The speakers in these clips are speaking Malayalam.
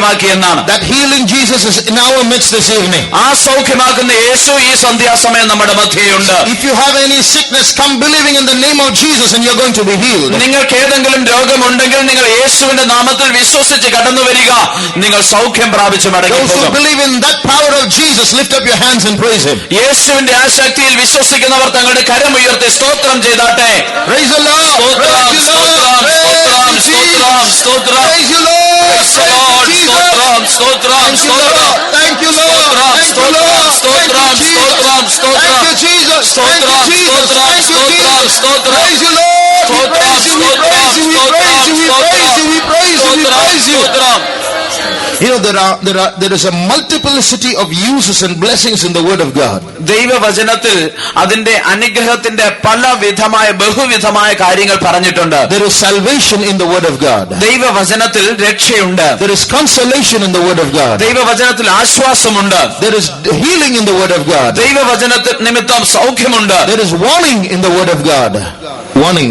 സൗഖ്യമാക്കി എന്നാണ്. That healing Jesus is in our midst this evening. ആ സൗഖ്യമാക്കുന്ന യേശു ഈ സന്ധ്യാസമയം നമ്മുടെ മധ്യയുണ്ട്. If you have any sickness, come believing in the name of Jesus and you're going to be healed. നിങ്ങൾക്ക് ഏതെങ്കിലും രോഗമുണ്ടെങ്കിൽ നിങ്ങൾ യേശുവിന്റെ നാമത്തിൽ വിശ്വസിച്ച് കടന്നു വരിക, നിങ്ങൾ സൗഖ്യം പ്രാപിച്ച് മടങ്ങി Those who പോകും. believe in that power of Jesus, lift up your hands and praise him. യേശുവിന്റെ ആ ശക്തിയിൽ വിശ്വസിക്കുന്നവർ തങ്ങളുടെ കരമുയർത്തി സ്തോത്രം ചെയ്താട്ടെ. Praise the Lord. സ്തോത്രം, സ്തോത്രം, സ്തോത്രം, സ്തോത്രം, സ്തോത്രം. Praise you, Lord. സ്തോത്രം, സ്തോത്രം, സ്തോത്രം. Thank you, Lord. Thank you, Lord. സ്തോത്രം, സ്തോത്രം, സ്തോത്രം. Thank you, Jesus. സ്തോത്രം, Thank you, Jesus. സ്തോത്രം, Thank you, സ്തോത്രം, Jesus. സ്തോത്രം. Praise you, Lord. We praise you, we praise you, we praise you, we praise you, we praise you, we praise you. You know, there is a multiplicity of uses and blessings in the word of God. ദൈവവചനത്തിൽ അതിന്റെ അനുഗ്രഹത്തിന്റെ പലവിധമായ ബഹുവിധമായ കാര്യങ്ങൾ പറഞ്ഞിട്ടുണ്ട്. There is salvation in the word of God. ദൈവവചനത്തിൽ രക്ഷയുണ്ട്. There is consolation in the word of God. ദൈവവചനത്തിൽ ആശ്വാസമുണ്ട്. There is healing in the word of God. ദൈവവചനത്തിൽ നിമിത്തം സൗഖ്യമുണ്ട്. There is warning in the word of God. Warning.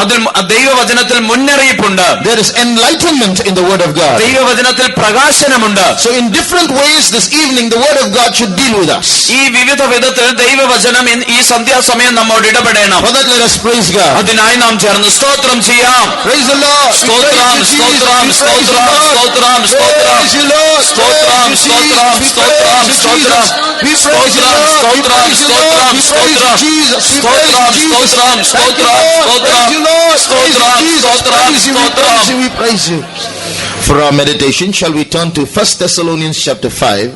അതിൽ ദൈവവചനത്തിൽ മുന്നറിയിപ്പുണ്ട്. There is enlightenment in the word of God. ദൈവവചനത്തിൽ പ്രകാശനമുണ്ട്. So in different ways this evening the word of God should deal with us. ഈ വിവിധ വിധത്തിൽ ദൈവവചനം ഈ സന്ധ്യാസമയം നമ്മോട് ഇടപെടണം. For that let us praise God. അതിനായി നാം ചേർന്ന് സ്തോത്രം ചെയ്യാം. Praise the Lord. സ്തോത്രം, സ്തോത്രം, സ്തോത്രം, സ്തോത്രം, സ്തോത്രം. Praise you, Lord. സ്തോത്രം, സ്തോത്രം, സ്തോത്രം, സ്തോത്രം. We praise you, Lord. We praise you, Lord. We praise you, Jesus. We praise you, Jesus. Thank you, Lord. Praise you, Lord. Praise you, Jesus. Praise you, we praise you, we praise you. For our meditation, shall we turn to 1 Thessalonians chapter 5?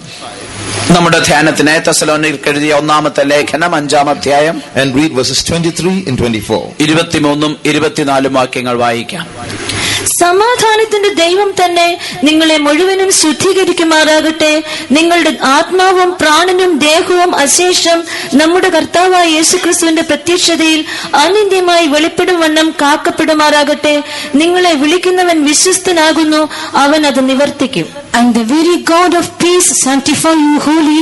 നമ്മുടെ ധ്യാനത്തിന് തെസ്സലോനിക്കർക്ക് എഴുതിയ ഒന്നാമത്തെ ലേഖനം 5-ാം അധ്യായം and read verses 23 and 24. 23 24 വാക്യങ്ങൾ വായിക്കാം. സമാധാനത്തിന്റെ ദൈവം തന്നെ നിങ്ങളെ മുഴുവനും ശുദ്ധീകരിക്കുമാറാകട്ടെ. നിങ്ങളുടെ ആത്മാവും പ്രാണനും ദേഹവും അശേഷം നമ്മുടെ കർത്താവായ യേശുക്രിസ്തുവിന്റെ പ്രത്യക്ഷതയിൽ അനിന്ത്യമായി വെളിപ്പെടും വണ്ണം കാക്കപ്പെടുമാറാകട്ടെ. നിങ്ങളെ വിളിക്കുന്നവൻ വിശ്വസ്തനാകുന്നു, അവൻ അത് നിവർത്തിക്കും. And the very God of peace sanctify you wholly,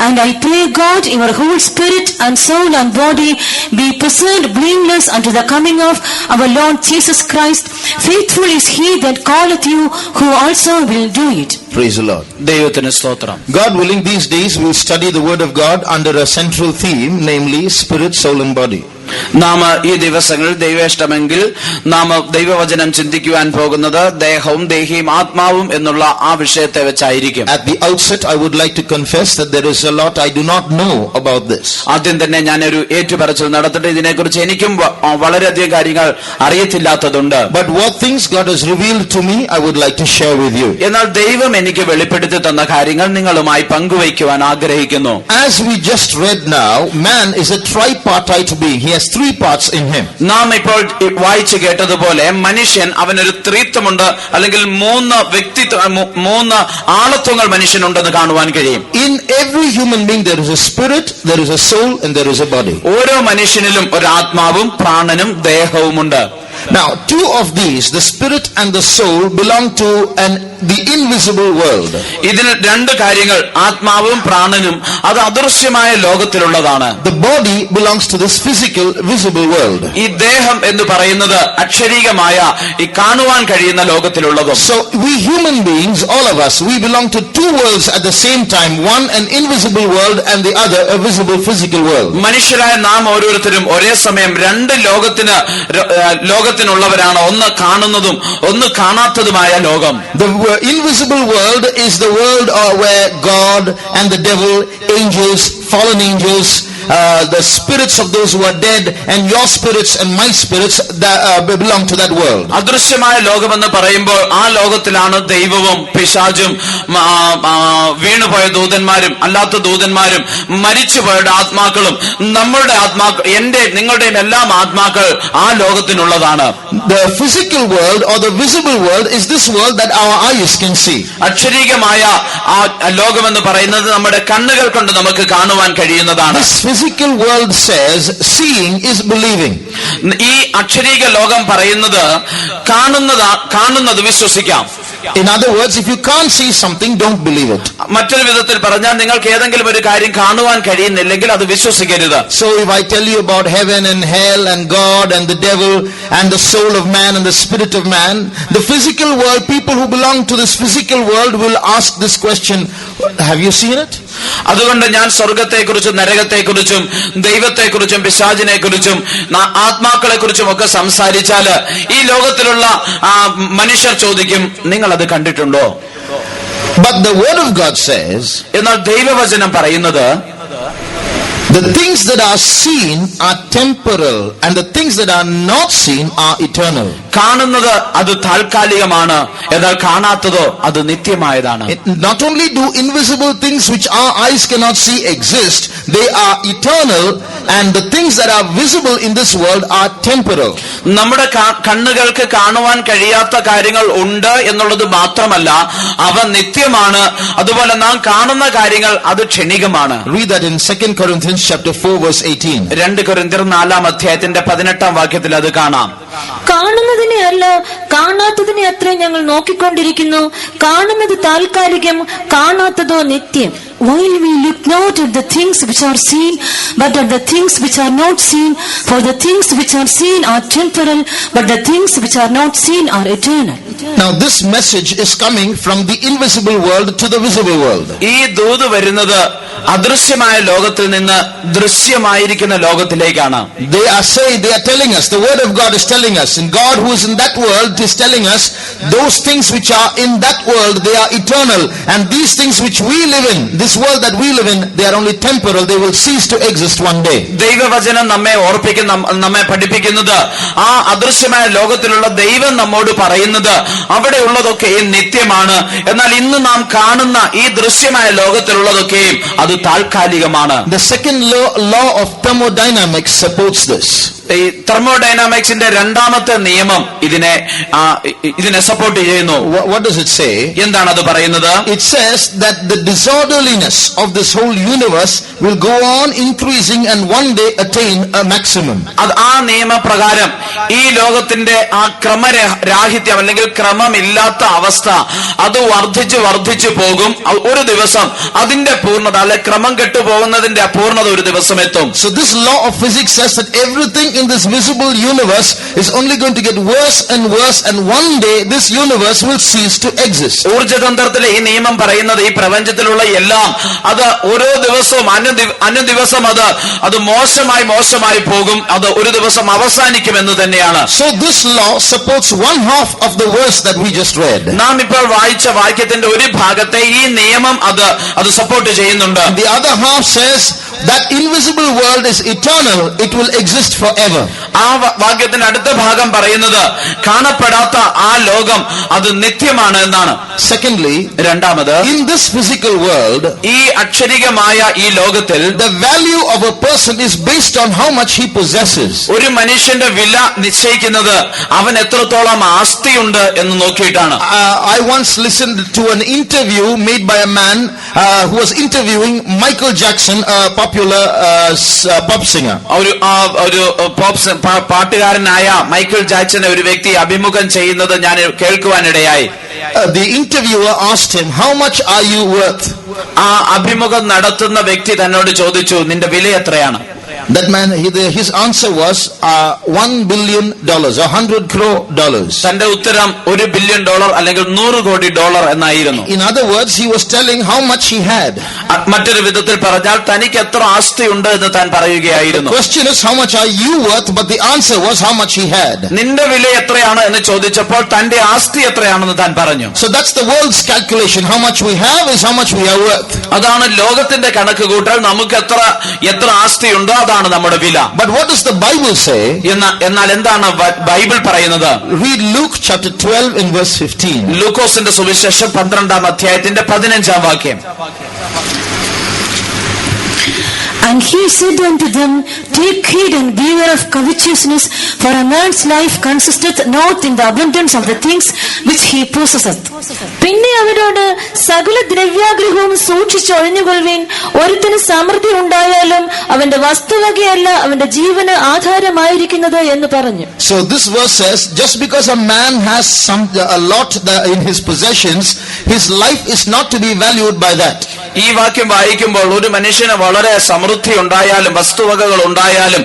and I pray God your whole spirit and soul and body be preserved blameless unto the coming of our Lord Jesus Christ. Faithful is he that calleth you, who also will do it. Praise the Lord. ദൈവത്തിന് സ്തോത്രം. God willing, these days we will study the word of God under a central theme, namely spirit, soul and body. നാം ഈ ദിവസങ്ങളിൽ ദൈവേഷ്ടമെങ്കിൽ നാം ദൈവവചനം ചിന്തിക്കുവാൻ പോകുന്നത് ദേഹവും ദേഹിയും ആത്മാവും എന്നുള്ള ആ വിഷയത്തെ വെച്ചായിരിക്കും. At the outset I would like to confess that there is a lot I do not know about this. ആദ്യം തന്നെ ഞാനൊരു ഏറ്റുപറച്ചിൽ നടത്തിട്ട് ഇതിനെക്കുറിച്ച് എനിക്കും വളരെയധികം കാര്യങ്ങൾ അറിയത്തില്ലാത്തതുണ്ട്. But what things God has revealed to me I would like to share with you. എന്നാൽ ദൈവം എനിക്ക് വെളിപ്പെടുത്തി തന്ന കാര്യങ്ങൾ നിങ്ങളുമായി പങ്കുവയ്ക്കുവാൻ ആഗ്രഹിക്കുന്നു. As we just read now, man is a tripartite being. He has 3 parts in him. നാം ഇപ്പോൾ വായിച്ചു കേട്ടതുപോലെ മനുഷ്യൻ അവനൊരു ത്രിത്വമുണ്ട്, അല്ലെങ്കിൽ 3 ആളത്വങ്ങൾ മനുഷ്യനുണ്ടെന്ന് കാണുവാൻ കഴിയും. In every human being there is a spirit, there is a soul and there is a body. ഓരോ മനുഷ്യനിലും ഒരു ആത്മാവും പ്രാണനും ദേഹവുമുണ്ട്. Now 2 of these, the spirit and the soul, belong to the invisible world. ഇതിൽ 2 കാര്യങ്ങൾ, ആത്മാവും പ്രാണനും, അത് അദൃശ്യമായ ലോകത്തിലുള്ളതാണ്. The body belongs to this physical visible world. ഈ ദേഹം എന്ന് പറയുന്നത് അക്ഷരീകമായ ഈ കാണുവാൻ കഴിയുന്ന ലോകത്തിലുള്ളതും. So we human beings, all of us, we belong to 2 worlds at the same time, one an invisible world and the other a visible physical world. മനുഷ്യരായ നാം ഓരോരുത്തരും ഒരേ സമയം 2 ലോകത്തിനുള്ളവരാണ്, ഒന്ന് കാണുന്നതും ഒന്ന് കാണാത്തതുമായ ലോകം. The invisible world is the world where God and the devil, angels, fallen angels, the spirits of those who are dead, and your spirits and my spirits that belong to that world. അദൃശ്യമായ ലോകമെന്ന് പറയുമ്പോൾ ആ ലോകത്തിലാണ് ദൈവവും പിശാചും വീണുപോയ ദൂതന്മാരും അല്ലാത്ത ദൂതന്മാരും മരിച്ചുപോയുടെ ആത്മാക്കളും നമ്മളുടെ ആത്മാക്കൾ, നിങ്ങളുടെയും എല്ലാം ആത്മാക്കൾ ആ ലോകത്തിനുള്ളതാണ്. The physical world or the visible world is this world that our eyes can see. അക്ഷരീകമായ ആ ലോകമെന്ന് പറയുന്നത് നമ്മുടെ കണ്ണുകൾ കൊണ്ട് നമുക്ക് കാണുവാൻ കഴിയുന്നതാണ്. This physical world says seeing is believing. ഈ അക്ഷരീക ലോകം പറയുന്നത് കാണുന്നത് വിശ്വസിക്കാം. In other words, if you can't see something, don't believe it. മറ്റൊരു വിധത്തിൽ പറഞ്ഞാൽ നിങ്ങൾക്ക് ഏതെങ്കിലും ഒരു കാര്യം കാണുവാൻ കഴിയുന്നില്ലെങ്കിൽ അത് വിശ്വസിക്കരുത്. So if I tell you about heaven and hell and God and the devil and the soul of man and the spirit of man, the physical world, people who belong to this physical world will ask this question, have you seen it? അതുകൊണ്ട് ഞാൻ സ്വർഗത്തെക്കുറിച്ചും നരകത്തെക്കുറിച്ചും ദൈവത്തെക്കുറിച്ചും പിശാചിനെക്കുറിച്ചും ആത്മാക്കളെക്കുറിച്ചും ഒക്കെ സംസാരിച്ചാൽ ഈ ലോകത്തിലുള്ള മനുഷ്യർ ചോദിക്കും, നിങ്ങൾ അത് കണ്ടിട്ടുണ്ടോ? But the word of God says, എന്നാൽ ദൈവവചനം പറയുന്നത്, the things that are seen are temporal and the things that are not seen are eternal. കാണുന്നത് അത് താൽക്കാലികമാണ്, എന്നാൽ കാണാത്തതോ അത് നിത്യമായതാണ്. Not only do invisible things which our eyes cannot see exist, they are eternal, and the things that are visible in this world are temporal. നമ്മുടെ കണ്ണുകൾക്ക് കാണുവാൻ കഴിയാത്ത കാര്യങ്ങൾ ഉണ്ട് എന്നുള്ളത് മാത്രമല്ല, അവ നിത്യമാണ്. അതുപോലെ നാം കാണുന്ന കാര്യങ്ങൾ അത് ക്ഷണികമാണ്. Read that in 2 Corinthians chapter 4 verse 18. 2 കൊരിന്ത്യർ 4:18 അത് കാണാം. കാണുന്നതിനെ അല്ല കാണാത്തതിനെ അത്രേ ഞങ്ങൾ നോക്കിക്കൊണ്ടിരിക്കുന്നു. കാണുന്നത് താൽക്കാലികം, കാണാത്തതോ നിത്യം. While we look not at the things which are seen, but at the things which are not seen. For the things which are seen are temporal, but the things which are not seen are eternal. Now this message is coming from the invisible world to the visible world. ഈ ദൂത് വരുന്നത് അദൃശ്യമായ ലോകത്തിൽ നിന്ന് ദൃശ്യമായിരിക്കുന്ന ലോകത്തിലേക്കാണ്. They are telling us, the word of God is telling us, and God who is in that world is telling us, those things which are in that world, they are eternal, and these things which we live in, this world that we live in, they are only temporal, they will cease to exist one day. ദൈവവചനം നമ്മെ പഠിപ്പിക്കുന്നത്, ആ അദൃശ്യമായ ലോകത്തിലുള്ള ദൈവം നമ്മോട് പറയുന്നത് അവിടെയുള്ളതൊക്കെയും നിത്യമാണ്, എന്നാൽ ഇന്ന് നാം കാണുന്ന ഈ ദൃശ്യമായ ലോകത്തിലുള്ളതൊക്കെയും അത് താൽക്കാലികമാണ്. The second law of thermodynamics supports this. ഈ തെർമോഡൈനാമിക്സിന്റെ രണ്ടാമത്തെ നിയമം ഇതിനെ സപ്പോർട്ട് ചെയ്യുന്നു. What does it say? എന്താണ് അത് പറയുന്നത്? It says that the disorderliness of this whole universe will go on increasing and one day attain a maximum. ആ നിയമപ്രകാരം ഈ ലോകത്തിന്റെ ആ ക്രമരാഹിത്യം അല്ലെങ്കിൽ ക്രമമില്ലാത്ത അവസ്ഥ അത് വർദ്ധിച്ചു പോകും. ഒരു ദിവസം അതിന്റെ പൂർണ്ണത അല്ലെ ക്രമം കെട്ടുപോകുന്നതിന്റെ അപൂർണത ഒരു ദിവസം എത്തും. So this law of physics says that everything in this visible universe is only going to get worse and worse, and one day this universe will cease to exist. ഊർജ്ജതന്ത്രത്തിലെ ഈ നിയമം പറയുന്നത് ഈ പ്രപഞ്ചത്തിലുള്ള എല്ലാം അത് ഓരോ ദിവസവും അനുദിവസം അത് മോശമായി പോകും, അത് ഒരു ദിവസം അവസാനിക്കുമെന്ന് തന്നെയാണ്. So this law supports one half of the verse that we just read. നാം ഇപ്പോൾ വായിച്ച വാക്യത്തിന്റെ ഒരു ഭാഗത്തെ ഈ നിയമം അത് സപ്പോർട്ട് ചെയ്യുന്നുണ്ട്. The other half says that invisible world is eternal, it will exist forever. ആ വാക്യത്തിന്റെ അടുത്ത ഭാഗം പറയുന്നത് കാണപ്പെടാത്ത ആ ലോകം അത് നിത്യമാണ് എന്നാണ്. Secondly, രണ്ടാമത്, in this physical world, ഈ അക്ഷരികമായ ഈ ലോകത്തിൽ the value of a person is based on how much he possesses. ഒരു മനുഷ്യന്റെ വില നിശ്ചയിക്കുന്നത് അവൻ എത്രത്തോളം ആസ്തിയുണ്ട് എന്ന് നോക്കിയിട്ടാണ്. I once listened to an interview made by a man who was interviewing Michael Jackson, a popular pop singer. ഒരു പാട്ടുകാരനായ മൈക്കിൾ ജാക്സനെ ഒരു വ്യക്തി അഭിമുഖം ചെയ്യുന്നത് ഞാൻ കേൾക്കുവാനിടയായി. The interviewer asked him, how much are you worth? ആ അഭിമുഖം നടത്തുന്ന വ്യക്തി തന്നോട് ചോദിച്ചു, നിന്റെ വില എത്രയാണ്? That man, his answer was $1 billion, $100 crore. തന്റെ ഉത്തരം $1 billion അല്ലെങ്കിൽ $100 കോടി എന്നായിരുന്നു. In other words, he was telling how much he had. മറ്റൊരു വിധത്തിൽ പറഞ്ഞാൽ തനിക്ക് എത്ര ആസ്തിയുണ്ട് എന്ന് താൻ പറയുകയായിരുന്നു. The question is how much are you worth, but the answer was how much he had. നിന്റെ വില എത്രയാണ് എന്ന് ചോദിച്ചപ്പോൾ തന്റെ ആസ്തി എത്രയാണെന്ന് താൻ പറഞ്ഞു. So that's the world's calculation. How much we have is how much we are worth. അതാണ് ലോകത്തിന്റെ കണക്ക് കൂട്ടൽ. നമുക്ക് എത്ര ആസ്തിയുണ്ടോ അതാണ് നമ്മുടെ വില. But what does the Bible say? എന്നാൽ എന്താണ് ബൈബിൾ പറയുന്നത്? Read Luke chapter 12 in verse 15. ലൂക്കോസിന്റെ സുവിശേഷം 12-15 വാക്യം. And he said unto them, take heed and beware of covetousness, for a man's life consisteth not in the abundance of the things which he possesseth. പിന്നെ അവരോട് സകല ദ്രവ്യാഗ്രഹവും സൂക്ഷിച്ചൊഴിഞ്ഞുകൊള്ളുവിൻ. ഒരുത്തിന് സമൃദ്ധി ഉണ്ടായാലും അവന്റെ വസ്തുവകയല്ല അവന്റെ ജീവന് ആധാരമായിരിക്കുന്നത് എന്ന് പറഞ്ഞു. So this verse says, just because a man has a lot in his possessions, his life is not to be valued by that. ഈ വാക്യം വായിക്കുമ്പോൾ ഒരു മനുഷ്യന് വളരെ സമൃദ്ധി ഉണ്ടായാലും വസ്തുവകകൾ ഉണ്ടായാലും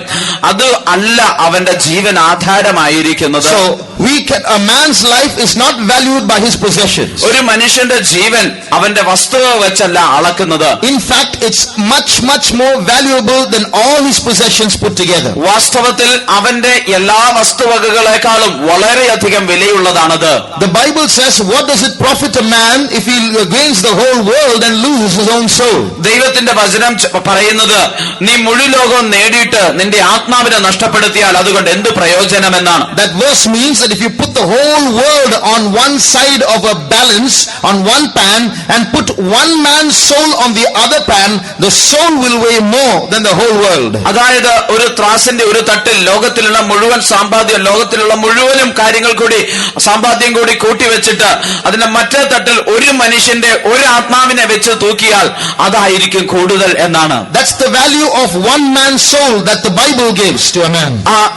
അത് അല്ല അവന്റെ ജീവൻ ആധാരമായിരിക്കുന്നത്. So a man's life is not valued by his possessions. ഒരു മനുഷ്യന്റെ ജീവൻ അവന്റെ വസ്തുവക വെച്ചല്ല അളക്കുന്നത്. In fact, it's much more valuable than all his possessions put together. വാസ്തവത്തിൽ അവന്റെ എല്ലാ വസ്തുവകകളെക്കാളും വളരെയധികം വിലയുള്ളതാണത്. The Bible says, what does it profit a man if he gains the whole world and loses his own soul? ദൈവത്തിന്റെ വചനം പറയുന്നത്, നീ മുഴു ലോകവും നേടിയിട്ട് നിന്റെ ആത്മാവിനെ നഷ്ടപ്പെടുത്തിയാൽ അതുകൊണ്ട് എന്ത് പ്രയോജനമെന്നാണ്. That verse means that if you put the whole world on one side of a balance, on one pan, and put one man's soul on the other pan, the soul will weigh more than the whole world. അതായത് ഒരു ത്രാസിന്റെ ഒരു തട്ടിൽ ലോകത്തിലുള്ള മുഴുവൻ സമ്പാദ്യം, ലോകത്തിലുള്ള മുഴുവനും കാര്യങ്ങൾ കൂടി സമ്പാദ്യം കൂടി കൂട്ടിവെച്ചിട്ട് അതിന്റെ മറ്റേ തട്ടിൽ ഒരു മനുഷ്യന്റെ ഒരു ആത്മാവിനെ വെച്ച് തൂക്കിയാൽ അതായിരിക്കും കൂടുതൽ എന്നാണ്. That's the value of one man's soul that the Bible gives to a man.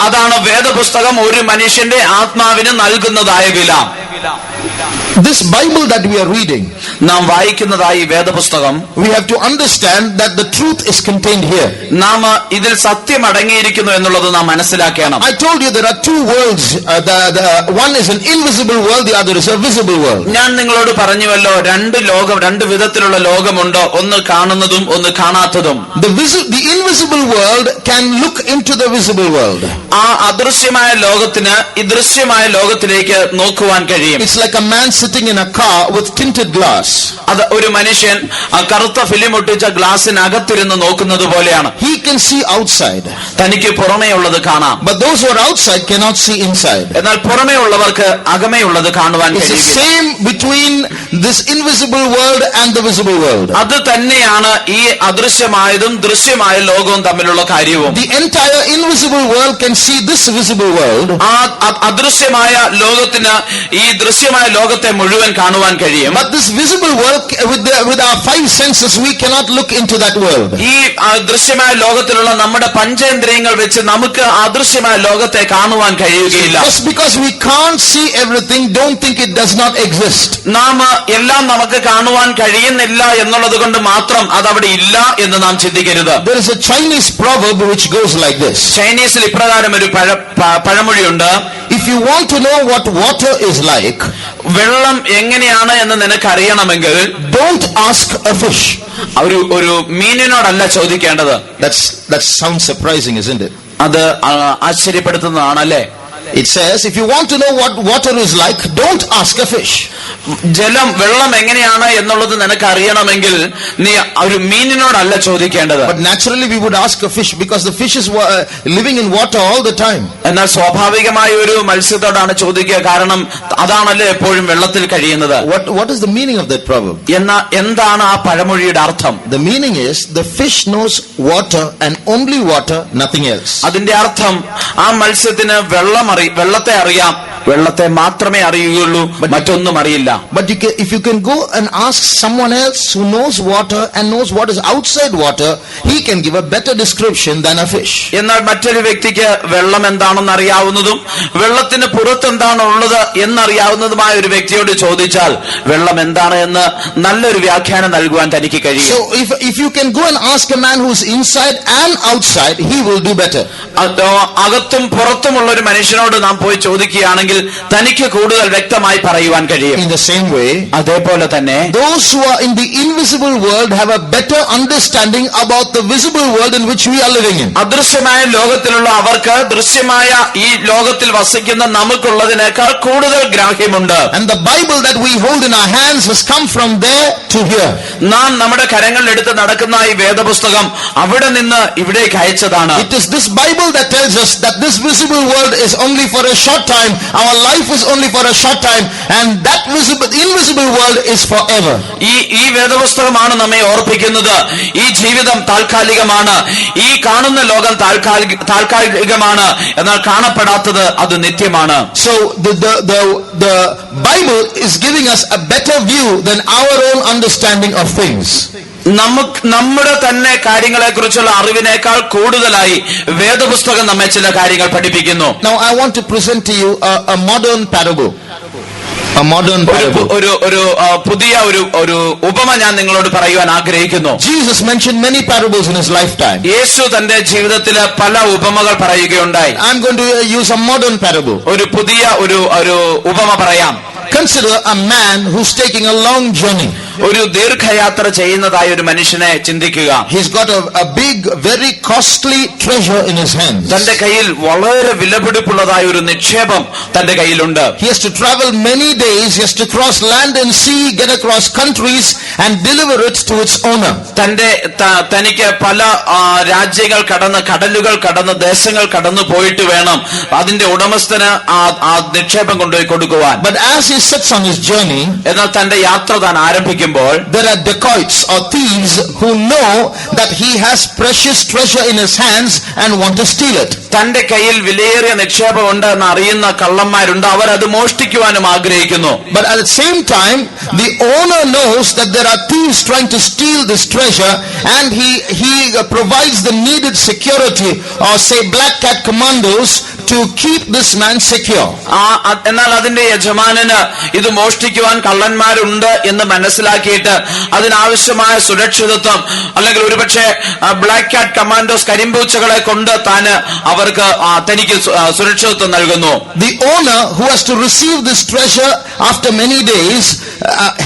അതാണ് വേദപുസ്തകം ഒരു മനുഷ്യന്റെ ആത്മാവിന് നൽകുന്നതായ വില. This Bible that we are reading, നാം വായിക്കുന്നതായി വേദപുസ്തകം, we have to understand that the truth is contained here. നാം ഇതിൽ സത്യം അടങ്ങിയിരിക്കുന്നു എന്നുള്ളത് നാം മനസ്സിലാക്കണം. I told you there are two worlds. One is an invisible world, the other is a visible world. ഞാൻ നിങ്ങളോട് പറഞ്ഞുവല്ലോ, രണ്ട് വിധത്തിലുള്ള ലോകമുണ്ട്, ഒന്ന് കാണുന്നതും ഒന്ന് കാണാത്തതും. The invisible world can look into the visible world. ആ അദൃശ്യമായ ലോകത്തിന് ഈ ദൃശ്യമായ ലോകത്തിലേക്ക് നോക്കുവാൻ കഴിയും. It's like a man sitting in a car with tinted glass. അത് ഒരു മനുഷ്യൻ കറുത്ത ഫിലിം ഒട്ടിച്ച ഗ്ലാസിനകത്തിരുന്ന് നോക്കുന്നത് പോലെയാണ്. He can see outside. തനിക്ക് പുറമേ ഉള്ളത് കാണാം. But those who are outside cannot see inside. എന്നാൽ പുറമേ ഉള്ളവർക്ക് അകമേ ഉള്ളത് കാണുവാൻ കഴിയും. It's the same between this invisible world and the visible world. അത് തന്നെയാണ് ഈ അദൃശ്യമായതും ദൃശ്യമായ ലോകവും തമ്മിലുള്ള കാര്യവും. The entire invisible world can see this visible world. ആ അദൃശ്യമായ ലോകത്തിന് ഈ ദൃശ്യമായ ലോകത്തെ മുഴുവൻ കാണുവാൻ കഴിയും. But this visible world, with our five senses, we cannot look into that world. ഈ ദൃശ്യമായ ലോകത്തിലുള്ള നമ്മുടെ പഞ്ചേന്ദ്രിയങ്ങൾ വെച്ച് നമുക്ക് അദൃശ്യമായ ലോകത്തെ കാണുവാൻ കഴിയുകയില്ല. Just because we can't see everything, don't think it does not exist. നാം എല്ലാം നമുക്ക് കാണുവാൻ കഴിയുന്നില്ല എന്നുള്ളത് കൊണ്ട് മാത്രം അതവിടെ ഇല്ല എന്ന് നാം ചിന്തിക്കരുത്. There is a Chinese proverb which goes like this. ചൈനീസിൽ ഇപ്രകാരം ഒരു പഴമൊഴിയുണ്ട്. If you want to know what water is like, വെള്ളം എങ്ങനെയാണ് എന്ന് നിനക്ക് അറിയണമെങ്കിൽ don't ask a fish. ഒരു മീനിനോടല്ല ചോദിക്കേണ്ടത്. That sounds surprising, isn't it? അത് ആശ്ചര്യപ്പെടുത്തുന്നതാണല്ലേ? It says, if you want to know what water is like, don't ask a fish. വെള്ളം എങ്ങനെയാണ് എന്നുള്ളത് നിനക്ക് അറിയണമെങ്കിൽ നീ ഒരു മീനിനോടല്ല ചോദിക്കേണ്ടത്. But naturally we would ask a fish because the fish is living in water all the time. എന്നാൽ സ്വാഭാവികമായ ഒരു മത്സ്യത്തോടാണ് ചോദിക്കുക, കാരണം അതാണല്ലോ എപ്പോഴും വെള്ളത്തിൽ കഴിയുന്നത്. What is the meaning of that proverb? എന്താണ് ആ പഴമൊഴിയുടെ അർത്ഥം? The meaning is the fish knows water and only water, nothing else. അതിന്റെ അർത്ഥം ആ മത്സ്യത്തിന് വെള്ളത്തെ അറിയാം, വെള്ളത്തെ മാത്രമേ അറിയുകയുള്ളൂ, മറ്റൊന്നും അറിയില്ല. But if you can go and ask someone else who knows water and knows what is outside water, he can give a better description than a fish. എന്നാൽ മറ്റൊരു വ്യക്തിക്ക് വെള്ളം എന്താണെന്ന് അറിയാവുന്നതും വെള്ളത്തിന് പുറത്ത് എന്താണ് ഉള്ളത് എന്നറിയാവുന്നതുമായ ഒരു വ്യക്തിയോട് ചോദിച്ചാൽ വെള്ളം എന്താണ് എന്ന് നല്ലൊരു വ്യാഖ്യാനം നൽകുവാൻ തനിക്ക് കഴിയും. So if you can go and ask a man who is inside and outside, he will do better. അകത്തും പുറത്തുമുള്ള ഒരു മനുഷ്യനോട് നാം പോയി ചോദിക്കുകയാണെങ്കിൽ തനിക്ക് കൂടുതൽ വ്യക്തമായി പറയുവാൻ കഴിയും. In the same way, അതേപോലെ തന്നെ those who are in the invisible world have a better understanding about the visible world in which we are living in. അദൃശ്യമായ ലോകത്തിലുള്ള അവർക്ക് ദൃശ്യമായ ഈ ലോകത്തിൽ വസിക്കുന്ന നമുക്കുള്ളതിനേക്കാൾ കൂടുതൽ ഗ്രാഹ്യമുണ്ട്. And the Bible that we hold in our hands has come from there to here. നാം നമ്മുടെ കരങ്ങളിൽ എടുത്ത് നടക്കുന്ന ഈ വേദപുസ്തകം അവിടെ നിന്ന് ഇവിടേക്ക് അയച്ചതാണ്. It is this Bible that tells us that this visible world is only for a short time. Our our life is only for a short time, and that invisible world is forever. ഈ വേദപുസ്തകമാണ് നമ്മെ ഓർപ്പിക്കുന്നത് ഈ ജീവിതം താൽക്കാലികമാണ്, ഈ കാണുന്ന ലോകം താൽക്കാലികമാണ്, എന്നാൽ കാണപ്പെടാത്തത് അത് നിത്യമാണ്. So the Bible is giving us a better view than our own understanding of things. നമ്മുടെ തന്നെ കാര്യങ്ങളെ കുറിച്ചുള്ള അറിവിനേക്കാൾ കൂടുതലായി വേദപുസ്തകം നമ്മെ ചില കാര്യങ്ങൾ പഠിപ്പിക്കുന്നു. Now I want to present to you a modern parable. ഒരു പുതിയ ഒരു ഉപമ ഞാൻ നിങ്ങളോട് പറയുവാൻ ആഗ്രഹിക്കുന്നു. Jesus mentioned many parables in his lifetime. യേശു തന്റെ ജീവിതത്തിൽ പല ഉപമകൾ പറയുകയുണ്ടായി. I'm going to use a modern parable. ഒരു പുതിയ ഒരു ഉപമ പറയാം. Consider a man who's taking a long journey. ഒരു ദീർഘയാത്ര ചെയ്യുന്നതായ ഒരു മനുഷ്യനെ ചിന്തിക്കുക. He's got a big, very costly treasure in his hands. തന്റെ കയ്യിൽ വളരെ വിലപിടിപ്പുള്ളതായ ഒരു നിക്ഷേപം തന്റെ കയ്യിലുണ്ട്. He has to travel many days. He has to cross land and sea, get across countries and deliver it to its owner. തനിക്ക് പല രാജ്യങ്ങൾ കടന്ന്, കടലുകൾ കടന്ന്, ദേശങ്ങൾ കടന്നു പോയിട്ട് വേണം അതിന്റെ ഉടമസ്ഥന് ആ നിക്ഷേപം കൊണ്ടുപോയി കൊടുക്കുവാൻ. But as he sets on his journey, എന്നാൽ തന്റെ യാത്ര താൻ ആരംഭിക്കുമ്പോൾ there are dacoits or thieves who know that he has precious treasure in his hands and want to steal it. തന്റെ കയ്യിൽ വിലയേറിയ നിക്ഷേപമുണ്ട് എന്ന് അറിയുന്ന കള്ളന്മാരുണ്ട്, അവർ അത് മോഷ്ടിക്കുവാനും ആഗ്രഹിക്കുന്നു. But at the same time, the owner knows that there are thieves trying to steal this treasure, and he provides the needed security, or say black cat commandos, to keep this man secure. എന്നാൽ അതിന്റെ യജമാനന് ഇത് മോഷ്ടിക്കുവാൻ കള്ളന്മാരുണ്ട് എന്ന് മനസ്സിലാക്കിയിട്ട് അതിനാവശ്യമായ സുരക്ഷിതത്വം, അല്ലെങ്കിൽ ഒരുപക്ഷെ ബ്ലാക്ക് കാറ്റ് കമാൻഡോസ് കരിമ്പൂച്ചകളെ കൊണ്ട് തനിക്ക് സുരക്ഷിതത്വം നൽകുന്നു. The owner who has to receive this treasure after many days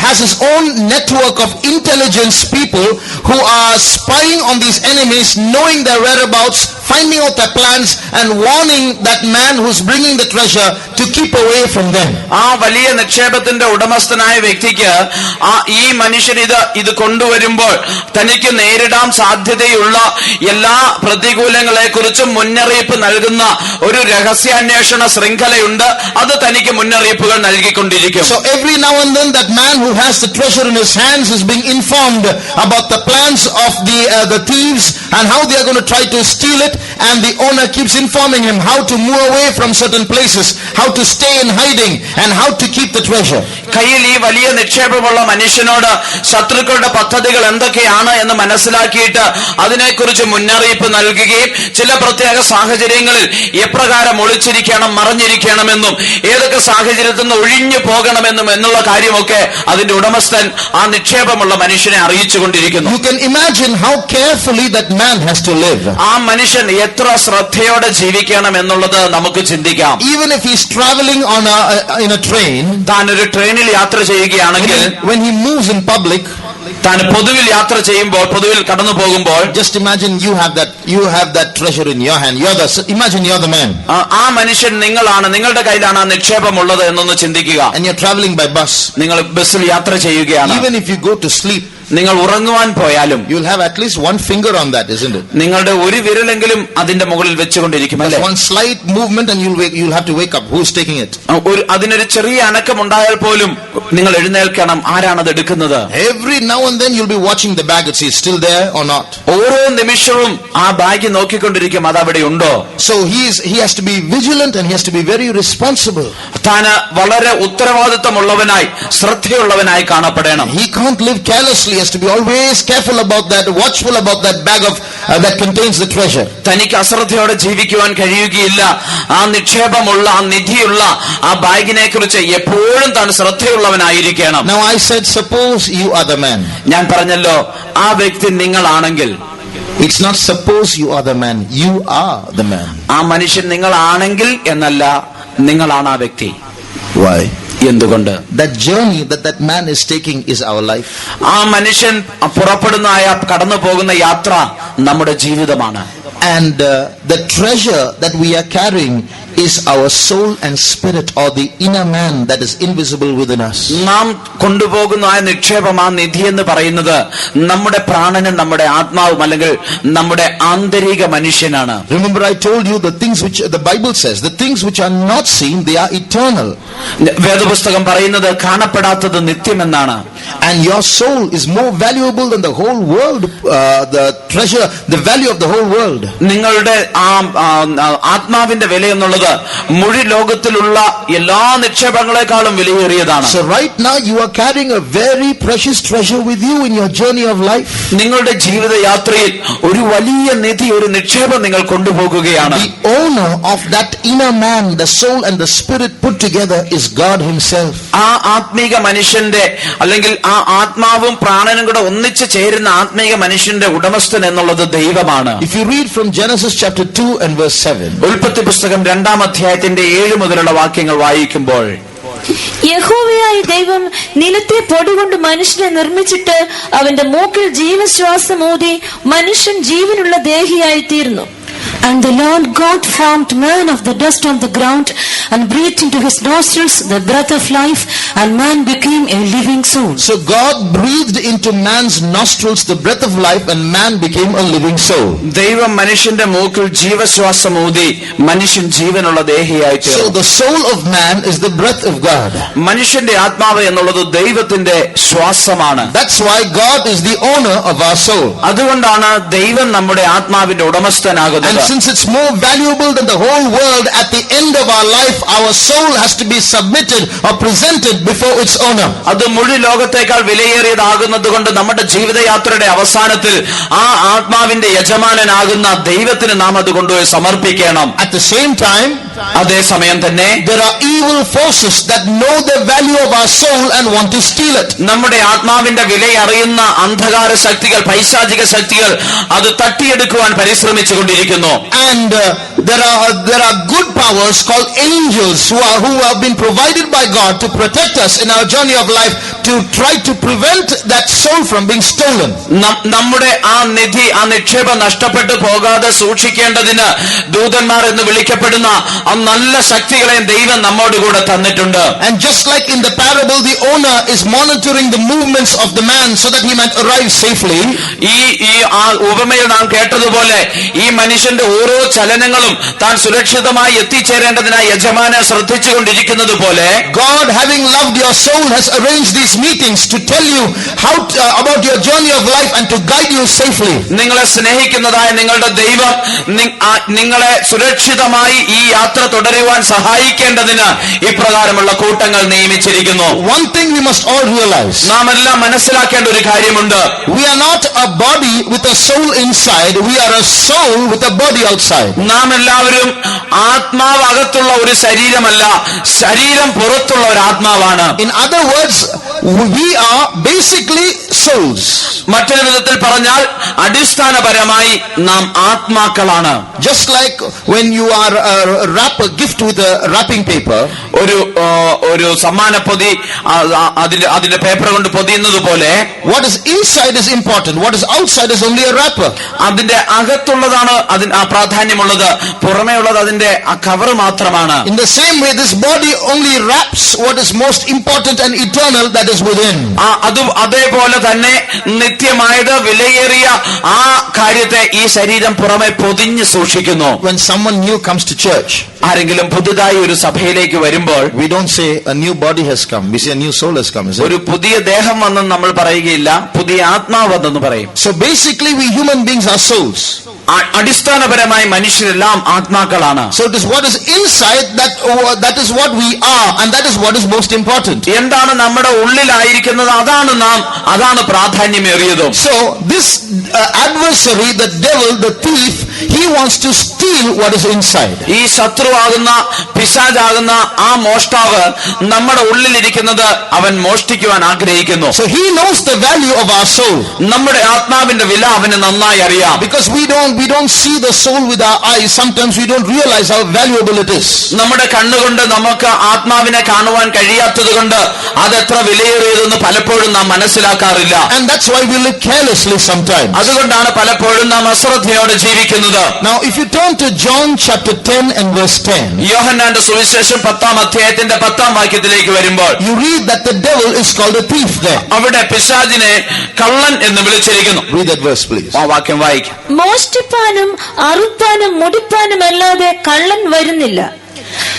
has his own network of intelligence people who are spying on these enemies, knowing their whereabouts, finding out their plans and warning that man who's bringing the treasure to keep away from them. ആ വലിയ നിക്ഷേപത്തിന്റെ ഉടമസ്ഥനായ വ്യക്തിക്ക് ഈ മനുഷ്യൻ ഇത് കൊണ്ടുവരുമ്പോൾ തനിക്ക് നേരിടാൻ സാധ്യതയുള്ള എല്ലാ പ്രതികൂലങ്ങളെ കുറിച്ചും മുന്നറിയിപ്പ് നൽകുന്ന ഒരു രഹസ്യാന്വേഷണ ശൃംഖലയുണ്ട്. അത് തനിക്ക് മുന്നറിയിപ്പുകൾ നൽകിക്കൊണ്ടിരിക്കും. So every now and then that man who has the treasure in his hands is being informed about the plans of the thieves and how they are going to try to steal it, and the owner keeps informing him how to move away from certain places, how to stay in hiding, and how to keep the treasure. കയ്യിൽ ഈ വലിയ നിക്ഷേപമുള്ള മനുഷ്യനോട് ശത്രുക്കളുടെ പദ്ധതികൾ എന്തൊക്കെയാണ് എന്ന് മനസ്സിലാക്കിയിട്ട് അതിനെക്കുറിച്ച് മുന്നറിയിപ്പ് നൽകുകയും ചില പ്രത്യേക സാഹചര്യങ്ങളിൽ എപ്രകാരം ഒളിച്ചിരിക്കണം, മറഞ്ഞിരിക്കണമെന്നും ഏതൊക്കെ സാഹചര്യത്തിൽ നിന്ന് ഒഴിഞ്ഞു പോകണമെന്നും എന്നുള്ള കാര്യമൊക്കെ അതിന്റെ ഉടമസ്ഥൻ ആ നിക്ഷേപമുള്ള മനുഷ്യനെ അറിയിച്ചുകൊണ്ടിരിക്കുന്നു. You can imagine how carefully that man has to live. ആ മനുഷ്യൻ എത്ര ശ്രദ്ധയോടെ ജീവിക്കണം എന്നുള്ളത് നമുക്ക് ചിന്തിക്കാം. Even if he's traveling in a train, താൻ ഒരു ട്രെയിനിൽ യാത്ര ചെയ്യുകയാണെങ്കിൽ, when he moves in public, താൻ പൊതുവിൽ യാത്ര ചെയ്യുമ്പോൾ, പൊതുവിൽ കടന്നു പോകുമ്പോൾ, just imagine you have that treasure in your hand. Imagine you're the man. ആ മനുഷ്യൻ നിങ്ങളുടെ കയ്യിലാണ് ആ നിക്ഷേപമുള്ളത് എന്നൊന്ന് ചിന്തിക്കുക. And you're traveling by bus. നിങ്ങൾ ബസ്സിൽ യാത്ര ചെയ്യുകയാണ്. Even if you go to sleep, നിങ്ങൾ ഉറങ്ങുവാൻ പോയാലും you'll have at least one finger on that, isn't it? നിങ്ങളുടെ ഒരു വിരലെങ്കിലും അതിന്റെ മുകളിൽ വെച്ചുകൊണ്ടിരിക്കും അല്ലേ? One slight movement and you'll have to wake up. Who's taking it? അതിനൊരു ചെറിയ അനക്കം ഉണ്ടായാൽ പോലും നിങ്ങൾ എഴുന്നേൽക്കണം. ആരാണത് എടുക്കുന്നത്? Every now and then you'll be watching the bag. It's still there or not? ഓരോ നിമിഷവും ആ ബാഗ് നോക്കിക്കൊണ്ടിരിക്കും, അത് അവിടെ ഉണ്ടോ. So he has to be vigilant and he has to be very responsible. താൻ വളരെ ഉത്തരവാദിത്തമുള്ളവനായി, ശ്രദ്ധയുള്ളവനായി കാണപ്പെടണം. He can't live carelessly. He has to be always careful about that, watchful about that bag of that contains the treasure. തനിക്ക് അശ്രദ്ധയോടെ ജീവിക്കുവാൻ കഴിയുകയില്ല. ആ നിക്ഷേപമുള്ള, ആ നിധിയുള്ള ആ ബാഗിനെ കുറിച്ച് എപ്പോഴും താൻ ശ്രദ്ധയുള്ളവനായിരിക്കണം. Now I said, suppose you are the man. ഞാൻ പറഞ്ഞല്ലോ, ആ വ്യക്തി നിങ്ങളാണെങ്കിൽ. It's not suppose you are the man, you are the man. ആ മനുഷ്യൻ നിങ്ങളാണെങ്കിൽ എന്നല്ല, നിങ്ങളാണ് ആ വ്യക്തി. Why? എന്തുകൊണ്ട്? That journey that man is taking is our life. ആ മനുഷ്യൻ കടന്നു പോകുന്ന യാത്ര നമ്മുടെ ജീവിതമാണ്. And the treasure that we are carrying is our soul and spirit, or the inner man that is invisible within us. നാം കൊണ്ടുപോകുന്ന ആ നിക്ഷേപം, ആ നിധി എന്ന് പറയുന്നത് നമ്മുടെ പ്രാണനും നമ്മുടെ ആത്മാവും അല്ലെങ്കിൽ നമ്മുടെ ആന്തരിക മനുഷ്യനാണ്. Remember, I told you the things which the Bible says, the things which are not seen, they are eternal. വേദപുസ്തകം പറയുന്നത് കാണപ്പെടാത്തത് നിത്യമെന്നാണ്. And your soul is more valuable than the whole world, the treasure, the value of the whole world. നിങ്ങളുടെ ആത്മാവിന്റെ വില എന്നുള്ളത് മുഴു ലോകത്തിലുള്ള എല്ലാ നിക്ഷേപങ്ങളെക്കാളും വിലയേറിയതാണ്. So right now you are carrying a very precious treasure with you in your journey of life. നിങ്ങളുടെ ജീവിത യാത്രയിൽ ഒരു വലിയ നിധി, ഒരു നിക്ഷേപം നിങ്ങൾ കൊണ്ടുപോകുകയാണ്. The owner of that inner man, the soul and the spirit put together, is God himself. ആ ആത്മീക മനുഷ്യന്റെ അല്ലെങ്കിൽ ആ ആത്മാവും പ്രാണനും കൂടെ ഒന്നിച്ചു ചേരുന്ന ആത്മീക മനുഷ്യന്റെ ഉടമസ്ഥൻ എന്നുള്ളത് ദൈവമാണ്. If you read from Genesis chapter 2 and verse 7, ഉൽപ്പത്തി പുസ്തകം 2-ാം അധ്യായത്തിന്റെ 7 മുതലുള്ള വാക്യങ്ങൾ വായിക്കുമ്പോൾ, യഹോവയായ ദൈവം നിലത്തെ പൊടികൊണ്ട് മനുഷ്യനെ നിർമ്മിച്ചിട്ട് അവന്റെ മൂക്കിൽ ജീവശ്വാസം ഊതി മനുഷ്യൻ ജീവനുള്ള ദേഹിയായി തീർന്നു. And the Lord God formed man of the dust of the ground and breathed into his nostrils the breath of life, and man became a living soul. so God breathed into man's nostrils the breath of life, and man became a living soul. ദൈവം മനുഷ്യന്റെ മൂക്കിൽ ജീവശ്വാസം ഊതി മനുഷ്യൻ ജീവനുള്ള ദേഹിയായി So തീർന്നു. the soul of man is the breath of God. മനുഷ്യന്റെ ആത്മാവ് എന്നുള്ളത് ദൈവത്തിന്റെ ശ്വാസമാണ്. That's why God is the owner of our soul. അതുകൊണ്ടാണ് ദൈവം നമ്മുടെ ആത്മാവിന്റെ And ഉടമസ്ഥനാകുന്നത്. since it's more valuable than the whole world, at the end of our life, our soul has to be submitted or presented before its owner. അത് മുഴു ലോകത്തേക്കാൾ വിലയേറിയതാകുന്നത് കൊണ്ട് നമ്മുടെ ജീവിതയാത്രയുടെ അവസാനത്തിൽ ആ ആത്മാവിന്റെ യജമാനനാകുന്ന ദൈവത്തിന് നാം അത് കൊണ്ടുപോയി സമർപ്പിക്കണം. At the same time, അതേസമയം തന്നെ there are evil forces that know the value of our soul and want to steal it. നമ്മുടെ ആത്മാവിന്റെ വില അറിയുന്ന അന്ധകാര ശക്തികൾ, പൈശാചിക ശക്തികൾ അത് തട്ടിയെടുക്കുവാൻ പരിശ്രമിച്ചു കൊണ്ടിരിക്കുന്നു. And there are good powers called angels who have been provided by God to protect us in our journey of life, to try to prevent that soul from being stolen. നമ്മുടെ ആ നിധി, ആ നിക്ഷേപം നഷ്ടപ്പെട്ടു പോകാതെ സൂക്ഷിക്കേണ്ടതിന് ദൂതന്മാർ എന്ന് വിളിക്കപ്പെടുന്ന ആ നല്ല ശക്തികളെ ദൈവം നമ്മോട് കൂടെ തന്നിട്ടുണ്ട്. And just like in the parable, the owner is monitoring the movements of the man so that he might arrive safely. ഈ ആ ഉപമയിൽ നാം കേട്ടതുപോലെ ഈ മനുഷ്യന്റെ ഓരോ ചലനങ്ങളും താൻ സുരക്ഷിതമായി എത്തിച്ചേരേണ്ടതിനായി യജമാനെ ശ്രദ്ധിച്ചുകൊണ്ടിരിക്കുന്നത് പോലെ, God, having loved your soul, has arranged these meetings to tell you how about your journey of life and to guide you safely. നിങ്ങളെ സ്നേഹിക്കുന്നതായ നിങ്ങളുടെ ദൈവം നിങ്ങളെ സുരക്ഷിതമായി ഈ യാത്ര തുടരുവാൻ സഹായിക്കേണ്ടതിന് ഇപ്രകാരമുള്ള കൂട്ടങ്ങൾ നിയമിച്ചിരിക്കുന്നു. One thing we must all realize: നാം എല്ലാം മനസ്സിലാക്കേണ്ട ഒരു കാര്യമുണ്ട്. we are not a body with a soul inside, we are a soul with a body outside. നാം എല്ലാവരും ആത്മാവ് അകത്തുള്ള ഒരു ശരീരമല്ല, ശരീരം പുറത്തുള്ള ഒരു ആത്മാവാണ്. In other words, we are basically souls. മറ്റൊരു വിധത്തിൽ പറഞ്ഞാൽ അടിസ്ഥാനപരമായി നാം ആത്മാക്കളാണ്. Just like when you are wrap a gift with a wrapping paper, ഒരു സമ്മാനപ്പൊതി അതിന്റെ പേപ്പർ കൊണ്ട് പൊതിയുന്നത് പോലെ, what is inside is important, what is outside is only a wrapper. അതിന്റെ അകത്തുള്ളതാണ് അതിന് പ്രാധാന്യമുള്ളത്, പുറമേ ഉള്ളത് അതിന്റെ ആ കവർ മാത്രമാണ്. In the same way, this body only wraps what is most important and eternal, that is within. അതേപോലെ തന്നെ നിത്യമായത് വിലയേറിയ ആ കാര്യത്തെ ഈ ശരീരം പുറമെ പൊതിഞ്ഞ് സൂക്ഷിക്കുന്നു. When someone new comes to church, ആരെങ്കിലും പുതുതായി ഒരു സഭയിലേക്ക് വരുമ്പോൾ we don't say a new body has come, we say a new soul has come. ഒരു പുതിയ ദേഹം വന്നെന്ന് നമ്മൾ പറയുകയില്ല, പുതിയ ആത്മാവ് വന്നെന്ന് പറയും. So basically we human beings are souls. അടിസ്ഥാനപരമായി മനുഷ്യരെല്ലാം ആത്മാക്കളാണ്. So it is what is inside that is what we are, and that is what is most important. എന്താണ് നമ്മുടെ ഉള്ളിലായിരിക്കുന്നത് അതാണ് പ്രാധാന്യമേറിയതും. So this adversary, the devil, the thief, he wants to steal what is inside. ഈ ശത്രുവാകുന്ന പിശാചാകുന്ന ആ മോഷ്ടാവ് നമ്മുടെ ഉള്ളിലിരിക്കുന്നത് അവൻ മോഷ്ടിക്കുവാൻ ആഗ്രഹിക്കുന്നു. So he knows the value of our soul. നമ്മുടെ ആത്മാവിന്റെ വില അവന് നന്നായി അറിയാം. Because we don't see the soul with our eyes, sometimes we don't realize how valuable it is. നമ്മുടെ കണ്ണുകൊണ്ട് നമുക്ക് ആത്മാവിനെ കാണുവാൻ കഴിയാത്തത് കൊണ്ട് അത് എത്ര വിലയേറിയതെന്ന് പലപ്പോഴും നാം മനസ്സിലാക്കാറില്ല. And that's why we live carelessly sometimes. അതുകൊണ്ടാണ് പലപ്പോഴും നാം അശ്രദ്ധയോടെ ജീവിക്കുന്നത്. ചെയ്യുന്നത്. Now if you turn to John chapter 10 and verse 10, യോഹന്നാന്റെ സുവിശേഷം 10-ാം അധ്യായത്തിന്റെ 10-ാം വാക്യത്തിലേക്ക് വരുമ്പോൾ you read that the devil is called a thief there. അവിടെ പിശാചിനെ കള്ളൻ എന്ന് വിളിച്ചിരിക്കുന്നു. Read that verse please. ആ വാക്യം വായിക്കാം. മോഷ്ടിപ്പാനും അറുപ്പാനും മുടിപ്പാനും അല്ലാതെ കള്ളൻ വരുന്നില്ല.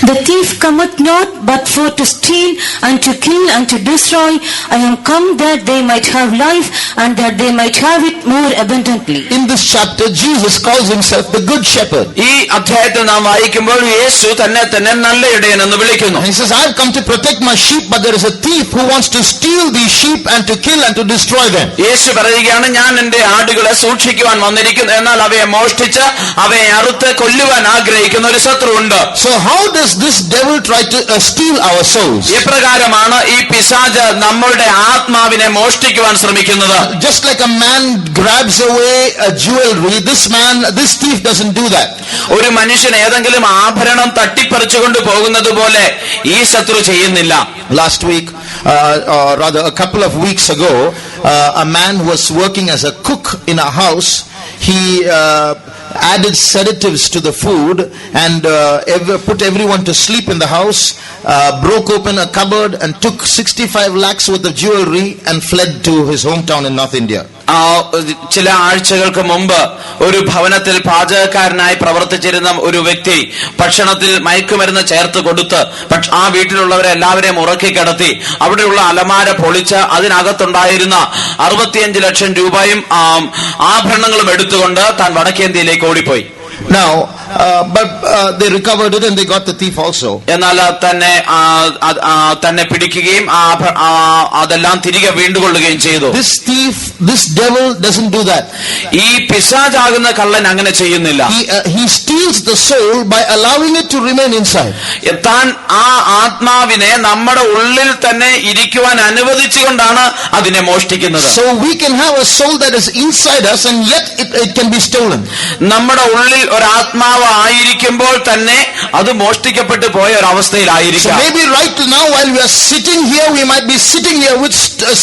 The thief cometh not but for to steal and to kill and to destroy. I am come that they might have life and that they might have it more abundantly. In this chapter Jesus calls himself the good shepherd. ഈ അധ്യായത്തിൽ നാം വായിക്കുമ്പോൾ യേശു തന്നെ നല്ല ഇടയൻ എന്ന് വിളിക്കുന്നു. And he says, I have come to protect my sheep, but there is a thief who wants to steal these sheep and to kill and to destroy them. യേശു പറയുകയാണ്, ഞാൻ എന്റെ ആടുകളെ സൂക്ഷിക്കുവാൻ വന്നിരിക്കുന്നു, എന്നാൽ അവയെ മോഷ്ടിച്ച് അവയെ അറുത്ത് കൊല്ലുവാൻ ആഗ്രഹിക്കുന്ന ഒരു ശത്രുവുണ്ട്. So how does this devil try to steal our souls? എപ്രകാരമാണ് ഈ പിശാച് നമ്മളുടെ ആത്മാവിനെ മോഷ്ടിക്കുവാൻ ശ്രമിക്കുന്നത്? Just like a man grabs away a jewelry, this thief doesn't do that. ഒരു മനുഷ്യൻ ഏതെങ്കിലും ആഭരണം തട്ടിപ്പറിച്ചുകൊണ്ട് പോകുന്നത് പോലെ ഈ ശത്രു ചെയ്യുന്നില്ല. Last week, or rather a couple of weeks ago, a man who was working as a cook in a house, he added sedatives to the food and put everyone to sleep in the house, broke open a cupboard and took 65 lakhs worth of jewelry and fled to his hometown in North India. ചില ആഴ്ചകൾക്ക് മുമ്പ് ഒരു ഭവനത്തിൽ പാചകക്കാരനായി പ്രവർത്തിച്ചിരുന്ന ഒരു വ്യക്തി ഭക്ഷണത്തിൽ മയക്കുമരുന്ന് ചേർത്ത് കൊടുത്ത് ആ വീട്ടിലുള്ളവരെ എല്ലാവരെയും ഉറക്കി കിടത്തി അവിടെയുള്ള അലമാര പൊളിച്ച് അതിനകത്തുണ്ടായിരുന്ന 65 ലക്ഷം രൂപയും ആഭരണങ്ങളും എടുത്തുകൊണ്ട് താൻ വടക്കേന്ത്യയിലേക്ക് ഓടിപ്പോയി. Now, but they recovered it and they got the thief also. എന്നാൽ തന്നെ പിടിക്കുകയും അതെല്ലാം തിരികെ വീണ്ടുകൊള്ളുകയും ചെയ്തു. This devil doesn't do that. ഈ പിശാചാകുന്ന കള്ളൻ അങ്ങനെ ചെയ്യുന്നില്ല. He steals the soul by allowing it to remain inside. താൻ ആ ആത്മാവിനെ നമ്മുടെ ഉള്ളിൽ തന്നെ ഇരിക്കുവാൻ അനുവദിച്ചുകൊണ്ടാണ് അതിനെ മോഷ്ടിക്കുന്നത്. So we can have a soul that is inside us and yet it can be stolen. നമ്മുടെ ഉള്ളിൽ ഒരു ആത്മാവ് ആയിരിക്കുമ്പോൾ തന്നെ അത് മോഷ്ടിക്കപ്പെട്ടു പോയ ഒരു അവസ്ഥയിലായിരിക്കും. So maybe right now while we are sitting here, we might be sitting here with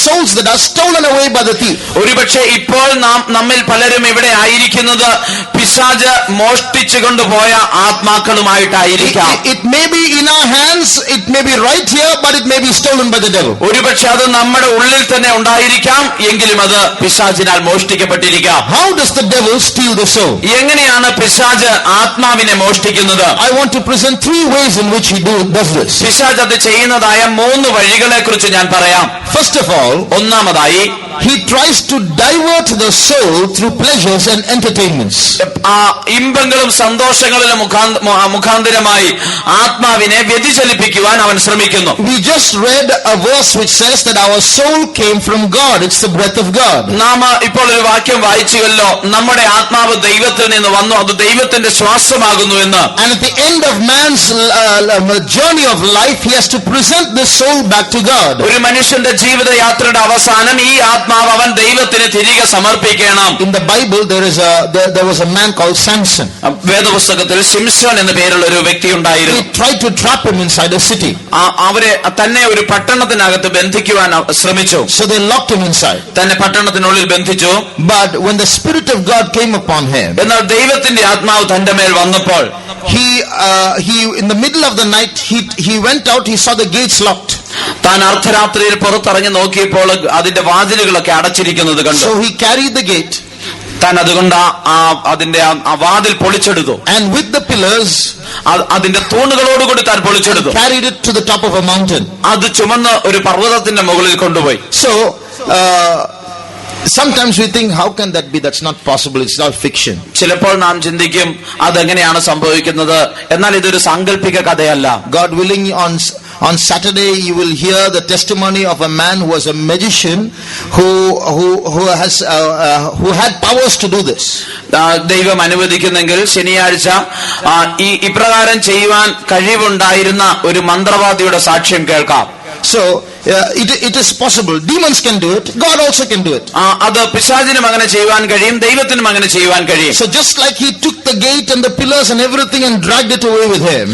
souls that are stolen away by the thief. ഒരുപക്ഷെ ഇപ്പോൾ നമ്മിൽ പലരും ഇവിടെ ആയിരിക്കുന്നത് പിശാച് മോഷ്ടിച്ചു കൊണ്ടുപോയ ആത്മാക്കളുമായിട്ടായിരിക്കാം. It may be in our hands, it may be right here, but it may be stolen by the devil. ഒരുപക്ഷെ അത് നമ്മുടെ ഉള്ളിൽ തന്നെ ഉണ്ടായിരിക്കാം, എങ്കിലും അത് പിശാചിനാൽ മോഷ്ടിക്കപ്പെട്ടിരിക്കാം. How does the devil steal the soul? എങ്ങനെയാണ് പിശാച് ആത്മാവിനെ മോഷ്ടിക്കുന്നത്? I want to present 3 ways in which he does this. പിശാച് അത് ചെയ്യുന്നതായ 3 വഴികളെ കുറിച്ച് ഞാൻ പറയാം. First of all, ഒന്നാമതായി he tries to divert the soul through pleasures and entertainments. ഇമ്പങ്ങളും സന്തോഷങ്ങളിലും മുഖാന്തരമായി ആത്മാവിനെ വ്യതിചലിപ്പിക്കുവാൻ അവൻ ശ്രമിക്കുന്നു. We just read a verse which says that our soul came from God. It's the breath of God. നാം ഇപ്പോൾ ഒരു വാക്യം വായിച്ചുവല്ലോ, നമ്മുടെ ആത്മാവ് ദൈവത്തിൽ നിന്ന് വന്നു, അത് ദൈവത്തിന്റെ ശ്വാസമാകുന്നു എന്ന്. And at the end of man's journey of life, he has to present this soul back to God. ഒരു മനുഷ്യന്റെ ജീവിതയാത്രയുടെ അവസാനം ഈ ആത്മാവ് അവൻ ദൈവത്തിന് തിരികെ സമർപ്പിക്കണം. In the Bible there was a man called Samson. വേദപുസ്തകത്തിൽ ശിംശോൻ എന്ന പേരുള്ള ഒരു വ്യക്തി ഉണ്ടായിരുന്നു. He tried to trap him inside a city. അവരെ തന്നെ ഒരു പട്ടണത്തിനകത്ത് ബന്ധിക്കുവാൻ ശ്രമിച്ചു. So they locked him inside. തന്നെ പട്ടണത്തിനുള്ളിൽ ബന്ധിച്ചു. But when the Spirit of God came upon him, എന്നാൽ ദൈവത്തിന്റെ ആത്മാവ് തന്റെ മേൽ വന്നപ്പോൾ he in the middle of the night he went out, he saw the gates locked. താൻ അർദ്ധരാത്രിയിൽ പുറത്തിറങ്ങി നോക്കിയപ്പോൾ അതിന്റെ വാതിലുകളൊക്കെ അടച്ചിരിക്കുന്നത് കണ്ടു. So he carried the gate. താൻ അതുകൊണ്ട് അതിന്റെ വാതിൽ പൊളിച്ചെടുത്തു. And with the pillars, അതിന്റെ തൂണുകളോടുകൂടി താൻ പൊളിച്ചെടുത്തു. Carried it to the top of a mountain. അത് ചുമന്ന് ഒരു പർവ്വതത്തിന്റെ മുകളിൽ കൊണ്ടുപോയി. So sometimes we think, how can that be? That's not possible. It's not fiction. ചിലപ്പോൾ നാം ചിന്തിക്കും അതെങ്ങനെയാണ് സംഭവിക്കുന്നത്, എന്നാൽ ഇതൊരു സാങ്കല്പിക കഥയല്ല. God willing, on Saturday you will hear the testimony of a man who was a magician who had powers to do this. ദൈവം അനുവദിക്കുന്നെങ്കിൽ ശനിയാഴ്ച ഇപ്രകാരം ചെയ്യുവാൻ കഴിവുണ്ടായിരുന്ന ഒരു മന്ത്രവാദിയുടെ സാക്ഷ്യം കേൾക്കാം. So it is possible. Demons can do it. God also can do it. അത് പിശാചിനും അങ്ങനെ ചെയ്യുവാൻ കഴിയും, ദൈവത്തിനും അങ്ങനെ ചെയ്യുവാൻ കഴിയും. So just like he took the gate and the pillars and everything and dragged it away with him.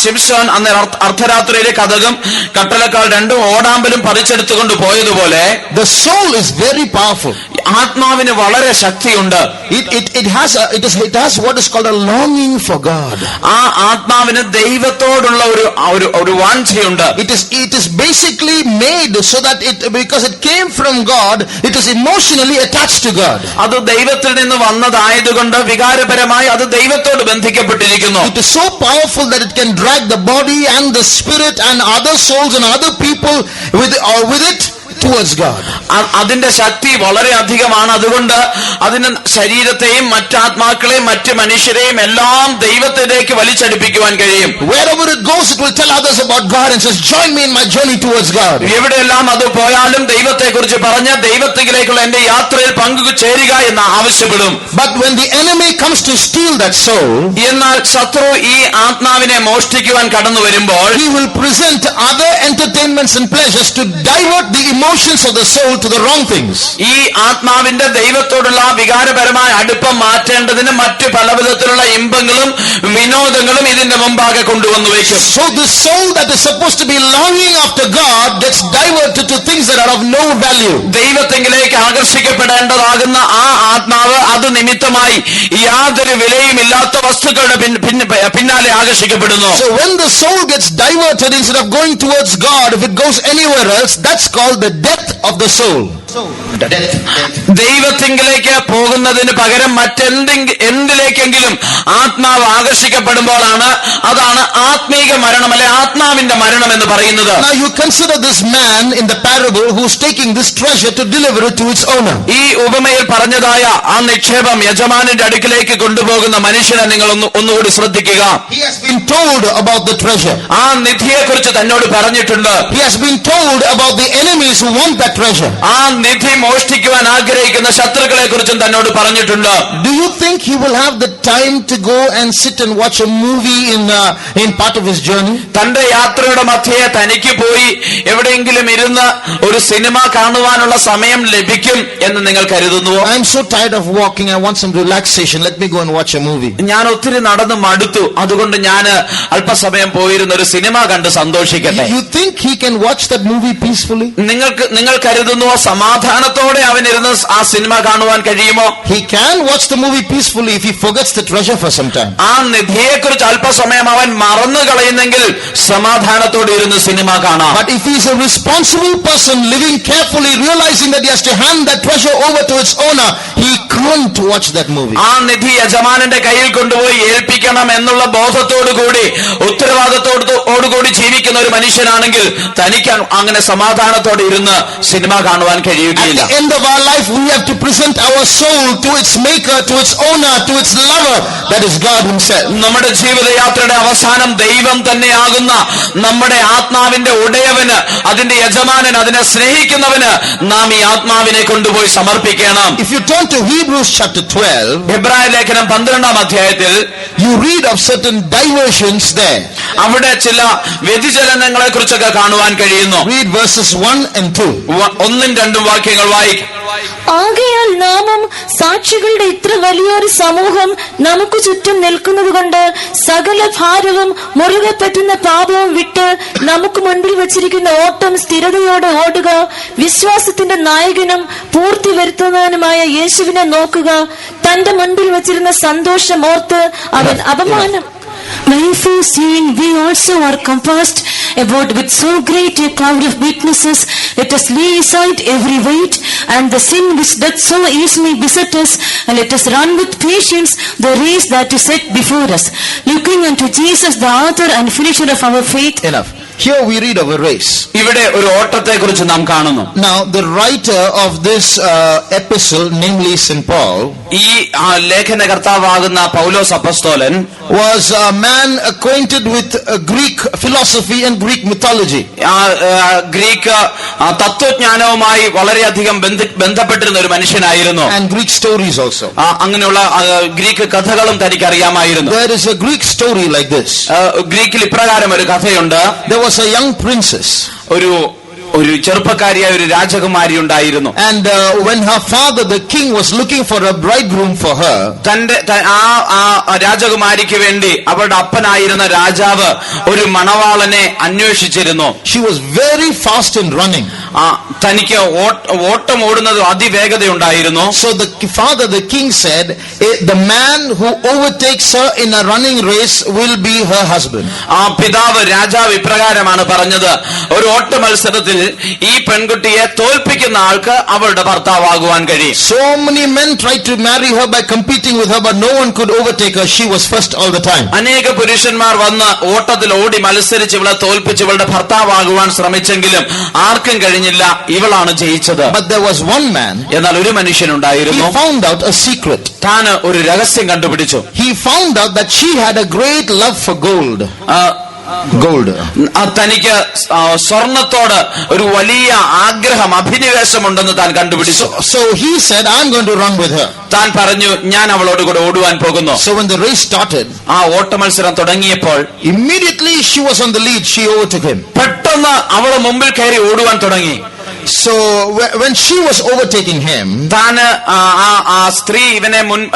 ശിംശോൻ അന്ന് അർദ്ധരാത്രിയിലെ കതകും കട്ടളക്കാൽ രണ്ടും ഓടാമ്പലും പറിച്ചെടുത്തുകൊണ്ട് പോയതുപോലെ the soul is very powerful. ആത്മാവിന് വളരെ ശക്തിയുണ്ട്. It has what is called a longing for God. ആത്മാവിന് ദൈവത്തോടുള്ള ഒരു വാഞ്ചയുണ്ട്. It is basically made so that because it came from God, it is emotionally attached to God. അത് ദൈവത്തിൽ നിന്ന് വന്നതായതുകൊണ്ട് വികാരപരമായി അത് ദൈവത്തോട് ബന്ധിക്കപ്പെട്ടിരിക്കുന്നു. It is so powerful that it can drag the body and the spirit and other souls and other people with it towards God. അതിന്റെ ശക്തി വളരെ അധികമാണ്. അതുകൊണ്ട് അതിന് ശരീരത്തെയും മറ്റാത്മാക്കളെയും മറ്റ് മനുഷ്യരെയും എല്ലാം ദൈവത്തിലേക്ക് വലിച്ചടിപ്പിക്കുവാൻ കഴിയും. Wherever it goes, it will tell others about God and says, join me in my journey towards God. എവിടെയെല്ലാം അത് പോയാലും ദൈവത്തെ കുറിച്ച് പറഞ്ഞ് ദൈവത്തിലേക്കുള്ള എന്റെ യാത്രയിൽ പങ്കുചേരുക എന്ന് ആവശ്യപ്പെടും. But when the enemy comes to steal that soul, എന്നാൽ ശത്രു ഈ ആത്മാവിനെ മോഷ്ടിക്കുവാൻ കടന്നു വരുമ്പോൾ he will present other entertainments and pleasures to divert the emotions of the soul to the wrong things. ഈ ആത്മാവിന്റെ ദൈവത്തോടുള്ള വികാരപരമായ അടുപ്പം മാറ്റേണ്ടതിന് മറ്റു പലവിധത്തിലുള്ള ഇമ്പങ്ങളും വിനോദങ്ങളും ഇതിന്റെ മുമ്പാകെ കൊണ്ടുവന്നു വയ്ക്കും. So the soul that is supposed to be longing after God gets diverted to things that are of no value. ദൈവത്തെങ്കിലേക്ക് ആകർഷിക്കപ്പെടേണ്ടതാകുന്ന ആ ആത്മാവ് അത് നിമിത്തമായി യാതൊരു വിലയുമില്ലാത്ത വസ്തുക്കളുടെ പിന്നാലെ ആകർഷിക്കപ്പെടുന്നു. So when the soul gets diverted, instead of going towards God, if it goes anywhere else, that's called the death of the soul. ദൈവത്തിങ്കിലേക്ക് പോകുന്നതിന് പകരം എന്തിലേക്കെങ്കിലും ആത്മാവ് ആകർഷിക്കപ്പെടുമ്പോഴാണ് അതാണ് ആത്മീക മരണം അല്ലെ ആത്മാവിന്റെ മരണം എന്ന് പറയുന്നത്. Now you consider this man in the parable who's taking this treasure to deliver it to its owner. ഈ ഉപമയിൽ പറഞ്ഞതായ ആ നിക്ഷേപം യജമാനന്റെ അടുക്കിലേക്ക് കൊണ്ടുപോകുന്ന മനുഷ്യനെ നിങ്ങൾ ഒന്നുകൂടി ശ്രദ്ധിക്കുക. He has been told about the treasure. ആ നിധിയെ കുറിച്ച് തന്നോട് പറഞ്ഞിട്ടുണ്ട്. He has been told about the enemies who want that treasure. ആ നിധി മോഷ്ടിക്കുവാൻ ആഗ്രഹിക്കുന്ന ശത്രുക്കളെ കുറിച്ചും തന്നോട് പറഞ്ഞിട്ടുണ്ട്. Do you think he will have the time to go and sit and watch a movie in part of his journey? തന്റെ യാത്രയുടെ മധ്യേ തനിക്ക് പോയി എവിടെയെങ്കിലും ഇരുന്ന് ഒരു സിനിമ കാണുവാനുള്ള സമയം ലഭിക്കും എന്ന് നിങ്ങൾ കരുതുന്നുവോ? I am so tired of walking. I want some relaxation. Let me go and watch a movie. ഞാൻ ഒത്തിരി നടന്ന് മടുത്തു, അതുകൊണ്ട് ഞാൻ അല്പസമയം പോയിരുന്ന ഒരു സിനിമ കണ്ട് സന്തോഷിക്കട്ടെ. You think he can watch that movie peacefully? നിങ്ങൾ കരുതുന്നുവോ സമാധാനത്തോടെ അവനിരുന്ന് ആ സിനിമ കാണുവാൻ കഴിയുമോ? He can watch the movie peacefully if he forgets the treasure for some time. ആ നിധിയെ കുറിച്ച് അല്പസമയം അവൻ മറന്നു കളയുന്നെങ്കിൽ സമാധാനത്തോടെ ഇരുന്ന് സിനിമ കാണാം. But if he is a responsible person living carefully, realizing that he has to hand that treasure over to its owner, he can't watch that movie. ആ നിധി യജമാനന്റെ കയ്യിൽ കൊണ്ടുപോയി ഏൽപ്പിക്കണം എന്നുള്ള ബോധത്തോടുകൂടി ഉത്തരവാദിത്തോടുകൂടി ജീവിക്കുന്ന ഒരു മനുഷ്യനാണെങ്കിൽ തനിക്ക് അങ്ങനെ സമാധാനത്തോടെ ഇരുന്ന് സിനിമ കാണുവാൻ കഴിയുകയില്ല. At the end of our life, we have to present our soul to its maker, to its owner, to its lover, that is God himself. നമ്മുടെ ജീവിതയാത്രയുടെ അവസാനം ദൈവം തന്നെയാകുന്ന നമ്മുടെ ആത്മാവിന്റെ ഉടയവന്, അതിന്റെ യജമാനൻ, അതിനെ സ്നേഹിക്കുന്നവന് നാം ഈ ആത്മാവിനെ കൊണ്ടുപോയി സമർപ്പിക്കണം. If you turn to Hebrews chapter 12, എബ്രായ ലേഖനം 12-ാം അധ്യായത്തിൽ you read of certain diversions there. അവിടെ ചില വ്യതിചലനങ്ങളെ കുറിച്ചൊക്കെ കാണുവാൻ കഴിയുന്നു. Read verses 1 and 2. 1-2 വാക്യങ്ങൾ വായിക്കും. ആകയാൽ നാമും സാക്ഷികളുടെ ഇത്ര വലിയൊരു സമൂഹം നമുക്ക് ചുറ്റും നിൽക്കുന്നത് കൊണ്ട് സകല ഭാരവും മുറുകെ പറ്റുന്ന പാപവും വിട്ട് നമുക്ക് മുൻപിൽ വച്ചിരിക്കുന്ന ഓട്ടം സ്ഥിരതയോടെ ഓടുക. വിശ്വാസത്തിന്റെ നായകനും പൂർത്തി വരുത്തുന്നവനുമായ യേശുവിനെ നോക്കുക. തന്റെ മുൻപിൽ വച്ചിരുന്ന സന്തോഷം ഓർത്ത് അവൻ അപമാനം. Wherefore, seeing we also are compassed about with so great a cloud of witnesses, let us lay aside every weight and the sin which doth so easily beset us, and let us run with patience the race that is set before us, looking unto Jesus, the author and finisher of our faith. Enough. Here we read of a race. ഇവിടെ ഒരു ഓട്ടത്തെ കുറിച്ച് നാം കാണുന്നു. Now the writer of this epistle, namely St. Paul, ഈ ലേഖനകർത്താവാകുന്ന പൗലോസ് അപ്പോസ്തലൻ was a man acquainted with Greek philosophy and Greek mythology. Greek തത്വജ്ഞാനവുമായി വളരെയധികം ബന്ധപ്പെട്ടിരുന്ന ഒരു മനുഷ്യനായിരുന്നു. And Greek stories also. അങ്ങനെയുള്ള ഗ്രീക്ക് കഥകളും തനിക്ക് അറിയാമായിരുന്നു. There is a Greek story like this. ഗ്രീക്കിൽ ഇപ്രകാരം ഒരു കഥയുണ്ട്. There was a young princess. ഒരു ഒരു ചെറുപ്പക്കാരിയായ ഒരു രാജകുമാരി ഉണ്ടായിരുന്നു. And when her father, the king, was looking for a bridegroom for her, ആ രാജകുമാരിക്ക് വേണ്ടി അവളുടെ അപ്പനായിരുന്ന രാജാവ് ഒരു മണവാളനെ അന്വേഷിച്ചിരുന്നു. she was very fast in running. തനിക്ക് ഓട്ടം ഓടുന്നത് അതിവേഗതയുണ്ടായിരുന്നു. So the father, the king, said, the man who overtakes her in a running race will be her husband. പിതാവ് രാജാവ് ഇപ്രകാരമാണ് പറഞ്ഞത്, ഒരു ഓട്ട മത്സരത്തിൽ ഈ പെൺകുട്ടിയെ തോൽപ്പിക്കുന്ന ആൾക്ക് അവളുടെ ഭർത്താവാകുവാൻ കഴിയും. So many men tried to marry her by competing with her, but no one could overtake her. She was first all the time. അനേക പുരുഷന്മാർ വന്ന് ഓട്ടത്തിൽ ഓടി മത്സരിച്ച് ഇവളെ തോൽപ്പിച്ച് ഇവളുടെ ഭർത്താവാകുവാൻ ശ്രമിച്ചെങ്കിലും ആർക്കും കഴിഞ്ഞില്ല, ഇവളാണ് ജയിച്ചത്. But there was one man, എന്നാൽ ഒരു മനുഷ്യനുണ്ടായിരുന്നു, he found out a secret. താൻ ഒരു രഹസ്യം കണ്ടുപിടിച്ചു. He found out that she had a great love for gold. തനിക്ക് സ്വർണത്തോട് ഒരു വലിയ ആഗ്രഹം, അഭിനിവേശമുണ്ടെന്ന് താൻ കണ്ടുപിടിച്ചു. So he said, I'm going to run with her. താൻ പറഞ്ഞു, ഞാൻ അവളോട് കൂടെ ഓടുവാൻ പോകുന്നു. So when the race started, ആ ഓട്ട മത്സരം തുടങ്ങിയപ്പോൾ immediately she was on the lead. She overtook him. പെട്ടെന്ന് അവൾ മുമ്പിൽ കയറി ഓടുവാൻ തുടങ്ങി. So when she was overtaking him, താന് ആ സ്ത്രീ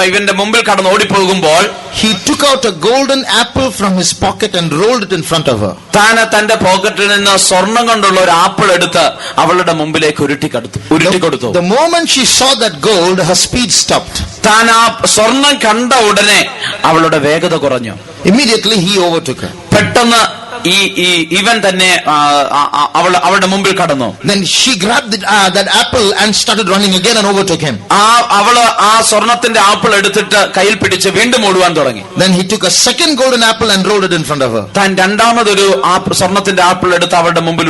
ഇവന്റെ മുമ്പിൽ കടന്ന് ഓടിപ്പോകുമ്പോൾ he took out a golden apple from his pocket and rolled it in front of her. താന് തന്റെ പോക്കറ്റിൽ നിന്ന് സ്വർണം കൊണ്ടുള്ള ഒരു ആപ്പിൾ എടുത്ത് അവളുടെ മുമ്പിലേക്ക് ഉരുട്ടിക്കൊടുത്തു. The moment she saw that gold, her speed stopped. താൻ ആ സ്വർണം കണ്ട ഉടനെ അവളുടെ വേഗത കുറഞ്ഞു. Immediately he overtook her. പെട്ടെന്ന് ഇവൻ തന്നെ അവളുടെ മുമ്പിൽ കടന്നു. Then she grabbed that apple and started running again and overtook him. അവള് ആ സ്വർണത്തിന്റെ ആപ്പിൾ എടുത്തിട്ട് കയ്യിൽ പിടിച്ച് വീണ്ടും ഓടുവാൻ തുടങ്ങി. Then he took a second golden apple and rolled it in front of her. താൻ രണ്ടാമതൊരു സ്വർണത്തിന്റെ ആപ്പിൾ എടുത്ത് അവളുടെ മുമ്പിൽ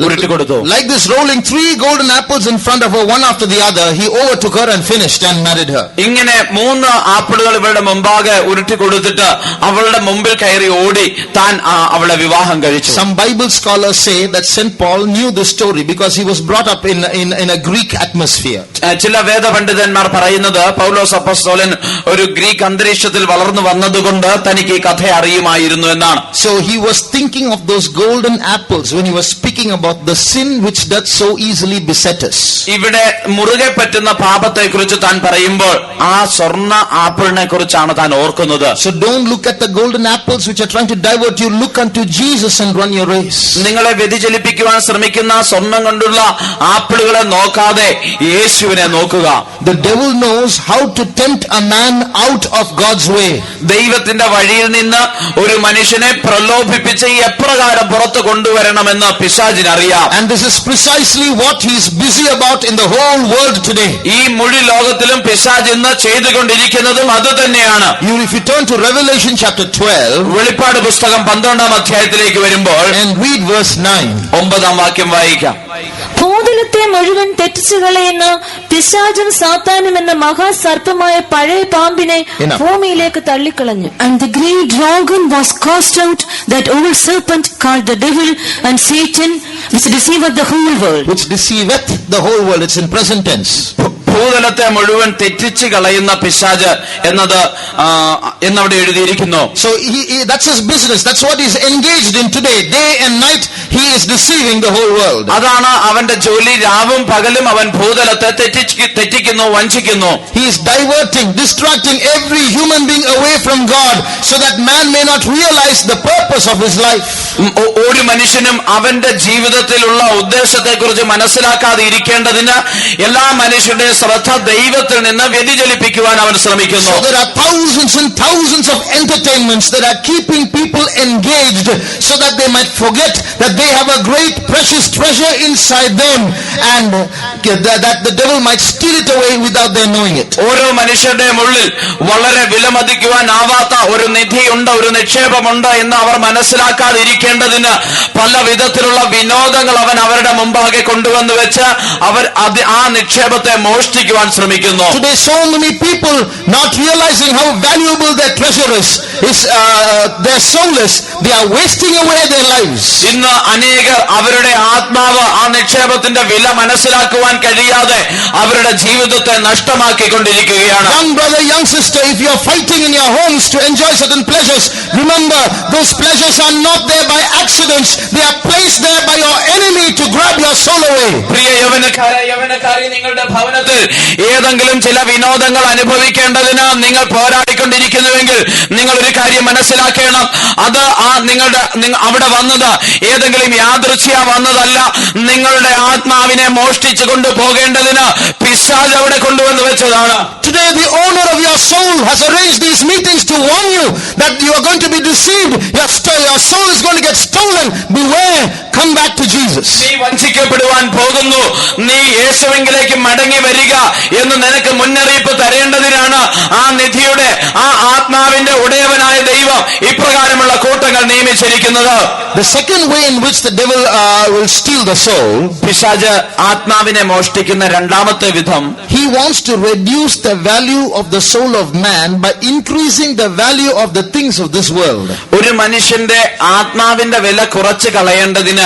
ഉരുട്ടി കൊടുത്തു. Like this, rolling 3 golden apples in front of her, one after the other, he overtook her and finished and married her. ഇങ്ങനെ 3 ആപ്പിളുകൾ ഇവളുടെ മുമ്പാകെ ഉരുട്ടി കൊടുത്തിട്ട് അവളുടെ മുമ്പിൽ കയറി ഓടി താൻ അവളെ വിവാഹം കഴിച്ചു. Some Bible scholars say that St. Paul knew this story because he was brought up in a Greek atmosphere. ചില വേദപണ്ഡിതന്മാർ പറയുന്നത് പൗലോസ് അപ്പോസ്തലൻ ഒരു ഗ്രീക്ക് അന്തരീക്ഷത്തിൽ വളർന്നു വന്നതുകൊണ്ട് തനിക്ക് ഈ കഥ അറിയുമായിരുന്നു എന്നാണ്. So he was thinking of those golden apples when he was speaking about the sin which doth so easily beset us. ഇവിടെ മുറുകെ പറ്റുന്ന പാപത്തെ കുറിച്ച് താൻ പറയുമ്പോൾ ആ സ്വർണ്ണ ആപ്പിളിനെ കുറിച്ചാണ് താൻ ഓർക്കുന്നത്. So don't look at the golden apples which are trying to divert you. Look unto Jesus and run your race. നിങ്ങളെ വ്യതിചലിപ്പിക്കുവാൻ ശ്രമിക്കുന്ന സ്വർണം കൊണ്ടുള്ള ആപ്പിളുകളെ നോക്കാതെ യേശുവിനെ നോക്കുക. The devil knows how to tempt a man out of God's way. ദൈവത്തിന്റെ വഴിയിൽ നിന്ന് ഒരു മനുഷ്യനെ പ്രലോഭിപ്പിച്ച് എപ്രകാരം പുറത്തു കൊണ്ടുവരണമെന്ന് പിശാചിന് അറിയാം. And this is precisely what he is busy about in the whole world today. ഈ മുഴു ലോകത്തിലും പിശാച് ഇന്ന് ചെയ്തുകൊണ്ടിരിക്കുന്നതും അത് തന്നെയാണ്. If you turn to Revelation chapter 12, വെളിപ്പാട് പുസ്തകം 12-ാം അധ്യായത്തിലേക്ക് വരുമ്പോൾ and read verse 9. 9-ാം വാക്യം വായിക്കാം. ഭൂതലത്തെ മുഴുവൻ തെറ്റിച്ചു കളയുന്ന പിശാചും സാത്താനും എന്ന മഹാസർപ്പമായ പഴയ പാമ്പിനെ ഭൂമിയിലേക്ക് തള്ളിക്കളഞ്ഞു. And the great dragon was cast out, that old serpent called the devil and Satan, which deceiveth the whole world. Which deceiveth the whole world. It's in present tense. ഭൂതലത്തെ മുഴുവൻ തെറ്റിച്ച് കളയുന്ന പിശാച് എന്നവിടെ എഴുതിയിരിക്കുന്നു. So that's his business. That's what he's engaged in today. Day and night he is deceiving the whole world. അതാണ് അവന്റെ ജോലി. രാവും പകലും അവൻ ഭൂതലത്തെ തെറ്റിക്കുന്നു, വഞ്ചിക്കുന്നു. He is diverting, distracting every human being away from God so that man may not realize the purpose of his life. ഒരു മനുഷ്യനും അവന്റെ ജീവിതത്തിലുള്ള ഉദ്ദേശത്തെ കുറിച്ച് മനസ്സിലാക്കാതെ ഇരിക്കേണ്ടതിന് എല്ലാ മനുഷ്യരുടെയും ശ്രദ്ധ ദൈവത്തിൽ നിന്ന് വ്യതിചലിപ്പിക്കുവാൻ അവൻ ശ്രമിക്കുന്നു. So there are thousands and thousands of entertainments that are keeping people engaged so that they might forget that they have a great precious treasure inside them and that the devil might steal it away without their knowing it. ഓരോ മനുഷ്യരുടെയും ഉള്ളിൽ വളരെ വിലമതിക്കുവാനാവാത്ത ഒരു നിധിയുണ്ട്, ഒരു നിക്ഷേപമുണ്ട് എന്ന് അവർ മനസ്സിലാക്കാതെ ഇരിക്കേണ്ടതിന് പല വിധത്തിലുള്ള വിനോദങ്ങൾ അവൻ അവരുടെ മുമ്പാകെ കൊണ്ടുവന്നു വെച്ച് അവർ ആ നിക്ഷേപത്തെ മോഷ്ടിക്കുവാൻ ശ്രമിക്കുന്നു. Today so many people not realizing how valuable their treasure is their soul is, they are wasting away their lives. ഇന്ന് അനേകർ അവരുടെ ആത്മാവ് ആ നിക്ഷേപത്തിന്റെ വില മനസ്സിലാക്കുവാൻ കഴിയാതെ അവരുടെ ജീവിതത്തെ നഷ്ടമാക്കിക്കൊണ്ടിരിക്കുകയാണ്. Young brother, young sister, if you are fighting in your homes to enjoy certain pleasures, remember those pleasures are not there by accidents. They are placed there by your enemy to grab your soul away. പ്രിയ യൗവനക്കാരി, നിങ്ങളുടെ ഭവനത്തിൽ ഏതെങ്കിലും ചില വിനോദങ്ങൾ അനുഭവിക്കേണ്ടതിന് നിങ്ങൾ പോരാടിക്കൊണ്ടിരിക്കുന്നുവെങ്കിൽ നിങ്ങൾ ഒരു കാര്യം മനസ്സിലാക്കണം. അത് അവിടെ വന്നത് ഏതെങ്കിലും യാദൃച്ഛ്യ വന്നതല്ല. നിങ്ങളുടെ ആത്മാവിനെ മോഷ്ടിച്ചു കൊണ്ടുപോകേണ്ടതിന് പിശാച് അവിടെ കൊണ്ടുവന്ന് വെച്ചതാണ്. Today the owner of your soul has arranged these meetings to warn you that you are going to be deceived. Your soul is going to get stolen. Beware. Come back to Jesus. നീ വഞ്ചിക്കപ്പെടുവാൻ പോകുന്നു, നീ യേശുവിലേക്ക് മടങ്ങി വരിക എന്ന് നിനക്ക് മുന്നറിയിപ്പ് തരേണ്ടതിനാണ് ആ നിധിയുടെ ആ ആത്മാവിന്റെ ഉടയവനായ ദൈവം ഇപ്രകാരമുള്ള കൂട്ടങ്ങൾ നിയമിച്ചിരിക്കുന്നത്. The second way in which the devil will steal the soul, പിശാച് ആത്മാവിനെ മോഷ്ടിക്കുന്ന രണ്ടാമത്തെ വിധം, he wants to reduce the value of the soul of man by increasing the value of the things of this world. ഒരു മനുഷ്യന്റെ ആത്മാവിന്റെ വില കുറച്ച് കളയേണ്ടതിന്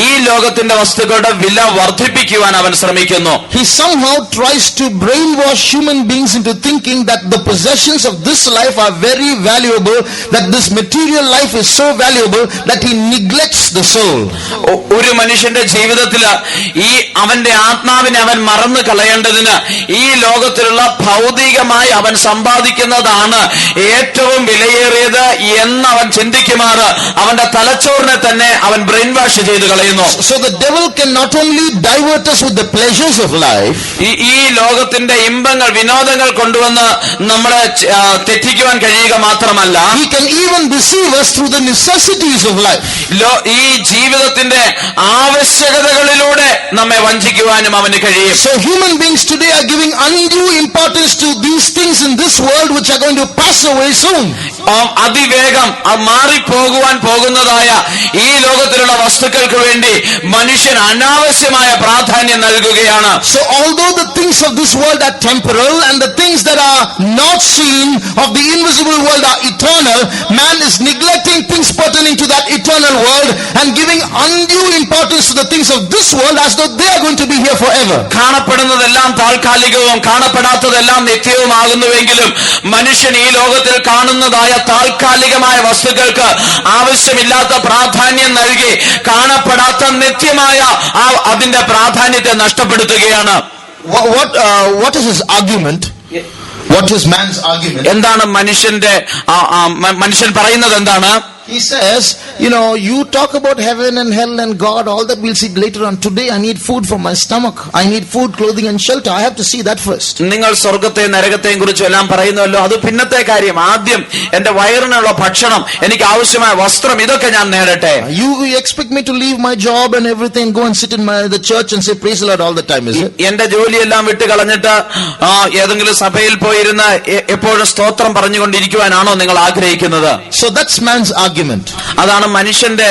ഈ ലോകത്തിന്റെ വസ്തുക്കളുടെ വില വർദ്ധിപ്പിക്കുവാൻ അവൻ ശ്രമിക്കുന്നു. He somehow tries to brainwash human beings into thinking that the possessions of this life are very valuable, that this material life is so valuable that he neglects the soul. ഒരു മനുഷ്യന്റെ ജീവിതത്തിൽ ഈ അവന്റെ ആത്മാവിനെ അവൻ മറന്നു കളയേണ്ടതിന് ഈ ലോകത്തിലുള്ള ഭൗതികമായി അവൻ സമ്പാദിക്കുന്നതാണ് ഏറ്റവും വിലയേറിയത് എന്ന് അവൻ ചിന്തിക്കുമാറ് അവന്റെ തലച്ചോറിനെ തന്നെ അവൻ ബ്രെയിൻ വാഷ് ചെയ്ത് കളയുന്നു. So the devil can not only divert us with the pleasures of life, ഈ ലോകത്തിന്റെ ഇമ്പങ്ങൾ വിനോദങ്ങൾ കൊണ്ടുവന്ന് നമ്മളെ തെറ്റിക്കുവാൻ കഴിയുക മാത്രമല്ല, he can even deceive us through the necessities of life. ഈ ജീവിതത്തിന്റെ ആവശ്യകതകളിലൂടെ നമ്മെ വഞ്ചിക്കുവാനും അവന് കഴിയും. So human beings today are giving undue importance to these things in this world which are going to pass away soon. അതിവേഗം മാറിപ്പോകുവാൻ പോകുന്നതായ ഈ ലോകത്തിലുള്ള വസ്തുക്കൾക്ക് വേണ്ടി മനുഷ്യൻ അനാവശ്യമായ പ്രാധാന്യം നൽകുകയാണ്. So although the things of this world are temporal and the things that are not seen of the invisible world are eternal, man is neglecting things pertaining to that eternal world and giving undue importance to the things of this world as though they are going to be here forever. കാണപ്പെടുന്നതെല്ലാം താൽക്കാലികവും കാണപ്പെടാത്തതെല്ലാം നിത്യവുമാകുന്നുവെങ്കിലും മനുഷ്യൻ ഈ ലോകത്തിൽ കാണുന്നതായ താൽക്കാലികമായ വസ്തുക്കൾക്ക് ആവശ്യമില്ലാത്ത പ്രാധാന്യം നൽകി കാണപ്പെടാത്ത നിത്യമായ അതിന്റെ പ്രാധാന്യത്തെ നഷ്ടപ്പെടുത്തുകയാണ്. What is his argument? What is man's argument? എന്താണ് മനുഷ്യൻ പറയുന്നത് എന്താണ്? He says, you talk about heaven and hell and God, all that we'll see later on. Today I need food for my stomach. I need food, clothing and shelter. I have to see that first. നിങ്ങൾ സ്വർഗത്തെയും നരകത്തെയും കുറിച്ചും എല്ലാം പറയുന്നല്ലോ, അത് പിന്നത്തെ കാര്യം. ആദ്യം എന്റെ വയറിനുള്ള ഭക്ഷണം, എനിക്ക് ആവശ്യമായ വസ്ത്രം, ഇതൊക്കെ ഞാൻ നേടട്ടെ. You expect me to leave my job and everything, go and sit in the church and say praise the Lord all the time, is it? എന്റെ ജോലിയെല്ലാം വിട്ട് കളഞ്ഞിട്ട് ഏതെങ്കിലും സഭയിൽ പോയിരുന്ന എപ്പോഴും സ്തോത്രം പറഞ്ഞുകൊണ്ടിരിക്കുവാനാണോ നിങ്ങൾ ആഗ്രഹിക്കുന്നത്? So that's man's argument. അതാണ് മനുഷ്യന്റെ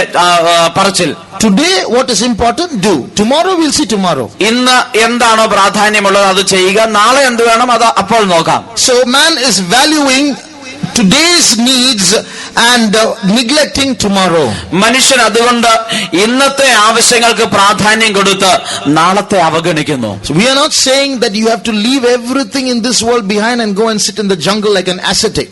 പറച്ചിൽ. Today what is important, do. Tomorrow we'll see tomorrow. ഇന്ന് എന്താണോ പ്രാധാന്യമുള്ളത് അത് ചെയ്യുക, നാളെ എന്ത് വേണം അത് അപ്പോൾ നോക്കാം. So man is valuing today's needs and neglecting tomorrow. മനുഷ്യൻ അതുകൊണ്ട് ഇന്നത്തെ ആവശ്യങ്ങൾക്ക് പ്രാധാന്യം കൊടുത്ത് നാളത്തെ അവഗണിക്കുന്നു. So we are not saying that you have to leave everything in this world behind and go and sit in the jungle like an ascetic.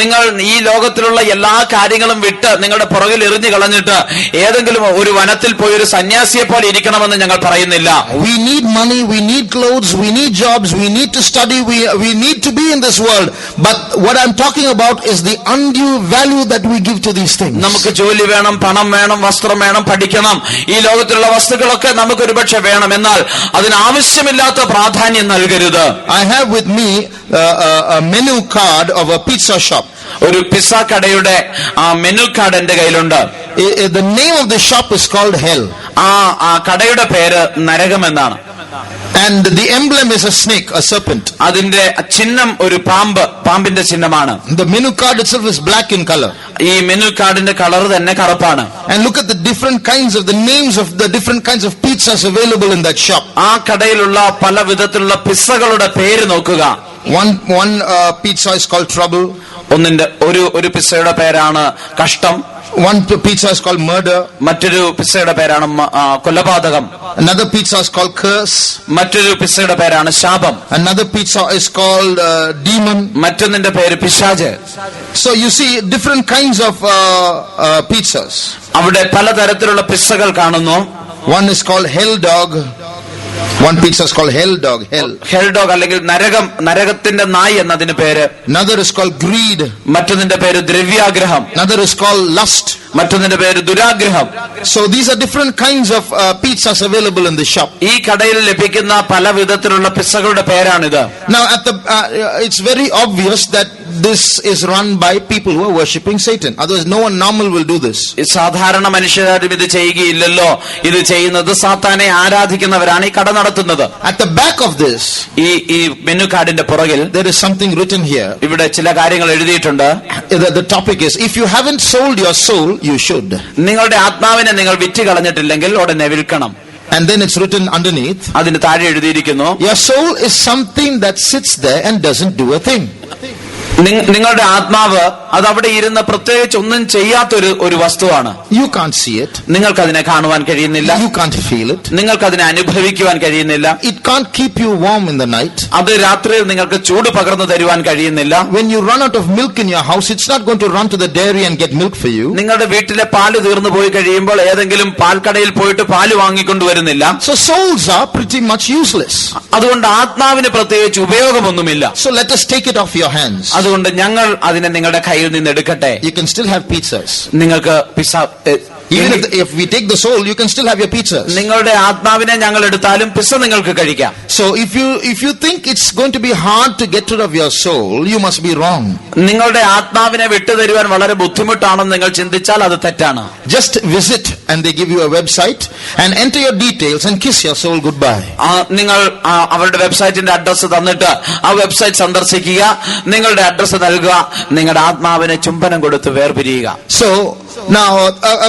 നിങ്ങൾ ഈ ലോകത്തിലുള്ള എല്ലാ കാര്യങ്ങളും വിട്ട് നിങ്ങളുടെ പുറകിൽ എറിഞ്ഞു കളഞ്ഞിട്ട് ഏതെങ്കിലും ഒരു വനത്തിൽ പോയി ഒരു സന്യാസിയെ പോലെ ഇരിക്കണമെന്ന് ഞങ്ങൾ പറയുന്നില്ല. We need money, we need clothes, we need jobs, we need to study, we need to be in this world. But what I'm talking about is the undue value that we give to these things. നമുക്ക് ജോലി വേണം, പണം വേണം, വസ്ത്രം വേണം, പഠിക്കണം, ഈ ലോകത്തിലുള്ള വസ്തുക്കളൊക്കെ നമുക്ക് ഒരുപക്ഷെ വേണം, എന്നാൽ അതിനാവശ്യമില്ലാത്ത പ്രാധാന്യം നൽകരുത്. I have with me a menu card of a pizza shop. ഒരു പിസ്സ കടയുടെ മെനു കാർഡ് എന്റെ കയ്യിലുണ്ട്. The name of the shop is called Hell. ആ കടയുടെ പേര് നരകം എന്നാണ്. And the emblem is a snake, a serpent. അതിന്റെ ചിഹ്നം ഒരു പാമ്പിന്റെ ചിഹ്നമാണ്. The menu card itself is black in color. ഈ മെനു കാർഡിന്റെ കളർ തന്നെ കറുപ്പാണ്. And look at the different kinds of the names of the different kinds of pizzas available in that shop. ആ കടയിലുള്ള പല വിധത്തിലുള്ള പിസ്സകളുടെ പേര് നോക്കുക. One pizza is called Trouble. ഒരു പിസ്സയുടെ പേരാണ് കഷ്ടം. One pizza is called Murder. മറ്റൊരു പിസ്സയുടെ പേരാണ് കൊലപാതകം. Another pizza is called Curse. മറ്റൊരു പിസ്സയുടെ പേരാണ് ശാപം. Another pizza is called Demon. മറ്റൊന്നിന്റെ പേര് പിശാച്. So you see different kinds of pizzas. അവിടെ പലതരത്തിലുള്ള പിസ്സകൾ കാണുന്നു. One is called hell dog. One pizza is called hell dog, hell. Hell dog അല്ലെങ്കിൽ നരകത്തിന്റെ നായ് എന്നതിന് പേര്. Another is called greed. മറ്റൊന്നിന്റെ പേര് ദ്രവ്യാഗ്രഹം. Another is called lust. മറ്റൊന്നിന്റെ പേര് ദുരാഗ്രഹം. So these are different kinds of pizzas available in the shop. ഈ കടയിൽ ലഭിക്കുന്ന പല വിധത്തിലുള്ള പിസ്സകളുടെ പേരാണിത്. Now it's very obvious that this is run by people who are worshipping Satan. Otherwise no one normal will do this. സാധാരണ മനുഷ്യരാരും ഇത് ചെയ്യുകയില്ലല്ലോ. ഇത് ചെയ്യുന്നത് സാത്താനെ ആരാധിക്കുന്നവരാണ് ഈ കട നടത്തുന്നത്. At the back of this, ഈ മെനു കാർഡിന്റെ പുറകിൽ there is something written here. ഇവിടെ ചില കാര്യങ്ങൾ എഴുതിയിട്ടുണ്ട്. The topic is, if you haven't sold your soul, you should. നിങ്ങളുടെ ആത്മാവിനെ നിങ്ങൾ വിറ്റ് കളഞ്ഞിട്ടില്ലെങ്കിൽ ഉടനെ വിൽക്കണം. And then it's written underneath, അതിന് താഴെ എഴുതിയിരിക്കുന്നു, your soul is something that sits there and doesn't do a thing. നിങ്ങളുടെ ആത്മാവ് അത് അവിടെ ഇരുന്ന് പ്രത്യേകിച്ച് ഒന്നും ചെയ്യാത്തൊരു വസ്തുവാണ്. You can't see it. നിങ്ങൾക്ക് അതിനെ കാണുവാൻ കഴിയുന്നില്ല. You can't feel it. നിങ്ങൾക്ക് അതിനെ അനുഭവിക്കുവാൻ കഴിയുന്നില്ല. It can't keep you warm in the night. അത് രാത്രിയിൽ നിങ്ങൾക്ക് ചൂട് പകർന്നു തരുവാൻ കഴിയുന്നില്ല. When you run out of milk in your house, it's not going to run to the dairy and get milk for you. നിങ്ങളുടെ വീട്ടിലെ പാല് തീർന്നു പോയി കഴിയുമ്പോൾ ഏതെങ്കിലും പാൽക്കടയിൽ പോയിട്ട് പാല് വാങ്ങിക്കൊണ്ടുവരുന്നില്ല. So souls are pretty much useless. അതുകൊണ്ട് ആത്മാവിന് പ്രത്യേകിച്ച് ഉപയോഗമൊന്നുമില്ല. So let us take it off your hands. അതുകൊണ്ട് ഞങ്ങൾ അതിനെ നിങ്ങളുടെ കയ്യിൽ നിന്ന് എടുക്കട്ടെ. You can still have pizzas. നിങ്ങൾക്ക് pizza, even if we take the soul, you can still have your pizzas. നിങ്ങളുടെ ആത്മാവിനെ ഞങ്ങൾ എടുത്താലും പിസ്സ നിങ്ങൾക്ക് കഴിക്കാം. So if you think it's going to be hard to get rid of your soul, you must be wrong. നിങ്ങളുടെ ആത്മാവിനെ വിട്ടുതരുവാൻ വളരെ ബുദ്ധിമുട്ടാണെന്ന് നിങ്ങൾ ചിന്തിച്ചാൽ അത് തെറ്റാണ്. Just visit and they give you a website and enter your details and kiss your soul goodbye. നിങ്ങൾ അവരുടെ വെബ്സൈറ്റിന്റെ അഡ്രസ് തന്നിട്ട് ആ വെബ്സൈറ്റ് സന്ദർശിക്കുക, നിങ്ങളുടെ അഡ്രസ് നൽകുക, നിങ്ങളുടെ ആത്മാവിനെ ചുംബനം കൊടുത്ത് വേർപിരിയുക. So now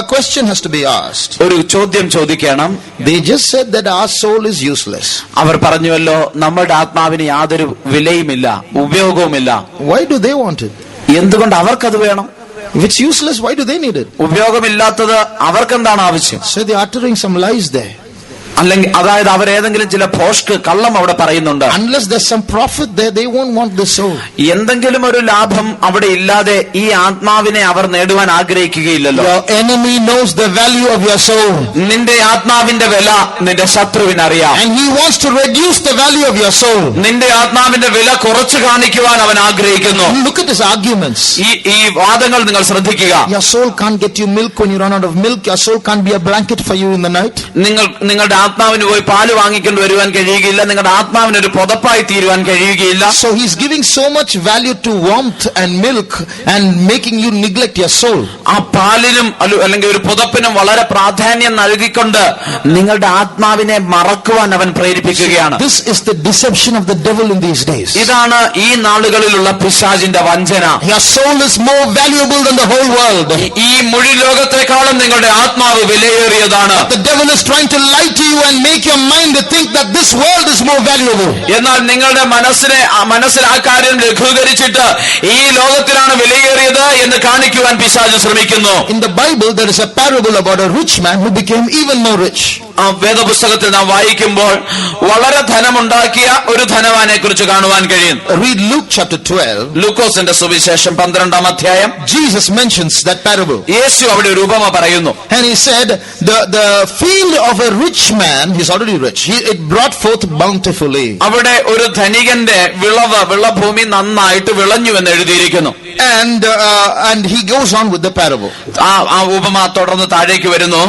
a question has to be asked. ഒരു ചോദ്യം ചോദിക്കണം. They just said that our soul is useless. അവർ പറഞ്ഞുവല്ലോ നമ്മുടെ ആത്മാവിന് യാതൊരു വിലയുമില്ല, ഉപയോഗവുമില്ല. Why do they want it? എന്തുകൊണ്ട് അവർക്കത് വേണം? If it's useless, why do they need it? ഉപയോഗമില്ലാത്തത് അവർക്കെന്താണ് ആവശ്യം? So they're uttering some lies there. അല്ലെങ്കിൽ അതായത് അവരേതെങ്കിലും ചില കള്ളം അവിടെ പറയുന്നുണ്ട്. Unless there's some profit there, they won't want the soul. എന്തെങ്കിലും ഒരു ലാഭം അവിടെ ഇല്ലാതെ ഈ ആത്മാവിനെ അവർ നേടുവാൻ ആഗ്രഹിക്കുകയില്ലല്ലോ. Your enemy knows the value of your soul. നിന്റെ ആത്മാവിന്റെ വില നിന്റെ ശത്രുവിന് അറിയാം. And he wants to reduce the value of your soul. നിന്റെ ആത്മാവിന്റെ വില കുറച്ചു കാണിക്കുവാൻ അവൻ ആഗ്രഹിക്കുന്നു. Look at his arguments. ഈ വാദങ്ങൾ നിങ്ങൾ ശ്രദ്ധിക്കുക. Your soul can't get you milk when you run out of milk. Your soul can't be a blanket for you in the night. നിങ്ങളുടെ ആത്മാവിന് പോയി പാല് വാങ്ങിക്കൊണ്ട് വരുവാൻ കഴിയുകയില്ല. നിങ്ങളുടെ ആത്മാവിന് ഒരു പുതപ്പായി തീരുവാൻ കഴിയുകയില്ല. So he's giving so much value to warmth and milk and making you neglect your soul. ആ പാലിനും അല്ലെങ്കിൽ ഒരു പുതപ്പിനും വളരെ പ്രാധാന്യം നൽകിക്കൊണ്ട് നിങ്ങളുടെ ആത്മാവിനെ മറക്കുവാൻ അവൻ പ്രേരിപ്പിക്കുകയാണ്. This is the deception of the devil in these days. ഇതാണ് ഈ നാളുകളിലുള്ള പിശാചിന്റെ വഞ്ചന. Your soul is more valuable than the whole world. ഈ മുഴു ലോകത്തെക്കാളും നിങ്ങളുടെ ആത്മാവ് വിലയേറിയതാണ്. The devil is trying to lie to you and make your mind to think that this world is more valuable. എന്നാൽ നിങ്ങളുടെ മനസ്സിൽ ആ കാര്യം ലഘൂകരിച്ചിട്ട് ഈ ലോകത്തിലാണ് വിലയേറിയത് എന്ന് കാണിക്കുവാൻ പിശാച് ശ്രമിക്കുന്നു. In the Bible there is a parable about a rich man who became even more rich. ആ വേദപുസ്തകത്തിൽ നാം വായിക്കുമ്പോൾ വളരെ ധനമുണ്ടാക്കിയ ഒരു ധനവാനെ കുറിച്ച് കാണുവാൻ കഴിയും. Read Luke chapter 12. ലൂക്കോസിന്റെ സുവിശേഷം 12-ാം അധ്യായം. Jesus mentions that parable. യേശു അവിടെ ഒരു ഉപമ പറയുന്നു. And he said the field of a rich man, he's already rich, it brought forth bountifully. അവിടെ ഒരു ധനികന്റെ വിളഭൂമി നന്നായിട്ട് വിളഞ്ഞു എന്ന് എഴുതിയിരിക്കുന്നു. And he goes on with the parable. ആ ഉപമ തുടർന്ന് താഴേക്ക് വരുന്നു.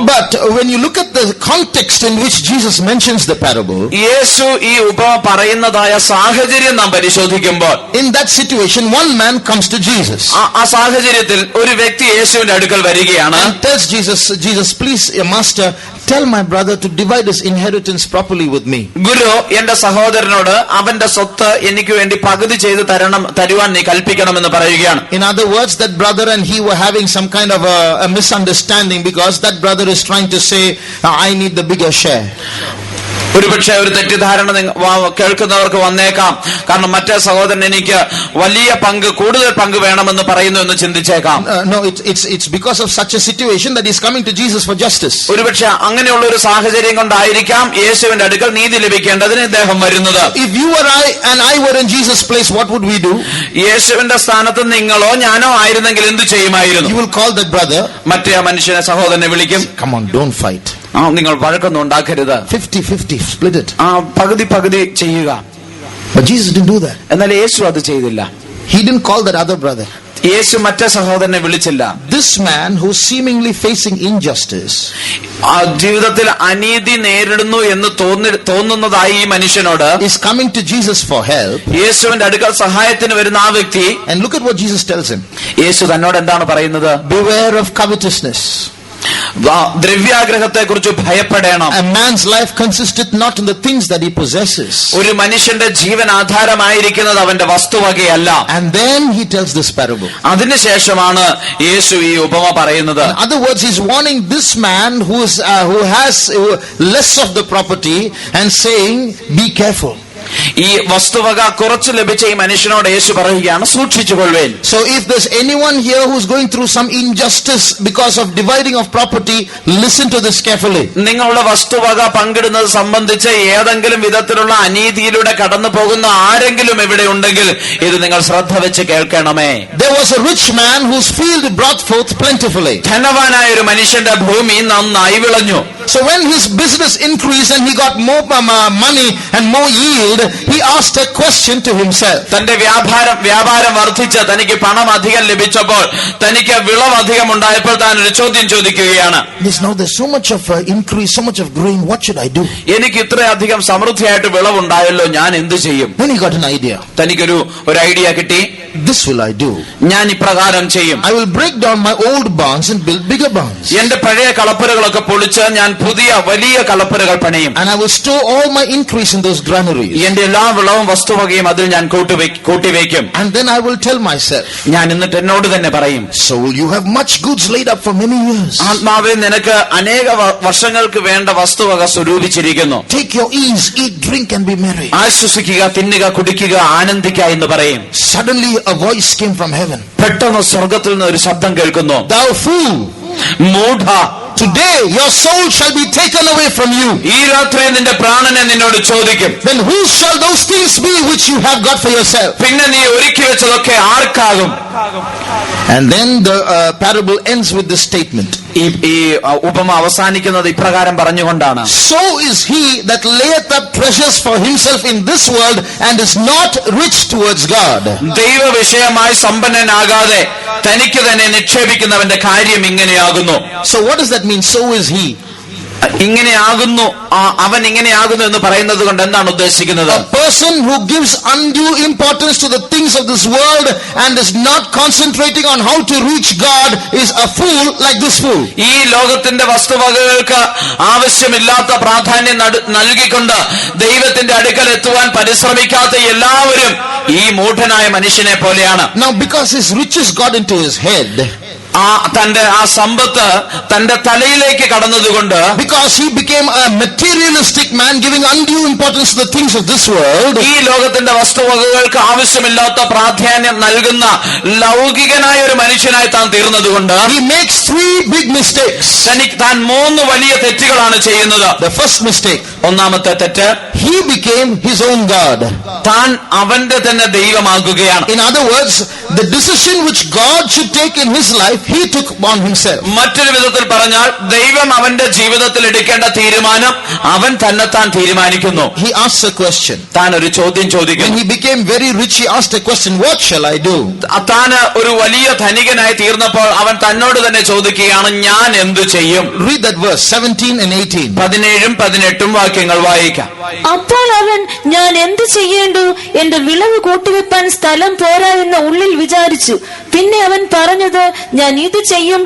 But when you look at the context in which Jesus mentions the parable, യേശു ഈ ഉപമ പറയുന്നതായ സാഹചര്യം നാം പരിശോധിക്കുമ്പോൾ, in that situation one man comes to Jesus. ആ സാഹചര്യത്തിൽ ഒരു വ്യക്തി യേശുവിന്റെ അടുക്കൽ വരികയാണ്. And tells Jesus, please, master, tell my brother to divide his inheritance properly with me. ഗുരു, എന്റെ സഹോദരനോട് അവന്റെ സ്വത്ത് എനിക്ക് വേണ്ടി പകുതി ചെയ്ത് തരുവാൻ നീ കൽപ്പിക്കണമെന്ന് പറയുകയാണ്. In other words, that brother and he were having some kind of a misunderstanding, because that brother is trying to say, I need the bigger share. ഒരുപക്ഷെ ഒരു തെറ്റിദ്ധാരണ കേൾക്കുന്നവർക്ക് വന്നേക്കാം. കാരണം മറ്റേ സഹോദരൻ എനിക്ക് വലിയ കൂടുതൽ പങ്ക് വേണമെന്ന് പറയുന്നു എന്ന് ചിന്തിച്ചേക്കാം. No, it's because of such a situation that he's coming to Jesus for justice. ഒരുപക്ഷെ അങ്ങനെയുള്ള ഒരു സാഹചര്യം കൊണ്ടായിരിക്കാം യേശുവിന്റെ അടുക്കൽ നീതി ലഭിക്കേണ്ടതിന് ഇദ്ദേഹം വരുന്നത്. If you or I were in Jesus' place, what would we do? യേശുവിന്റെ സ്ഥാനത്ത് നിങ്ങളോ ഞാനോ ആയിരുന്നെങ്കിൽ എന്ത് ചെയ്യുമായിരുന്നു? You will call that brother. മറ്റേ മനുഷ്യനെ, സഹോദരനെ വിളിക്കും. Come on, don't fight. നിങ്ങൾ വഴക്കൊന്നും ഉണ്ടാക്കരുത്, 50-50, split it. പകുതി പകുതി ചെയ്യുക. But Jesus didn't do that. എന്നാൽ യേശു അത് ചെയ്തില്ല. He didn't call that other brother. യേശു മറ്റേ സഹോദരനെ വിളിച്ചില്ല. This man who's seemingly facing injustice, ജീവിതത്തിൽ അനീതി നേരിടുന്നു എന്ന് തോന്നുന്നതായി ഈ മനുഷ്യനോട് is coming to Jesus for help. യേശുവിന്റെ അടുക്കൽ സഹായത്തിന് വരുന്ന ആ വ്യക്തി, And look at what Jesus tells him. യേശു തന്നോട് എന്താണ് പറയുന്നത്? Beware of covetousness. ദ്രവ്യാഗ്രഹത്തെ കുറിച്ച് ഭയപ്പെടണം. A man's life consisteth not in the things that he possesses. ഒരു മനുഷ്യന്റെ ജീവൻ ആധാരമായിരിക്കുന്നത് അവന്റെ വസ്തുവകയല്ല. And then he tells this parable. അതിനുശേഷമാണ് യേശു ഈ ഉപമ പറയുന്നത്. In other words, he's warning this man who has less of the property and saying, be careful. ഈ വസ്തുവക കുറച്ച് ലഭിച്ച ഈ മനുഷ്യനോട് യേശു പറയുകയാണ്, സൂക്ഷിച്ചുകൊള്ളുവേൻ. So if there's anyone here who's going through some injustice because of dividing of property, listen to this carefully. നിങ്ങളുടെ വസ്തുവക പങ്കിടുന്നത് സംബന്ധിച്ച് ഏതെങ്കിലും വിധത്തിലുള്ള അനീതിയിലൂടെ കടന്നു പോകുന്ന ആരെങ്കിലും ഇവിടെ ഉണ്ടെങ്കിൽ ഇത് നിങ്ങൾ ശ്രദ്ധ വെച്ച് കേൾക്കണമേ. There was a rich man whose field brought forth plentifully. ധനവാനായ ഒരു മനുഷ്യന്റെ ഭൂമി നന്നായി വിളഞ്ഞു. So when his business increased and he got more money and more yield, he asked a question to himself. തന്റെ വ്യാപാരം വർദ്ധിച്ച് തനിക്ക് പണം അധികം ലഭിച്ചപ്പോൾ, തനിക്ക് വിളവ് അധികം ഉണ്ടായപ്പോൾ താൻ ഒരു ചോദ്യം ചോദിക്കുകയാണ്. There's so much of increase, so much of grain, what should I do? എനിക്ക് ഇത്രയധികം സമൃദ്ധിയായിട്ട് വിളവുണ്ടായല്ലോ, ഞാൻ എന്ത് ചെയ്യും? Then he got an idea. തനിക്കൊരു ഐഡിയ കിട്ടി. This will I do. ഞാൻ ഇപ്രകാരം ചെയ്യും. I will break down my old barns and build bigger barns. എന്റെ പഴയ കളപ്പുരകളൊക്കെ പൊളിച്ച് ഞാൻ പുതിയ വലിയ കളപ്പുരകൾ പണിയും. And I will store all my increase in those granaries. എന്റെ എല്ലാ വിളവും വസ്തുവകയും അതിൽ ഞാൻ കൂട്ടിവെക്കും. And then I will tell myself, ഞാൻ എന്നിട്ട് എന്നോട് തന്നെ പറയും, soul, you have much goods laid up for many years. ആത്മാവേ, നിനക്ക് അനേക വർഷങ്ങൾക്ക് വേണ്ട വസ്തുവക സ്വരൂപിച്ചിരിക്കുന്നു. Take your ease, eat, drink and be merry. ആശ്വസിക്കുക, തിന്നുക, കുടിക്കുക, ആനന്ദിക്കുക എന്ന് പറയും. Suddenly a voice came from heaven. പെട്ടെന്ന് സ്വർഗത്തിൽ നിന്ന് ഒരു ശബ്ദം കേൾക്കുന്നു. Thou fool, മൂഢ, today your soul shall be taken away from you. ഈ രാത്രി നിന്റെ പ്രാണനെ നിന്നോട് ചോദിക്കും. Then whose shall those things be which you have got for yourself? പിന്നെ നീ ഒരുക്കി വെച്ചതൊക്കെ ആർക്കാകും? And then the parable ends with this statement. ഈ ഉപമ അവസാനിക്കുന്നത് ഇപ്രകാരം പറഞ്ഞുകൊണ്ടാണ്, So is he that layeth up treasures for himself in this world and is not rich towards God. ദൈവ വിഷയമായി സമ്പന്നനാകാതെ തനിക്ക് തന്നെ നിക്ഷേപിക്കുന്നവന്റെ കാര്യം ഇങ്ങനെയാകുന്നു. So what does that mean? So is he. ഇങ്ങനെയാകുന്നു, അവൻ ഇങ്ങനെയാകുന്നു എന്ന് പറയുന്നത് കൊണ്ട് എന്താണ് ഉദ്ദേശിക്കുന്നത്? A person who gives undue importance to the things of this world and is not concentrating on how to reach God is a fool like this fool. ഈ ലോകത്തിന്റെ വസ്തുവകകൾക്ക് ആവശ്യമില്ലാത്ത പ്രാധാന്യം നൽകിക്കൊണ്ട് ദൈവത്തിന്റെ അടുക്കൽ എത്തുവാൻ പരിശ്രമിക്കാത്ത എല്ലാവരും ഈ മൂഢനായ മനുഷ്യനെ പോലെയാണ്. Now because his riches got into his head, തന്റെ സമ്പത്ത് തന്റെ തലയിലേക്ക് കടന്നതുകൊണ്ട്, because he became a materialistic man giving undue importance to the things of this world, ഈ ലോകത്തിന്റെ വസ്തുവകകൾക്ക് ആവശ്യമില്ലാത്ത പ്രാധാന്യം നൽകുന്ന ലൗകികനായ ഒരു മനുഷ്യനായി താൻ തീർന്നതുകൊണ്ട് he makes 3 big mistakes. താൻ 3 വലിയ തെറ്റുകളാണ് ചെയ്യുന്നത്. The first mistake, ഒന്നാമത്തെ തെറ്റ്, he became his own God. താൻ അവന്റെ തന്നെ ദൈവമാകുകയാണ്. In other words, the decision which God should take in his life, he took on himself. മറ്റൊരു വിധത്തിൽ പറഞ്ഞാൽ ദൈവം അവന്റെ ജീവിതത്തിൽ എടുക്കേണ്ട തീരുമാനം അവൻ തന്നെത്താൻ തീരുമാനിക്കുന്നു. He asks a question. താൻ ഒരു ചോദ്യം ചോദിക്കുന്നു. When he became very rich, he asked a question, what shall I do? താൻ ഒരു വലിയ ധനികനായി തീർന്നപ്പോൾ അവൻ തന്നോട് തന്നെ ചോദിക്കുകയാണ്, ഞാൻ എന്തു ചെയ്യും? Read that verse 17 and 18. 17 18 വാക്യങ്ങൾ വായിക്കാം. അപ്പോൾ അവൻ, ഞാൻ എന്ത് ചെയ്യേണ്ടു, എന്റെ വിളവ് കൂട്ടിവെപ്പാൻ സ്ഥലം പോരാ എന്ന് ഉള്ളിൽ വിചാരിച്ചു. പിന്നെ അവൻ പറഞ്ഞത്, ഞാൻ ഇത് ചെയ്യും.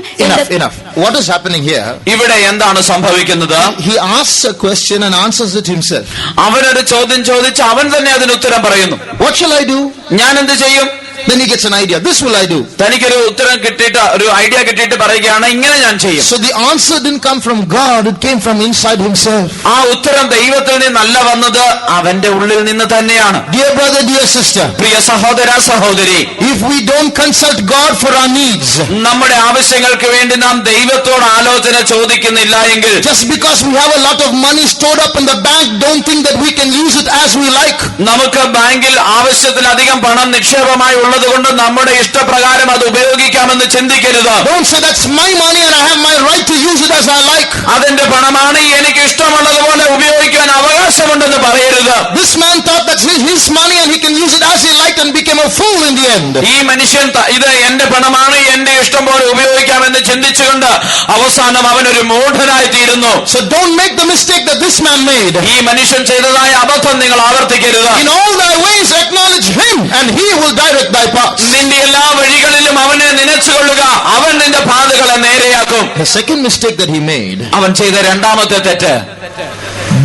Enough. What is happening here? ഇവിടെ എന്താണ് സംഭവിക്കുന്നത്? He asks a question and answers it himself. അവനൊരു ചോദ്യം ചോദിച്ച് അവൻ തന്നെ അതിന് ഉത്തരം പറയുന്നു. What shall I do? ഞാൻ എന്ത് ചെയ്യും? Then he gets an idea. This will I do. തനിക്കൊരു ഉത്തരം കിട്ടിയിട്ട്, ഒരു ഐഡിയ കിട്ടിയിട്ട് പറയുകയാണ്, ഇങ്ങനെ ഞാൻ ചെയ്യും. So the answer didn't come from God, it came from inside himself. ആ ഉത്തരം ദൈവത്തിൽ നിന്നല്ല വന്നത്, അവന്റെ ഉള്ളിൽ നിന്ന് തന്നെയാണ്. Dear brother, dear sister, പ്രിയ സഹോദര സഹോദരി, if we don't consult God for our needs, നമ്മുടെ ആവശ്യങ്ങൾക്ക് വേണ്ടി നാം ദൈവത്തോട് ആലോചന ചോദിക്കുന്നില്ല എങ്കിൽ, just because we have a lot of money stored up in the bank, don't think that we can use it as we like. നമുക്ക് ബാങ്കിൽ ആവശ്യത്തിലധികം പണം നിക്ഷേപമായി ഉള്ളത് കൊണ്ട് നമ്മുടെ ഇഷ്ടപ്രകാരം അത് ഉപയോഗിക്കാമെന്ന് ചിന്തിക്കരുത്. Don't say that's my money and I have my right to use it as I like. അതെന്റെ പണമാണ്, എനിക്ക് ഇഷ്ടമുള്ളതുപോലെ ഉപയോഗിക്കാൻ അവകാശമുണ്ടെന്ന് പറയരുത്. This man thought that's his money and he can use it as he liked and became a fool in the end. ഈ മനുഷ്യൻ ഇത് എന്റെ പണമാണ്, എന്റെ ഇഷ്ടം പോലെ ഉപയോഗിക്കാമെന്ന് ചിന്തിച്ചുകൊണ്ട് അവസാനം അവനൊരു മൂഢനായി തീരുന്നു. So don't make the mistake that this man made. ഈ മനുഷ്യൻ ചെയ്തതായ അബദ്ധം നിങ്ങൾ ആവർത്തിക്കരുത്. In all thy ways acknowledge him and he will direct thy paths. നിന്റെ എല്ലാ വഴികളിലും അവനെ നനച്ചുകൊള്ളുക, അവൻ നിന്റെ പാതകളെ നേരെയാക്കും. The second mistake that he made, അവൻ ചെയ്ത രണ്ടാമത്തെ തെറ്റ്,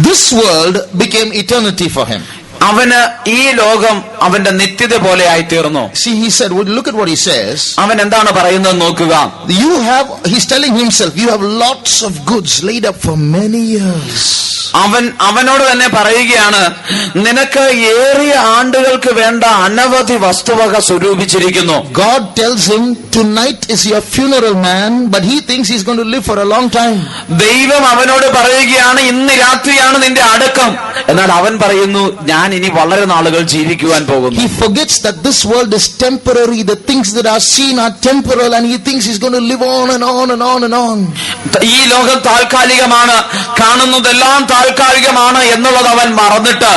this world became eternity for him. അവന് ഈ ലോകം അവന്റെ നിത്യത പോലെ ആയിത്തീർന്നു. See, he said, look at what he says. അവൻ എന്താണ് പറയുന്നത് നോക്കുക. He's telling himself, you have lots of goods laid up for many years. അവനോട് തന്നെ പറയുകയാണ്, നിനക്ക് ഏറിയ ആണ്ടുകൾക്ക് വേണ്ട അനവധി വസ്തുവക സ്വരൂപിച്ചിരിക്കുന്നു. God tells him, tonight is your funeral, man, but he thinks he's going to live for a long time. ദൈവം അവനോട് പറയുകയാണ്, ഇന്ന് രാത്രിയാണ് നിന്റെ അടക്കം. എന്നാൽ അവൻ പറയുന്നു, ഞാൻ ഇനി വളരെ നാളുകൾ ജീവിക്കുവാൻ പോകുന്നു. He forgets that this world is temporary. The things that are seen are temporal, and he thinks he's going to live on and on and on and on. ഈ ലോകം താൽക്കാലികമാണ്, കാണുന്നതെല്ലാം താൽക്കാലികമാണ് എന്നുള്ളത് അവൻ മറന്നിട്ട്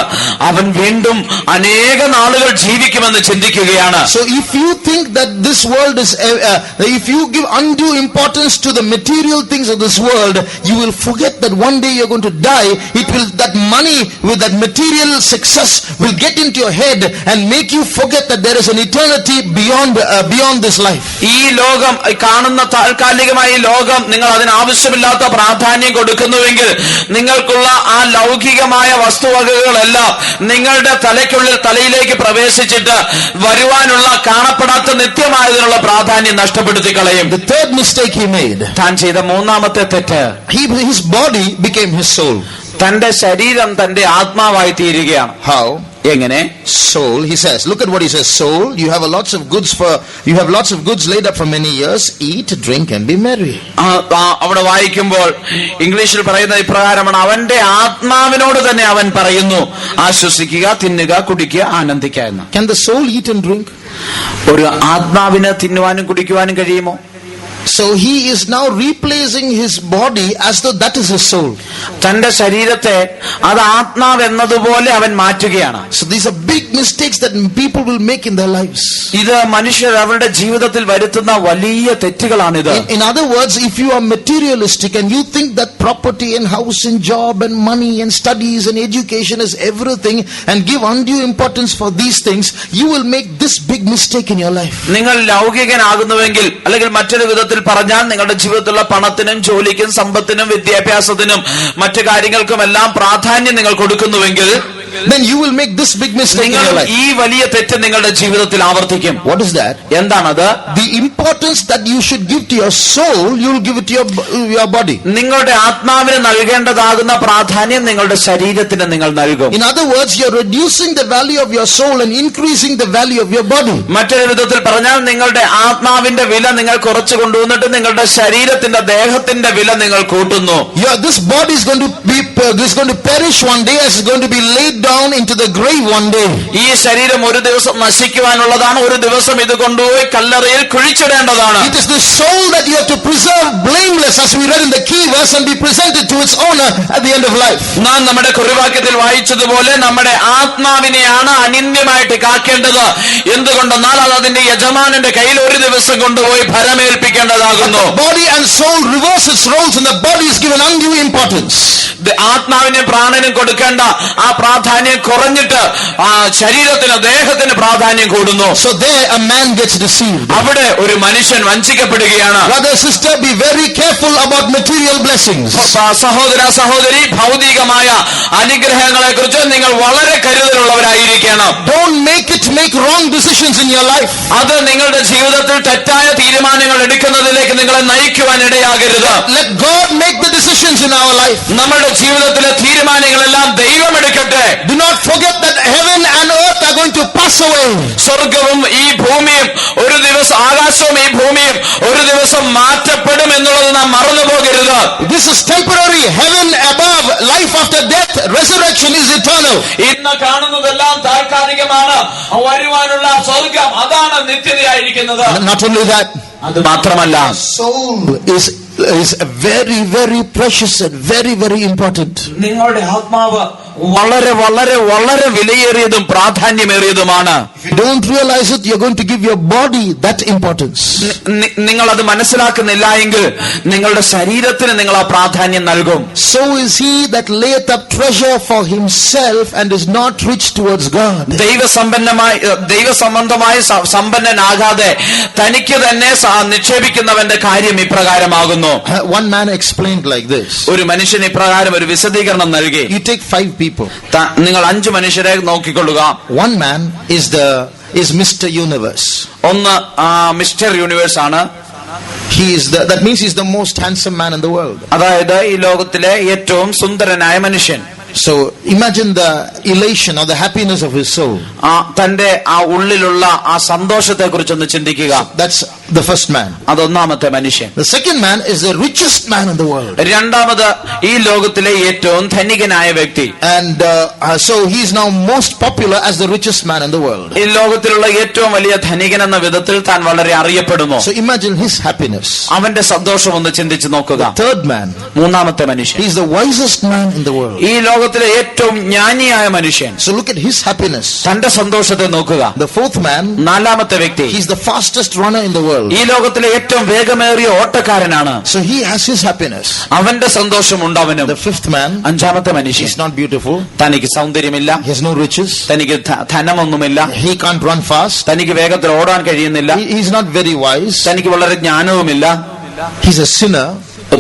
അവൻ വീണ്ടും അനേക നാളുകൾ ജീവിക്കുമെന്ന് ചിന്തിക്കുകയാണ്. So if you think that this world is if you give undue importance to the material things of this world, you will forget that one day you're going to die. That money with that material success will get into your head and make you forget that there is an eternity beyond this life. ഈ ലോകം കാണുന്ന താൽക്കാലികമായ ലോകം നിങ്ങൾ അതിന് ആവശ്യമില്ലാത്ത പ്രാധാന്യം കൊടുക്കുന്നുവെങ്കിൽ നിങ്ങൾക്കുള്ള ആ ലൗകികമായ വസ്തുവകകളെല്ലാം നിങ്ങളുടെ തലയിലേക്ക് പ്രവേശിച്ചിട്ട് വരുവാനുള്ള കാണപ്പെടാത്ത നിത്യമായതിനുള്ള പ്രാധാന്യം നഷ്ടപ്പെടുത്തി കളയും. The third mistake he made, താൻ ചെയ്ത മൂന്നാമത്തെ തെറ്റ്, his body became his soul. തന്റെ ശരീരം തന്റെ ആത്മാവായി തീരുകയാണ്. How? എങ്ങനെ? Soul, he says, look at what he says. Soul, you have lots of goods laid up for many years. Eat, drink and be merry. അവിടെ വായിക്കുമ്പോൾ ഇംഗ്ലീഷിൽ പറയുന്ന ഇപ്രകാരമാണ്, അവന്റെ ആത്മാവിനോട് തന്നെ അവൻ പറയുന്നു, ആശ്വസിക്കുക, തിന്നുക, കുടിക്കുക, ആനന്ദിക്കുക എന്ന്. Can the soul eat and drink? ഒരു ആത്മാവിന് തിന്നുവാനും കുടിക്കുവാനും കഴിയുമോ? So he is now replacing his body as though that is his soul. തന്റെ ശരീരത്തെ അത് ആത്മാവ് എന്നതുപോലെ അവൻ മാറ്റുകയാണ്. So these are big mistakes that people will make in their lives. ഇത് മനുഷ്യർ അവരുടെ ജീവിതത്തിൽ വരുത്തുന്ന വലിയ തെറ്റുകളാണിത്. In other words, if you are materialistic and you think that property and house and job and money and studies and education is everything and give undue importance for these things, you will make this big mistake in your life. നിങ്ങൾ ലൗകികനാകുന്നുവെങ്കിൽ അല്ലെങ്കിൽ മറ്റൊരു വിധത്തിൽ പറഞ്ഞാൽ നിങ്ങളുടെ ജീവിതത്തിലുള്ള പണത്തിനും ജോലിക്കും സമ്പത്തിനും വിദ്യാഭ്യാസത്തിനും മറ്റു കാര്യങ്ങൾക്കുമെല്ലാം പ്രാധാന്യം നിങ്ങൾ കൊടുക്കുന്നുവെങ്കിൽ then you will make this big mistake in your life. ഈ വലിയ തെറ്റ് നിങ്ങളുടെ ജീവിതത്തിൽ ആവർത്തിക്കും. What is that? എന്താണത്? The importance that you should give to your soul, you will give it to your body. നിങ്ങളുടെ ആത്മാവിന് നൽകേണ്ടതാകുന്ന പ്രാധാന്യം നിങ്ങളുടെ ശരീരത്തിന് നിങ്ങൾ നൽകും. In other words, you are reducing the value of your soul and increasing the value of your body. മറ്റൊരു വിധത്തിൽ പറഞ്ഞാൽ നിങ്ങളുടെ ആത്മാവിന്റെ വില നിങ്ങൾ കുറച്ചു കൊണ്ടുവന്നിട്ട് നിങ്ങളുടെ ശരീരത്തിന്റെ ദേഹത്തിന്റെ വില നിങ്ങൾ കൂട്ടുന്നു. This body is going to perish one day, as is going to be laid down into the grave one day. ഈ ശരീരം ഒരു ദിവസം നശിക്കുവാനുള്ളതാണ്, ഒരു ദിവസം ഇത് കൊണ്ടുപോയി കല്ലറയിൽ കുഴിച്ചിടേണ്ടതാണ്. It is the soul that you have to preserve blameless, as we read in the key verse, and be presented to its owner at the end of life. നാം നമ്മുടെ കുറിവാക്യത്തിൽ വായിച്ചതുപോലെ നമ്മുടെ ആത്മാവിനെയാണ് അനിന്യമായിട്ട് കാക്കേണ്ടത്. എന്തുകൊണ്ടെന്നാൽ അത് അതിന്റെ യജമാനന്റെ കയ്യിൽ ഒരു ദിവസം കൊണ്ടുപോയി ഭരമേൽപ്പിക്കേണ്ടതാകുന്നു. Body and soul reverse its roles, and the body is given undue importance. ആത്മാവിനും പ്രാണനും കൊടുക്കേണ്ട ആ പ്രാധാന്യം കുറഞ്ഞിട്ട് ആ ശരീരത്തിന് ദേഹത്തിന് പ്രാധാന്യം കൂടുന്നു. So there a man gets deceived. അവിടെ ഒരു മനുഷ്യൻ വഞ്ചിക്കപ്പെടുകയാണ്. Brother, sister, be very careful about material blessings. സഹോദര സഹോദരി, ഭൗതികമായ അനുഗ്രഹങ്ങളെ കുറിച്ച് നിങ്ങൾ വളരെ കരുതലുള്ളവരായിരിക്കണം. Don't make wrong decisions in your life. അത് നിങ്ങളുടെ ജീവിതത്തിൽ തെറ്റായ തീരുമാനങ്ങൾ എടുക്കുന്നതിലേക്ക് നിങ്ങളെ നയിക്കുവാൻ ഇടയാകരുത്. Let God make the decisions in our life. നമ്മുടെ ജീവിതത്തിലെ തീരുമാനങ്ങളെല്ലാം ദൈവം എടുക്കട്ടെ. Do not forget that heaven and earth are going to pass away. സ്വർഗവും ഈ ഭൂമിയും ഒരു ദിവസം, ആകാശവും ഈ ഭൂമിയും ഒരു ദിവസം മാറ്റപ്പെടും എന്നുള്ളത് നാം മറന്നു പോകരുത്. This is temporary. Heaven above life after death, resurrection is eternal. ഇന്ന് കാണുന്നതെല്ലാം താൽക്കാലികമാണ്, വരുവാനുള്ള സ്വർഗം അതാണ് നിത്യതയായിരിക്കുന്നത്. Not only that, അത് മാത്രമല്ല, soul is very, very precious and very, very important. നിങ്ങളുടെ ആത്മാവ് വളരെ വളരെ വളരെ വിലയേറിയതും പ്രാധാന്യമേറിയതുമാണ്. If you don't realize it, you're going to give your body that importance. നിങ്ങൾ അത് മനസ്സിലാക്കുന്നില്ല എങ്കിൽ നിങ്ങളുടെ ശരീരത്തിന് നിങ്ങൾ ആ പ്രാധാന്യം നൽകും. So is he that layeth up treasure for himself and is not rich towards God. ദൈവസംബന്ധമായി സമ്പന്നനാകാതെ തനിക്ക് തന്നെ നിക്ഷേപിക്കുന്നവന്റെ കാര്യം ഇപ്രകാരമാകുന്നു. One man explained like this. ഒരു മനുഷ്യൻ ഇപ്രകാരം ഒരു വിശദീകരണം നൽകി. You take 5 people. നിങ്ങൾ 5 മനുഷ്യരെ നോക്കിക്കൊള്ളുക. One man is Mr. Universe. ഒന്ന് മിസ്റ്റർ യൂണിവേഴ്സ് ആണ്. That means he's the most handsome man in the world. അതായത് ഈ ലോകത്തിലെ ഏറ്റവും സുന്ദരനായ മനുഷ്യൻ. So imagine the elation or the happiness of his soul. തന്റെ ആ ഉള്ളിലുള്ള ആ സന്തോഷത്തെ കുറിച്ചൊന്ന് ചിന്തിക്കുക. That's the first man. അതൊന്നാമത്തെ മനുഷ്യൻ. The second man is the richest man in the world. രണ്ടാമത് ഈ ലോകത്തിലെ ഏറ്റവും ധനികനായ വ്യക്തി. And so he is now most popular as the richest man in the world. ഈ ലോകത്തിലുള്ള ഏറ്റവും വലിയ ധനികൻ എന്ന വിധത്തിൽ താൻ വളരെ അറിയപ്പെടുന്നു. So imagine his happiness. അവന്റെ സന്തോഷം ഒന്ന് ചിന്തിച്ചു നോക്കുക. The third man, മൂന്നാമത്തെ മനുഷ്യൻ. he is the wisest man in the world. ഈ ലോകത്തിലെ ഏറ്റവും ജ്ഞാനിയായ മനുഷ്യൻ. So look at his happiness. തന്റെ സന്തോഷത്തെ നോക്കുക. The fourth man, നാലാമത്തെ വ്യക്തി. he is the fastest runner in the world. ഈ ലോകത്തിലെ ഏറ്റവും വേഗമേറിയ ഓട്ടക്കാരനാണ്. So he has his happiness. അവന്റെ സന്തോഷം ഉണ്ടവനും. The fifth man, അഞ്ചാമത്തെ മനുഷ്യൻ. he is not beautiful. തനിക്ക് സൗന്ദര്യമില്ല. He has no riches. തനിക്ക് ധനമൊന്നുമില്ല. He can't run fast. തനിക്ക് വേഗത്തിൽ ഓടാൻ കഴിയുന്നില്ല. He is not very wise. തനിക്ക് വളരെ ജ്ഞാനവുമില്ല. He is a sinner.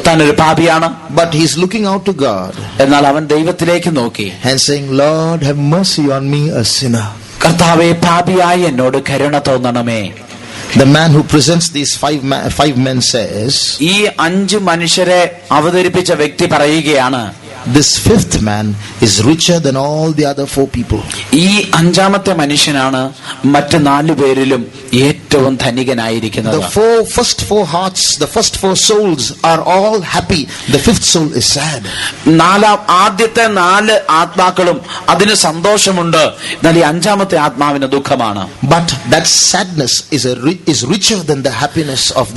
താനൊരു പാപിയാണ്. But he is looking out to God. എന്നാൽ അവൻ ദൈവത്തിലേക്ക് നോക്കി And saying, Lord, have mercy on me, a sinner. കർത്താവേ, പാപിയായി എന്നോട് കരുണ തോന്നണമേ. The man who presents these five men says, ഈ 5 മനുഷ്യരെ അവതരിപ്പിച്ച വ്യക്തി പറയുകയാണ്, this fifth man is richer than all the other 4 people. ഈ 5ാമത്തെ മനുഷ്യനാണ് മറ്റ് 4 പേരിലും ഏറ്റവും ധനികനായിരിക്കുന്നത്. The first four hearts, the first 4 souls are all happy. The fifth soul is sad. ആദ്യത്തെ 4 ആത്മാക്കളും അതിന് സന്തോഷമുണ്ട്. എന്നാൽ ഈ 5ാമത്തെ ആത്മാവിന് ദുഃഖമാണ്. But that sadness is richer than the happiness of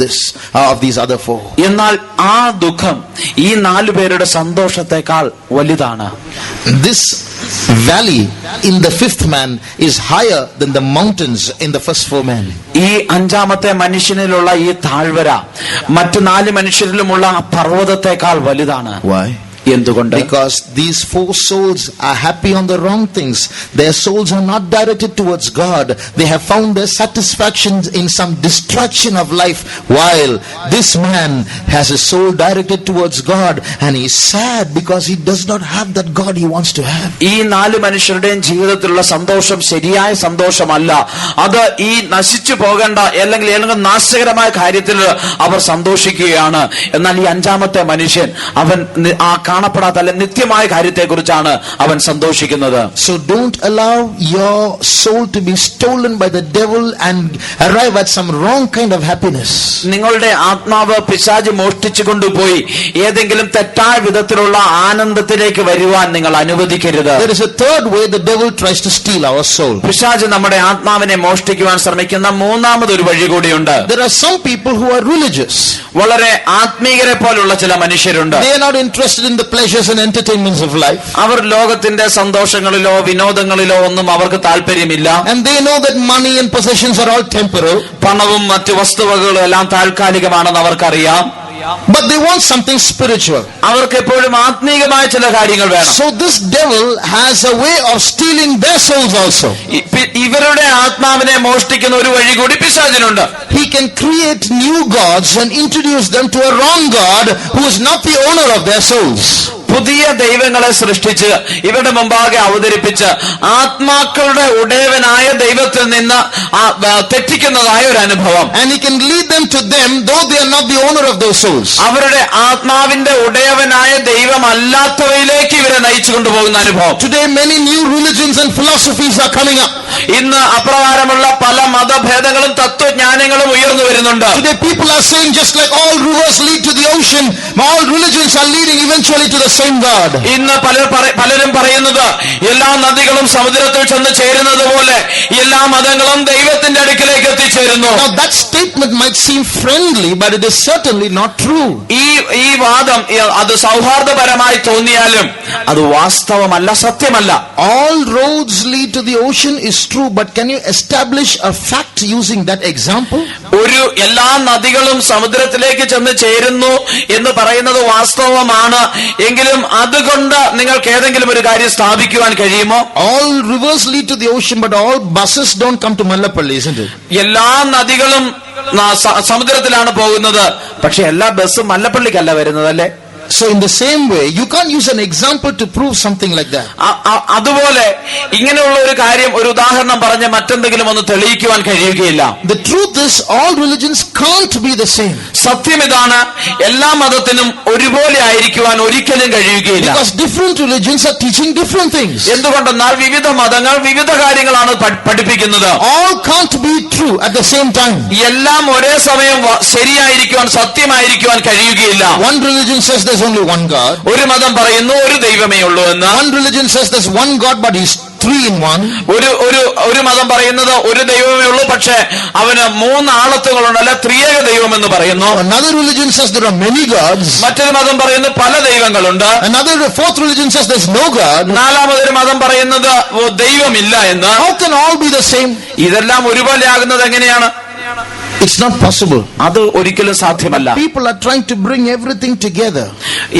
these other 4. എന്നാൽ ആ ദുഃഖം ഈ 4 പേരുടെ സന്തോഷത്തെക്കാൾ വലുതാണ്. This valley in the fifth man is higher than the mountains in the first 4 men. ഈ 5ാമത്തെ മനുഷ്യനിലുള്ള ഈ താഴ്വര മറ്റു 4 മനുഷ്യരിലുമുള്ള പർവ്വതത്തെക്കാൾ വലുതാണ്. Why? എന്തുകൊണ്ട്? Because these 4 souls are happy on the wrong things. Their souls are not directed towards God. They have found their satisfaction in some distraction of life, while this man has his soul directed towards God, and he is sad because he does not have that God he wants to have. ഈ 4 മനുഷ്യരുടെയും ജീവിതത്തിലുള്ള സന്തോഷം ശരിയായ സന്തോഷമല്ല. അത് ഈ നശിച്ചു പോകേണ്ട അല്ലെങ്കിൽ നാശകരമായ കാര്യത്തിൽ അവർ സന്തോഷിക്കുകയാണ്. എന്നാൽ ഈ 5ാമത്തെ മനുഷ്യൻ അവൻ ആ കാണപ്പെടാത്ത അല്ലെ നിത്യമായ കാര്യത്തെക്കുറിച്ചാണ് അവൻ സന്തോഷിക്കുന്നത്. So don't allow your soul to be stolen by the devil and arrive at some wrong kind of happiness. നിങ്ങളുടെ ആത്മാവ് പിശാച് മോഷ്ടിച്ചു കൊണ്ടുപോയി ഏതെങ്കിലും തെറ്റായ വിധത്തിലുള്ള ആനന്ദത്തിലേക്ക് വരുവാൻ നിങ്ങൾ അനുവദിക്കരുത്. There is a third way the devil tries to steal our soul. പിശാച് നമ്മുടെ ആത്മാവിനെ മോഷ്ടിക്കുവാൻ ശ്രമിക്കുന്ന 3ാമതൊരു വഴി കൂടിയുണ്ട്. There are some people who are religious. വളരെ ആത്മീയരെ പോലുള്ള ചില മനുഷ്യരുണ്ട്. They are not interested in the pleasures and entertainments of life. അവർ ലോകത്തിന്റെ സന്തോഷങ്ങളിലോ വിനോദങ്ങളിലോ ഒന്നും അവർക്ക് താല്പര്യമില്ല. And they know that money and possessions are all temporal. പണവും മറ്റു വസ്തുവകകളും എല്ലാം താൽക്കാലികമാണെന്ന് അവർക്കറിയാം. But they want something spiritual. അവർക്ക് എപ്പോഴും ആത്മീയമായ ചില കാര്യങ്ങൾ വേണം. So this devil has a way of stealing their souls also. ഇവരുടെ ആത്മാവിനെ മോഷ്ടിക്കുന്ന ഒരു വഴി കൂടി പിശാചിനുണ്ട്. He can create new gods and introduce them to a wrong God who is not the owner of their souls. പുതിയ ദൈവങ്ങളെ സൃഷ്ടിച്ച് ഇവരുടെ മുമ്പാകെ അവതരിപ്പിച്ച് ആത്മാക്കളുടെ ഉടയവനായ ദൈവത്തിൽ നിന്ന് തെറ്റിക്കുന്നതായ ഒരു അനുഭവം. And he can lead them to them though they are not the owner of those souls. അവരുടെ ആത്മാവിന്റെ ഉടയവനായ ദൈവമല്ലാത്തവയിലേക്ക് ഇവരെ നയിച്ചു കൊണ്ടുപോകുന്ന അനുഭവം. Today many new religions and philosophies are coming up. ഇന്ന് അപ്രകാരമുള്ള പല മതഭേദങ്ങളും തത്വജ്ഞാനങ്ങളും ഉയർന്നു വരുന്നുണ്ട്. Today people are saying just like all rivers lead to the ocean, all religions are leading eventually to the same God. ഇന്ന് പലരും പറയുന്നത് എല്ലാ നദികളും സമുദ്രത്തിൽ ചെന്ന് ചേരുന്നത് പോലെ എല്ലാ മതങ്ങളും ദൈവത്തിന്റെ അടുക്കിലേക്ക് എത്തിച്ചേരുന്നു. Now that statement might seem friendly, but it is certainly not true. ഈ വാദം അത് സൗഹാർദ്ദപരമായി തോന്നിയാലും അത് വാസ്തവമല്ല, സത്യമല്ല. All roads lead to the ocean is true, but can you establish a fact using that example? എല്ലാ നദികളും സമുദ്രത്തിലേക്ക് ചെന്ന് ചേരുന്നു എന്ന് പറയുന്നത് വാസ്തവമാണ്. എങ്കിലും അതുകൊണ്ട് നിങ്ങൾക്ക് ഏതെങ്കിലും ഒരു കാര്യം സ്ഥാപിക്കുവാൻ കഴിയുമോ? All rivers lead to the ocean, but all buses don't come to Mallapalli, isn't it? എല്ലാ നദികളും സമുദ്രത്തിലാണ് പോകുന്നത്, പക്ഷെ എല്ലാ ബസ്സും മല്ലപ്പള്ളിക്കല്ല വരുന്നത്, അല്ലേ? So in the same way, you can't use an example to prove something like that. അതുപോലെ ഇങ്ങനെയുള്ള ഒരു കാര്യം, ഒരു ഉദാഹരണം പറഞ്ഞ് മറ്റെന്തെങ്കിലും ഒന്ന് തെളിയിക്കുവാൻ കഴിയുകയില്ല. The truth is, all religions can't be the same. സത്യം ഇതാണ്, എല്ലാ മതത്തിനും ഒരുപോലെ ആയിരിക്കുവാൻ ഒരിക്കലും കഴിയുകയില്ല. Because different religions are teaching different things. എന്തുകൊണ്ടെന്നാൽ വിവിധ മതങ്ങൾ വിവിധ കാര്യങ്ങളാണ് പഠിപ്പിക്കുന്നത്. All can't be true at the same time. എല്ലാം ഒരേ സമയം ശരിയായിരിക്കുവാൻ, സത്യമായിരിക്കുവാൻ കഴിയുകയില്ല. One religion says there's only one God. ഒരു മതം പറയുന്നു ഒരു ദൈവമേ ഉള്ളൂ എന്ന്. One religion says there's one God, but he's three in one. ഒരു മതം പറയുന്നത് ഒരു ദൈവമേ ഉള്ളൂ, പക്ഷെ അവന് മൂന്ന് ആളത്തുകളുണ്ട്, അല്ല ത്രിയേക ദൈവം എന്ന് പറയുന്നു. Another religion says there are many gods. മറ്റൊരു മതം പറയുന്നു പല ദൈവങ്ങളുണ്ട്. Fourth religion says there's no God. നാലാമതൊരു മതം പറയുന്നത് ദൈവമില്ല എന്ന്. How can all be the same? ഇതെല്ലാം ഒരുപോലെ ആകുന്നത് എങ്ങനെയാണ്? It's not possible. അത് ഒരിക്കലും സാധ്യമല്ല. People are trying to bring everything together.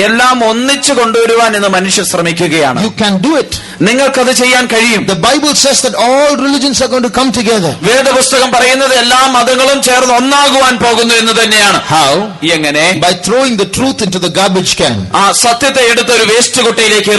എല്ലാം ഒന്നിച്ചു കൊണ്ടുവരുവാൻ ഇന്ന് മനുഷ്യർ ശ്രമിക്കുകയാണ്. You can do it. നിങ്ങൾക്കത് ചെയ്യാൻ കഴിയും. The Bible says that all religions are going to come together. വേദപുസ്തകം പറയുന്നത് എല്ലാ മതങ്ങളും ചേർന്ന് ഒന്നാകുവാൻ പോകുന്നു എന്ന് തന്നെയാണ്. How? എങ്ങനെ? By throwing the truth into the garbage can. ആ സത്യത്തെ എടുത്ത് ഒരു waste കുട്ടയിലേക്ക്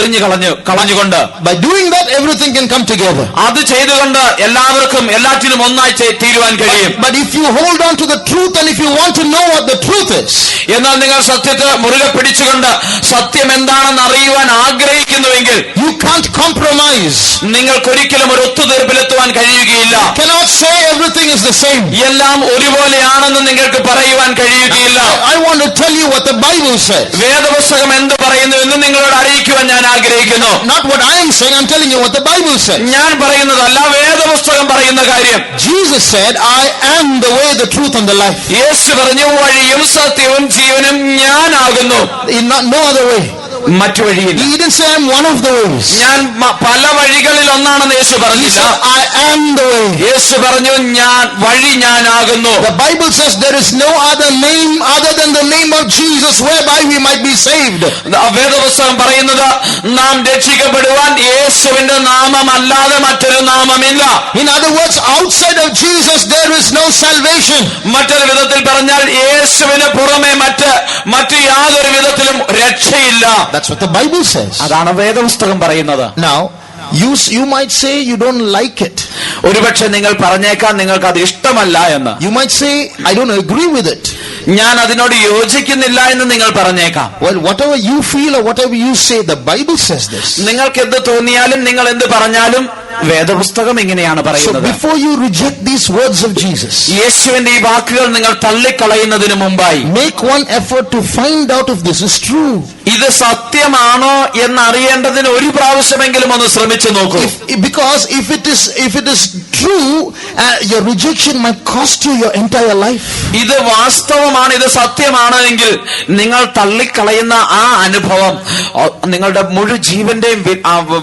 കളഞ്ഞുകൊണ്ട്. By doing that, everything can come together. അത് ചെയ്തുകൊണ്ട് എല്ലാറ്റിനും ഒന്നായി തീരുവാൻ കഴിയും. But if you hold on to the truth, and if you want to know what the truth is, എന്നാൽ നിങ്ങൾ സത്യത്തെ മുറുകെ പിടിച്ചുകൊണ്ട് സത്യം എന്താണെന്ന് അറിയുവാൻ ആഗ്രഹിക്കുന്നുവെങ്കിൽ you can't compromise. നിങ്ങൾക്കൊരിക്കലും ഒരു ഒത്തുതീർപ്പിലെത്തുവാൻ കഴിയുകയില്ല. Cannot say everything is the same. എല്ലാം ഒരുപോലെയാണെന്ന് നിങ്ങൾക്ക് പറയുവാൻ കഴിയുകയില്ല. I want to tell you what the Bible says. വേദപുസ്തകം എന്ത് പറയുന്നു എന്ന് നിങ്ങളോട് അറിയിക്കുവാൻ ഞാൻ ആഗ്രഹിക്കുന്നു. Not what I am saying, I'm telling you what the Bible says. ഞാൻ പറയുന്നതല്ല, വേദപുസ്തകം പറയുന്ന കാര്യം. Jesus said, I am the way, the truth and the life. യേശു പറഞ്ഞു, വഴിയും സത്യവും ജീവനും ഞാനാകുന്നു. No other way. മറ്റു വഴിയില്ല. He didn't say I'm one of the ways. ഞാൻ പല വഴികളിൽ ഒന്നാണെന്ന് യേശു He പറഞ്ഞില്ല. said I am the way. യേശു പറഞ്ഞു, ഞാനാകുന്നു. The Bible says there is no other name other than the name of Jesus whereby we might be saved. വേദപുസ്തകം പറയുന്നത് നാം രക്ഷിക്കപ്പെടുവാൻ യേശുവിന്റെ നാമമല്ലാതെ മറ്റൊരു നാമമില്ല. In other words, outside of Jesus there is no salvation. മറ്റൊരു വിധത്തിൽ പറഞ്ഞാൽ യേശുവിന് പുറമെ മറ്റു യാതൊരു വിധത്തിലും രക്ഷയില്ല. That's what the Bible says. അതാണ് വേദപുസ്തകം പറയുന്നത്. Now, you might say you don't like it. ഒരുപക്ഷെ നിങ്ങൾ പറഞ്ഞേക്കാം നിങ്ങൾക്ക് അത് ഇഷ്ടമല്ല എന്ന്. You might say I don't agree with it. ഞാൻ അതിനോട് യോജിക്കുന്നില്ല എന്ന് നിങ്ങൾ പറഞ്ഞേക്കാം. Well, whatever you feel or whatever you say, the Bible says this. നിങ്ങൾക്ക് എന്ത് തോന്നിയാലും നിങ്ങൾ എന്ത് പറഞ്ഞാലും വേദപുസ്തകം ഇങ്ങനെയാണ് So പറയുന്നത്. before you reject these words of Jesus, യേശുവിന്റെ ഈ വാക്കുകൾ നിങ്ങൾ തള്ളിക്കളയുന്നതിന് മുമ്പായി make one effort to find out if this is true. ഇത് സത്യമാണോ എന്നറിയേണ്ടതിന് ഒരു പ്രാവശ്യമെങ്കിലും ഒന്ന് ശ്രമിച്ചു നോക്കൂ. Because if it is true, your rejection might cost you your entire life. ഇത് വാസ്തവമാണ്, ഇത് സത്യമാണ് എങ്കിൽ നിങ്ങൾ തള്ളിക്കളയുന്ന ആ അനുഭവം നിങ്ങളുടെ മുഴു ജീവന്റെയും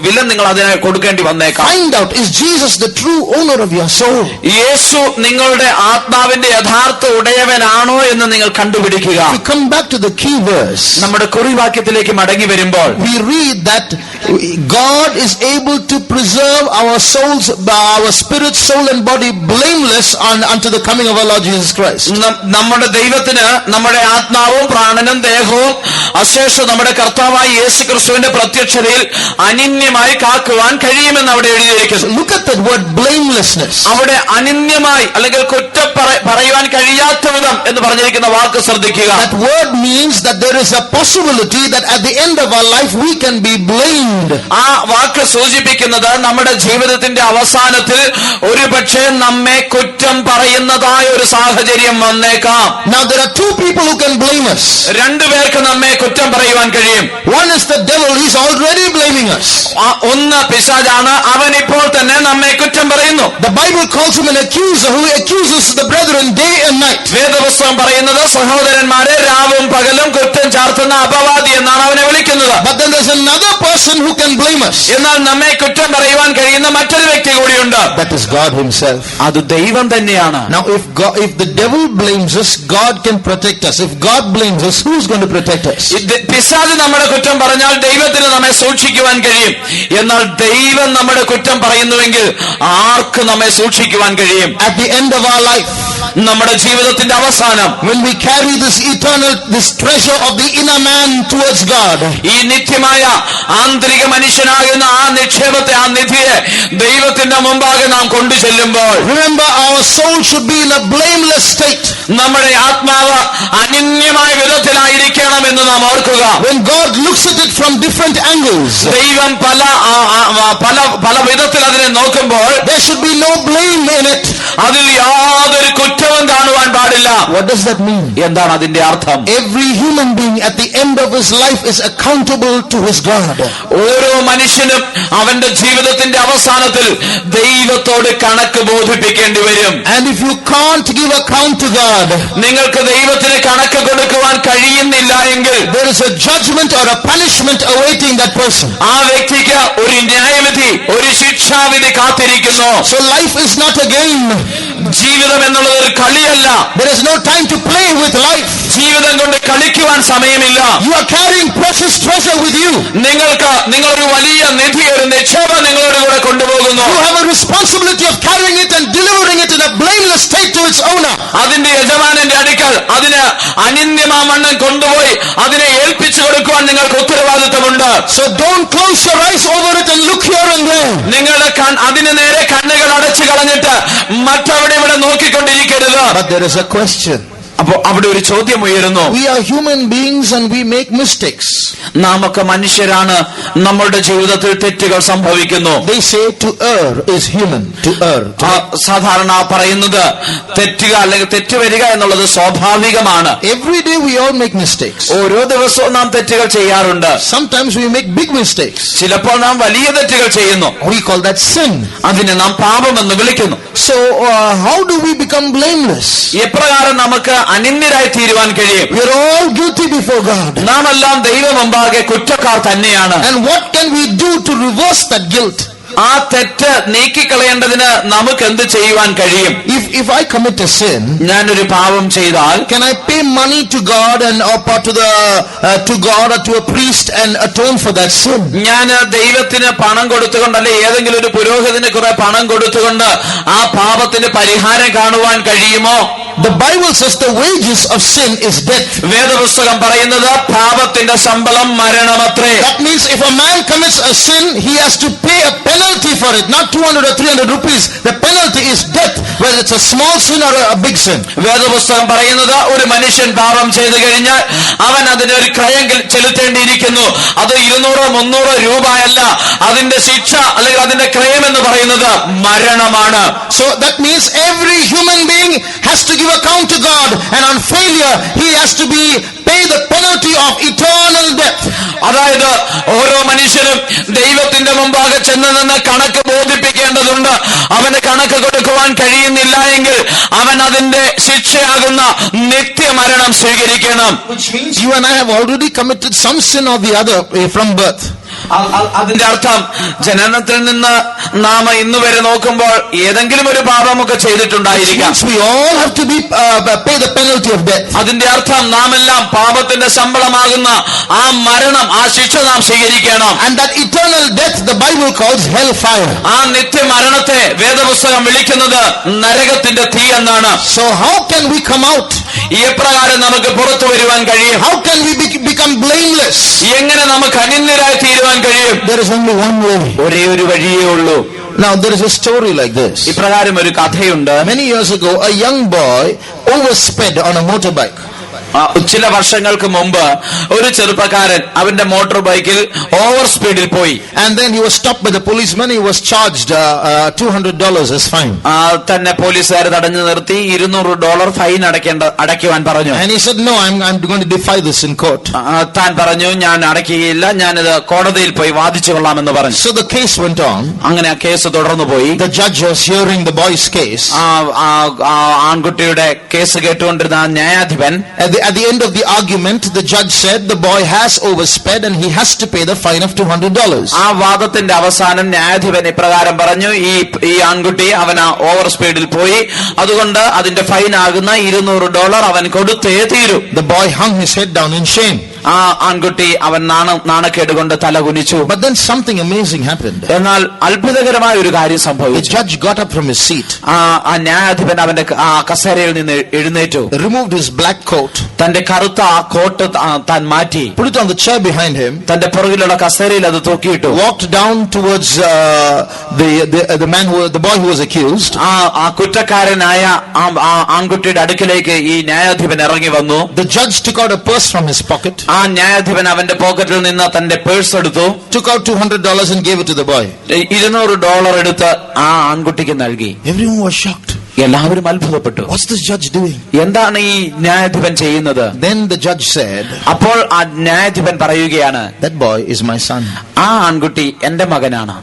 വില നിങ്ങൾ അതിനെ കൊടുക്കേണ്ടി വന്നേക്കാം. Find out, is Jesus the true owner of your soul? യേശു നിങ്ങളുടെ ആത്മാവിന്റെ യഥാർത്ഥ ഉടയവനാണോ എന്ന് നിങ്ങൾ കണ്ടുപിടിക്കുക. To come back to the key verse, നമ്മുടെ കുറിവാക്യത്തിലേക്ക് മടങ്ങി വരുമ്പോൾ we read that God is able to preserve our souls, our spirit, soul and body blameless unto the coming of our Lord Jesus Christ. നമ്മുടെ ദൈവത്തിന് നമ്മുടെ ആത്മാവും പ്രാണനും ദേഹവും അശേഷം നമ്മുടെ കർത്താവായ യേശുക്രിസ്തുവിന്റെ പ്രത്യക്ഷതയിൽ അനിന്യമായി കാക്കുവാൻ കഴിയുമെന്ന് അവിടെ എഴുതിയിരിക്കുന്നു. Look at that word blamelessness. അവിടെ അനിന്യമായി അല്ലെങ്കിൽ കുറ്റം പറയുവാൻ കഴിയാത്ത വിധം എന്ന് പറഞ്ഞിരിക്കുന്ന വാക്ക് ശ്രദ്ധിക്കുക. That word means that there is a possibility that at the end of our life we can be blamed. ആ വാക്ക് സൂചിപ്പിക്കുന്നത് നമ്മുടെ ജീവിതത്തിന്റെ അവസാനത്തിൽ ഒരുപക്ഷെ നമ്മെ കുറ്റം പറയുന്നതായ ഒരു സാഹചര്യം വന്നേക്കാം. Now there are two people who can blame us. രണ്ടുപേർക്ക് നമ്മെ കുറ്റം പറയുവാൻ കഴിയും. One is the devil, he's already blaming us. ഒന്ന് പിശാചാണ്, അവൻ ഇപ്പോൾ തന്നെ നമ്മെ കുറ്റം പറയുന്നു. The Bible calls him an accuser who accuses the brethren day and night. വേദപുസ്തകം പറയുന്നത് സഹോദരന്മാരെ രാവും പകലും കുറ്റം ചാർത്തുന്ന അപവാദി എന്നാണ് അവനെ വിളിക്കുന്നത്. But then there's another person who can blame us. എന്നാൽ നമ്മെ കുറ്റം പറയുവാൻ കഴിയുന്ന മറ്റൊരു വ്യക്തി കൂടിയുണ്ട്. That is God himself. അത് ദൈവം തന്നെയാണ്. Now if the devil blames us, God can protect us. If God blames us, who's going to protect us? പിശാച് നമ്മുടെ കുറ്റം പറഞ്ഞാൽ ദൈവത്തിന് നമ്മെ സൂക്ഷിക്കുവാൻ കഴിയും. എന്നാൽ ദൈവം നമ്മുടെ കുറ്റം പറയുന്നുവെങ്കിൽ ആർക്ക് നമ്മെ സൂക്ഷിക്കുവാൻ കഴിയും? At the end of our life, നമ്മുടെ ജീവിതത്തിന്റെ അവസാനം, when we carry this treasure of the inner man towards God, ഈ നിത്യമായ ആന്തരിക മനുഷ്യനാകുന്ന ആ നിക്ഷേപത്തെ, ആ നിധിയെ ദൈവത്തിന്റെ മുമ്പാകെ നാം കൊണ്ടു ചെല്ലുമ്പോൾ, remember our soul should be in a blameless state. നമ്മുടെ ആത്മാവ് അനിന്യമായ വിധത്തിലായിരിക്കണം എന്ന് നാം ഓർക്കുക. When God looks at it from different angles, ദൈവം പല വിധത്തിൽ അതിനെ നോക്കുമ്പോൾ, there should be no blame in it. അതിൽ യാതൊരു കുറ്റവും കാണുവാൻ പാടില്ല. What does that mean? എന്താണ് അതിന്റെ അർത്ഥം? Every human being at the end of his life is accountable to his God. ഓരോ മനുഷ്യനും അവന്റെ ജീവിതത്തിന്റെ അവസാനത്തിൽ ദൈവത്തോട് കണക്ക് ബോധിപ്പിക്കേണ്ടി വരും. And if you can't give account to God, നിങ്ങൾക്ക് ദൈവത്തിന് കണക്ക് കൊടുക്കുവാൻ കഴിയുന്നില്ല എങ്കിൽ, there is a judgment or a punishment awaiting that person. ആ വ്യക്തിക്ക് ഒരു ന്യായവിധി, ഒരു ശിക്ഷാവിധി കാത്തിരിക്കുന്നു. So life is not a game. ജീവിതം എന്നുള്ളത് ഒരു കളിയല്ല. There is no time to play with life. ജീവിതം കൊണ്ട് കളിക്കുവാൻ സമയമില്ല. You are carrying precious treasure with you. നിങ്ങളൊരു വലിയ നിധി, ഒരു നിക്ഷേപം നിങ്ങളോട് കൂടെ കൊണ്ടുപോകുന്നു. You have a responsibility of carrying it and delivering it in a blameless state to its owner. അതിന്റെ യജമാനന്റെ അടുക്കൽ അതിന് അനിന്യമാമണ്ണം കൊണ്ടുപോയി അതിനെ ഏൽപ്പിച്ചു കൊടുക്കുവാൻ നിങ്ങൾക്ക് ഉത്തരവാദിത്തമുണ്ട്. So don't close your eyes over it and look here and there. നിങ്ങളുടെ അതിന് നേരെ കണ്ണുകൾ അടച്ചു കളഞ്ഞിട്ട് മറ്റവിടെ ഇവിടെ നോക്കിക്കൊണ്ടിരിക്കരുത്. But there is a question. അപ്പോ അവിടെ ഒരു ചോദ്യം ഉയരുന്നു. We are human beings and we make mistakes. നാമൊക്കെ മനുഷ്യരാണ്, നമ്മുടെ ജീവിതത്തിൽ തെറ്റുകൾ സംഭവിക്കുന്നു. They say to err is human. To err. സാധാരണ പറയുന്നത് തെറ്റുക അല്ലെങ്കിൽ തെറ്റുവരിക എന്നുള്ളത് സ്വാഭാവികമാണ്. Every day we all make mistakes. ഓരോ ദിവസവും നാം തെറ്റുകൾ ചെയ്യാറുണ്ട്. Sometimes we make big mistakes. ചിലപ്പോൾ നാം വലിയ തെറ്റുകൾ ചെയ്യുന്നു. We call that sin. അതിനെ നാം പാപമെന്ന് വിളിക്കുന്നു. So how do we become blameless? എപ്രകാരം നമുക്ക് അനിന്യരായി തീരുവാൻ കഴിയും? We are all guilty before God. നാം എല്ലാം ദൈവം മുമ്പാകെ കുറ്റക്കാർ തന്നെയാണ്. And what can we do to reverse that guilt? ആ തെറ്റ് നീക്കിക്കളയേണ്ടതിന് നമുക്ക് എന്ത് ചെയ്യുവാൻ കഴിയും? If I commit a sin, ഞാനൊരു പാപം ചെയ്താൽ, can I pay money to God and to God or to a priest and atone for that sin? ഞാൻ ദൈവത്തിന് പണം കൊടുത്തുകൊണ്ട് അല്ലെ ഏതെങ്കിലും ഒരു പുരോഹിതന് കുറെ പണം കൊടുത്തുകൊണ്ട് ആ പാപത്തിന് പരിഹാരം കാണുവാൻ കഴിയുമോ? The Bible says the wages of sin is death. വേദപുസ്തകം പറയുന്നത് പാപത്തിന്റെ ശമ്പളം മരണമത്രേ. That means if a man commits a sin, he has to pay a penalty for it, not 200 or 300 rupees. The penalty is death, whether it's a small sin or a big sin. വേദപുസ്തകം പറയുന്നത് ഒരു മനുഷ്യൻ പാപം ചെയ്തു കഴിഞ്ഞാൽ അവൻ അതിന് ഒരു ക്രയം ചെലുത്തേണ്ടിയിരിക്കുന്നു. അത് 200-300 രൂപയല്ല. അതിന്റെ ശിക്ഷ അല്ലെങ്കിൽ അതിന്റെ ക്രയം എന്ന് പറയുന്നത് മരണമാണ്. So that means every human being has to give account to God, and on failure he has to pay the penalty of eternal death. അതായത് ഓരോ മനുഷ്യനും ദൈവത്തിന്റെ മുമ്പാകെ ചെന്ന് നിന്ന് കണക്ക് ബോധിപ്പിക്കേണ്ടതുണ്ട്. അവന് കണക്ക് കൊടുക്കുവാൻ കഴിയുന്നില്ല എങ്കിൽ അവൻ അതിന്റെ ശിക്ഷയാകുന്ന നിത്യമരണം സ്വീകരിക്കണം. Which means you and I have already committed some sin or the other from birth. അതിന്റെ അർത്ഥം ജനനത്തിൽ നിന്ന് നാം ഇന്ന് വരെ നോക്കുമ്പോൾ ഏതെങ്കിലും ഒരു പാപമൊക്കെ ചെയ്തിട്ടുണ്ടായിരിക്കാം. We all have to be pay the penalty of death. അതിന്റെ അർത്ഥം നാം എല്ലാം പാപത്തിന്റെ ശമ്പളമാകുന്ന ആ മരണം, ആ ശിക്ഷ നാം സ്വീകരിക്കണം. And that eternal death the Bible calls hellfire. ആ നിത്യമരണത്തെ വേദപുസ്തകം വിളിക്കുന്നത് നരകത്തിന്റെ തീ എന്നാണ്. So how can we come out? ഈ പ്രകാരം നമുക്ക് പുറത്തു വരുവാൻ കഴിയും. How can we become blameless? എങ്ങനെ നമുക്ക് അനിന്ദരായി തീരുവാൻ കഴിയും? There is only one way. ഒരേ ഒരു വഴിയേ ഉള്ളൂ. Now there is a story like this. ഇപ്രകാരം ഒരു കഥയുണ്ട്. Many years ago, a young boy oversped on a motorbike. ചില വർഷങ്ങൾക്ക് മുമ്പ് ഒരു ചെറുപ്പക്കാരൻ അവന്റെ മോട്ടോർ ബൈക്കിൽ ഓവർ സ്പീഡിൽ പോയി. And then he was stopped by the policeman. He was charged $200 as fine. തന്നെ പോലീസുകാർ തടഞ്ഞു നിർത്തി $200 ഫൈൻ അടയ്ക്കുവാൻ പറഞ്ഞു. And he said, no, I'm going to defy this in court. താൻ പറഞ്ഞു, ഞാൻ അടയ്ക്കുകയില്ല, ഞാനിത് കോടതിയിൽ പോയി വാദിച്ചു കൊള്ളാമെന്ന് പറഞ്ഞു. So the case went on. അങ്ങനെ ആ കേസ് തുടർന്നു പോയി. The judge was hearing the boy's case. ആൺകുട്ടിയുടെ കേസ് കേട്ടുകൊണ്ടിരുന്ന ന്യായാധിപൻ At the end of the argument, the judge said the boy has oversped and he has to pay the fine of $200. ആ വാദത്തിന്റെ അവസാനം ന്യായാധിപൻ ഇപ്രകാരം പറഞ്ഞു, ഈ ആൺകുട്ടി അവൻ ഓവർ സ്പീഡിൽ പോയി, അതുകൊണ്ട് അതിന്റെ ഫൈൻ ആകുന്ന $200 അവൻ കൊടുത്തേ തീരൂ. The boy hung his head down in shame. ആ ആൺകുട്ടി അവൻ നാണക്കേട് കൊണ്ട് തല കുനിച്ചു. But then something amazing happened. എന്നാൽ അത്ഭുതകരമായ ഒരു കാര്യം The സംഭവിച്ചു. judge got up from his seat. ആ ന്യായാധിപൻ അവന്റെ കസേരയിൽ നിന്ന് എഴുന്നേറ്റു. Removed his black coat. തന്റെ കറുത്ത ആ കോട്ട് താൻ മാറ്റി. Put it on the chair behind him. തന്റെ പുറകിലുള്ള കസേരയിൽ അത് തൂക്കിയിട്ടു. Walked down towards the man the boy who was accused. ആ കുറ്റക്കാരനായ ആൺകുട്ടിയുടെ അടുക്കിലേക്ക് ഈ ന്യായാധിപൻ ഇറങ്ങി വന്നു. The judge took out a purse from his pocket. ആ ന്യായാധിപൻ അവന്റെ പോക്കറ്റിൽ നിന്ന് തന്റെ പേഴ്സ് എടുത്തു. Took out $200 and gave it to the boy. $200 എടുത്ത് ആ ആൺകുട്ടിക്ക് നൽകി. Everyone was shocked. എല്ലാവരും അത്ഭുതപ്പെട്ടു. What's this judge doing? എന്താണ് ഈ ന്യായാധിപൻ ചെയ്യുന്നത്? Then the judge said, അപ്പോൾ ആ ന്യായാധിപൻ പറയുകയാണ്, that boy is my son. ആ ആൺകുട്ടി എന്റെ മകനാണ്.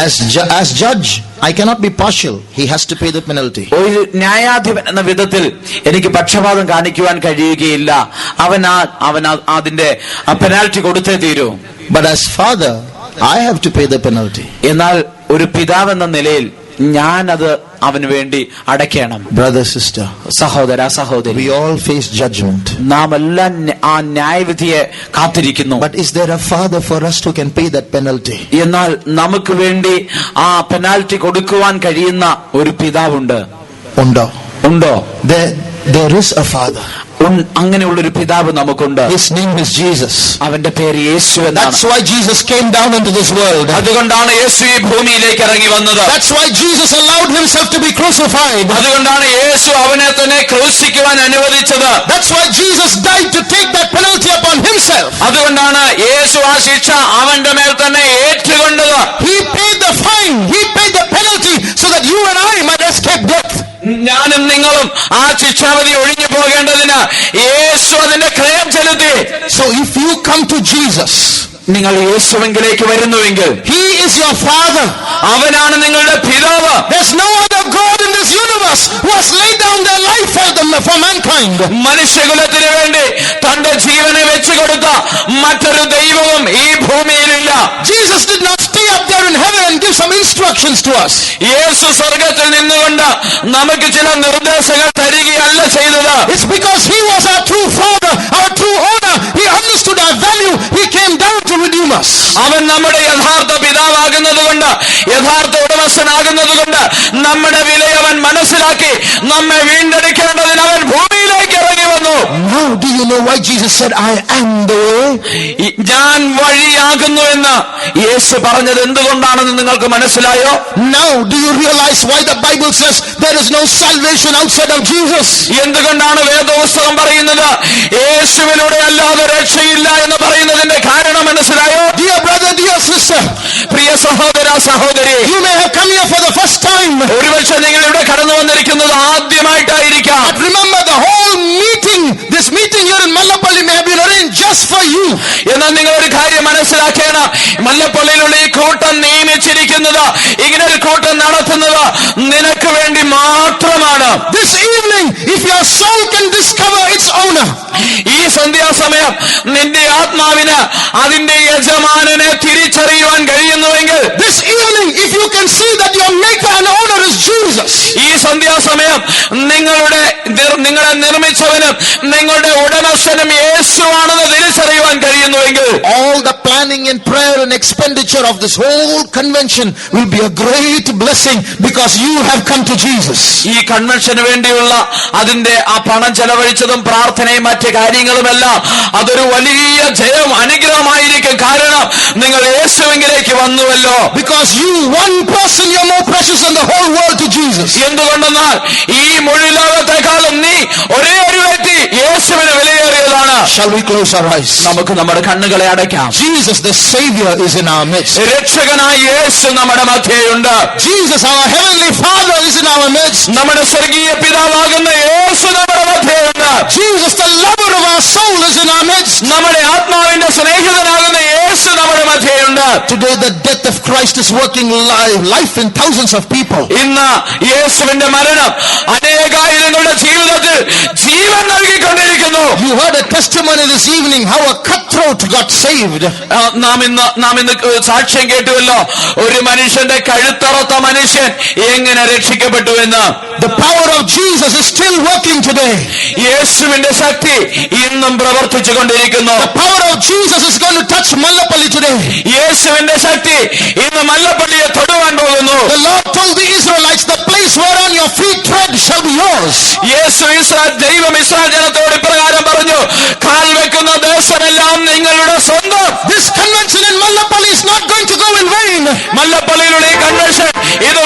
As judge, I cannot be partial. He has to pay the penalty. ഒരു ന്യായാധിപൻ എന്ന വിധത്തിൽ എനിക്ക് പക്ഷപാതം കാണിക്കുവാൻ കഴിയുകയില്ല. അവൻ അതിന്റെ പെനാൽറ്റി കൊടുത്തേ തീരൂ. But as father, I have to pay the penalty. എന്നാൽ ഒരു പിതാവെന്ന നിലയിൽ ഞാനത് അവന് വേണ്ടി അടയ്ക്കണം. Brother, sister, സഹോദര സഹോദരി, we all face judgment. നാം എല്ലാം ആ ന്യായവിധിയെ കാത്തിരിക്കുന്നു. But is there a father for us who can pay that penalty? എന്നാൽ നമുക്ക് വേണ്ടി ആ പെനാൽറ്റി കൊടുക്കുവാൻ കഴിയുന്ന ഒരു പിതാവുണ്ട്. ഉണ്ടോ? There is a father. അങ്ങനെയുള്ളൊരു പിതാവ് നമുക്കുണ്ട്. His name is Jesus. അവന്റെ പേര് യേശു എന്നാണ്. That's why Jesus came down into this world. അതുകൊണ്ടാണ് യേശു ഈ ഭൂമിയിലേക്ക് ഇറങ്ങി വന്നത്. That's why Jesus allowed himself to be crucified. അതുകൊണ്ടാണ് യേശു അവനെ തന്നെ ക്രൂശിക്കുവാൻ അനുവദിച്ചത്. That's why Jesus died to take that penalty upon himself. അതുകൊണ്ടാണ് യേശു ആ ശിക്ഷ അവന്റെ മേൽ തന്നെ ഏറ്റുകൊണ്ടത്. He paid the fine. He paid the penalty so that you and I might escape death. ഞാനും നിങ്ങളും ആ ശിക്ഷാവിധി ഒഴിഞ്ഞു പോകേണ്ടതിന് യേശു അതിന്റെ ക്രയം ചെലുത്തി. So if you come to Jesus, നിങ്ങൾ യേശുവിലേക്ക് വരുന്നുവെങ്കിൽ, he is your father. അവനാണ് നിങ്ങളുടെ പിതാവ്. There's no other God in this universe who has laid down their life for mankind. മനുഷ്യകുലത്തിന് വേണ്ടി തന്റെ ജീവനെ വെച്ചു കൊടുത്ത മറ്റൊരു ദൈവവും ഈ ഭൂമിയിലില്ല. Jesus did not stay up there in heaven and give some instructions to us. യേശു സ്വർഗ്ഗത്തിൽ നിന്നുകൊണ്ട് നമുക്ക് ചില നിർദ്ദേശങ്ങൾ തരികയല്ല ചെയ്തത്. It's because he was our true father, our true owner. He understood our value. He came down to redeem us. അവൻ നമ്മുടെ യഥാർത്ഥ പിതാവാകുന്നത് കൊണ്ട്, യഥാർത്ഥ ഉടമസ്ഥനാകുന്നത് കൊണ്ട് നമ്മുടെ വിലയെ അവൻ മനസ്സിലാക്കി നമ്മെ വീണ്ടെടുക്കേണ്ടതിന് അവൻ ഭൂമിയിലേക്ക് ഇറങ്ങി വന്നു. Now do you know why Jesus said, I am the way? ഞാൻ വഴിയാകുന്നു എന്ന് യേശു പറഞ്ഞത് എന്തുകൊണ്ടാണെന്ന് നിങ്ങൾക്ക് മനസ്സിലായോ? Now do you realize why the Bible says there is no salvation outside of Jesus? എന്തുകൊണ്ടാണ് വേദപുസ്തകം പറയുന്നത് യേശുവിലൂടെ അല്ലാതെ രക്ഷയില്ല എന്ന് പറയുന്നതിന്റെ കാരണം മനസ്സിലായോ? Dear brother, dear sister, പ്രിയ സഹോദര സഹോദരി, you may have come here for the first time. ഒരുപക്ഷെ നിങ്ങൾ ഇവിടെ കടന്നു വന്നിരിക്കുന്നത് ആദ്യമായിട്ടായിരിക്കാം. But remember, the whole meeting, this meeting here in Mallapalli may have been arranged just for you. എന്നാൽ നിങ്ങൾ ഒരു കാര്യം മനസ്സിലാക്കണം, മല്ലപ്പള്ളിയിലുള്ള ഈ കൂട്ടം നിയമിച്ചിരിക്കുന്നത്, ഇങ്ങനെ ഒരു കൂട്ടം നടത്തുന്നത് നിനക്ക് വേണ്ടി മാത്രമാണ്. This evening, if your soul can discover its owner, ഈ സന്ധ്യാസമയം നിന്റെ ആത്മാവിന് അതിന്റെ യജമാനനെ നിങ്ങളെ നിർമ്മിച്ചവനും നിങ്ങളുടെ ഉടമസ്ഥനും യേശുവാണെന്ന് തിരിച്ചറിയുവാൻ കഴിയുന്നുവെങ്കിൽ, all the planning and prayer and expenditure of this whole convention will be a great blessing because you have come to Jesus. ഈ കൺവെൻഷന് വേണ്ടിയുള്ള അതിന്റെ ആ പണം ചെലവഴിച്ചതും പ്രാർത്ഥനയും മറ്റ് കാര്യങ്ങളുമെല്ലാം അതൊരു വലിയ ജയം അനുഗ്രഹമായിരിക്കും. കാരണം നിങ്ങൾ യേശുവിലേക്ക് വന്നുവല്ലോ. Because you, one person, you're more precious than the whole world to Jesus. എന്തുകൊണ്ടെന്നാൽ ഈ മുഴു ലോകത്തെക്കാളും നീ ഒരേ ഒരു വ്യക്തി യേശുവിന് വിലയേറിയതാണ്. Shall we close our eyes? നമുക്ക് നമ്മുടെ കണ്ണുകളെ അടയ്ക്കാം. Jesus the Savior is in our midst. രക്ഷകനായ യേശു നമ്മുടെ മധ്യയുണ്ട്. Jesus our heavenly Father is in our midst. നമ്മുടെ സ്വർഗീയ പിതാവാകുന്ന യേശു നമ്മുടെ മധ്യയുണ്ട്. Jesus the lover of our soul is in our midst. നമ്മുടെ ആത്മാവിന്റെ സ്നേഹിതനാകുന്ന യേശു നമ്മുടെ മധ്യയുണ്ട്. Today the death of Christ is working life in thousands of people. ഇന്ന് യേശുവിന്റെ മരണം അനേകായിരങ്ങളുടെ ജീവിതത്തിൽ ജീവൻ നൽകിക്കൊണ്ടിരിക്കുന്നു. You heard a testimony this evening how a cutthroat got saved. നാം ഇന്ന് സാക്ഷ്യം കേട്ടുവല്ലോ, ഒരു മനുഷ്യന്റെ കഴുത്തറത്ത മനുഷ്യൻ എങ്ങനെ രക്ഷിക്കപ്പെട്ടു എന്ന്. The power of Jesus is still working today. യേശുവിന്റെ ശക്തി ഇന്നും പ്രവർത്തിച്ചു കൊണ്ടിരിക്കുന്നു. The power of Jesus is going to touch Mallapalli today. യേശുവിന്റെ ശക്തി ഇന്ന് മല്ലപ്പള്ളിയെ തൊടുവാൻ പോകുന്നു. The Lord told the Israelites, the place whereon your feet tread shall be yours. ദൈവം ഇസ്രായേൽ ജനത്തോട് ഇപ്രകാരം പറഞ്ഞു, കാൽ വെക്കുന്ന ദേശമെല്ലാം നിങ്ങളുടെ സ്വന്തം. This convention in Mallapalli is not going to go in vain. മല്ലപ്പള്ളിയിലുള്ള ഈ കൺവെൻഷൻ ഇത്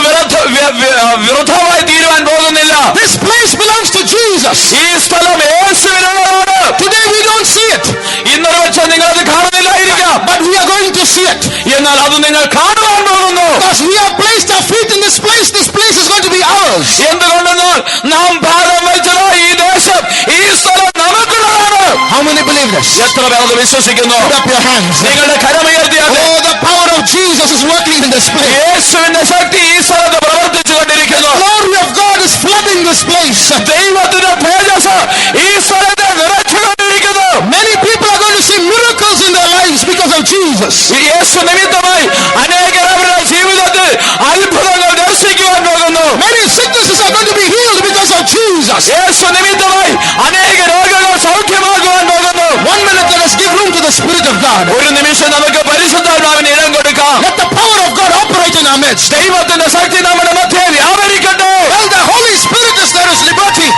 വിരുദ്ധമായി തീരുവാൻ പോകുന്നില്ല. This place belongs to Jesus. ഈ സ്ഥലം യേശുവിനുള്ളതാണ്. Today we don't see it, ഇന്നലെ വെച്ച് നിങ്ങൾ അത് കാണുന്നില്ലായിരിക്കാം, but we are going to see it. എന്നാൽ അത് നിങ്ങൾ കാണുവാൻ പോകുന്നു. Because we have placed our feet in this place is going to be ours. എന്തുകൊണ്ടെന്നാൽ നാം പാദം വെച്ചതോ ഈ ദേശം, ഈ സ്ഥലം നമുക്കുള്ളതാണ്. How many believe this? എത്ര പേർ അത് വിശ്വസിക്കുന്നു? Put up your hands. നിങ്ങളുടെ കരമുയർത്തിയാൽ Oh, the power of Jesus is working in this place. യേശുവിന്റെ ശക്തി ഈ സ്ഥലത്ത് പ്രവർത്തിച്ചു കൊണ്ടിരിക്കുന്നു. The glory of God is flooding this place. ദൈവത്തിന്റെ തേജസ് ഈ സ്ഥലത്തെ നിറച്ചുകൊണ്ടിരിക്കുന്നു. Many people are going to see miracles in their lives because of Jesus. യേശു നിമിത്തമായി അനേകർ അവരുടെ ജീവിതത്തിൽ അത്ഭുതങ്ങൾ ദർശിക്കുവാൻ പോകുന്നു. Many sicknesses are going to be healed because of Jesus. യേശു നിമിത്തമായി അനേക രോഗങ്ങൾ സൗഖ്യമാകുവാൻ പോകുന്നു. 1 minute, let us give room to the Spirit of God. ഒരു നിമിഷം നമുക്ക് പരിശുദ്ധാത്മാവിന് ഇടം കൊടുക്കാം. Let the power of God operate in our midst. ദൈവത്തിന്റെ ശക്തി നമ്മുടെ മധ്യേ വ്യാപരിക്കട്ടെ. Well, the Holy Spirit is there is liberty.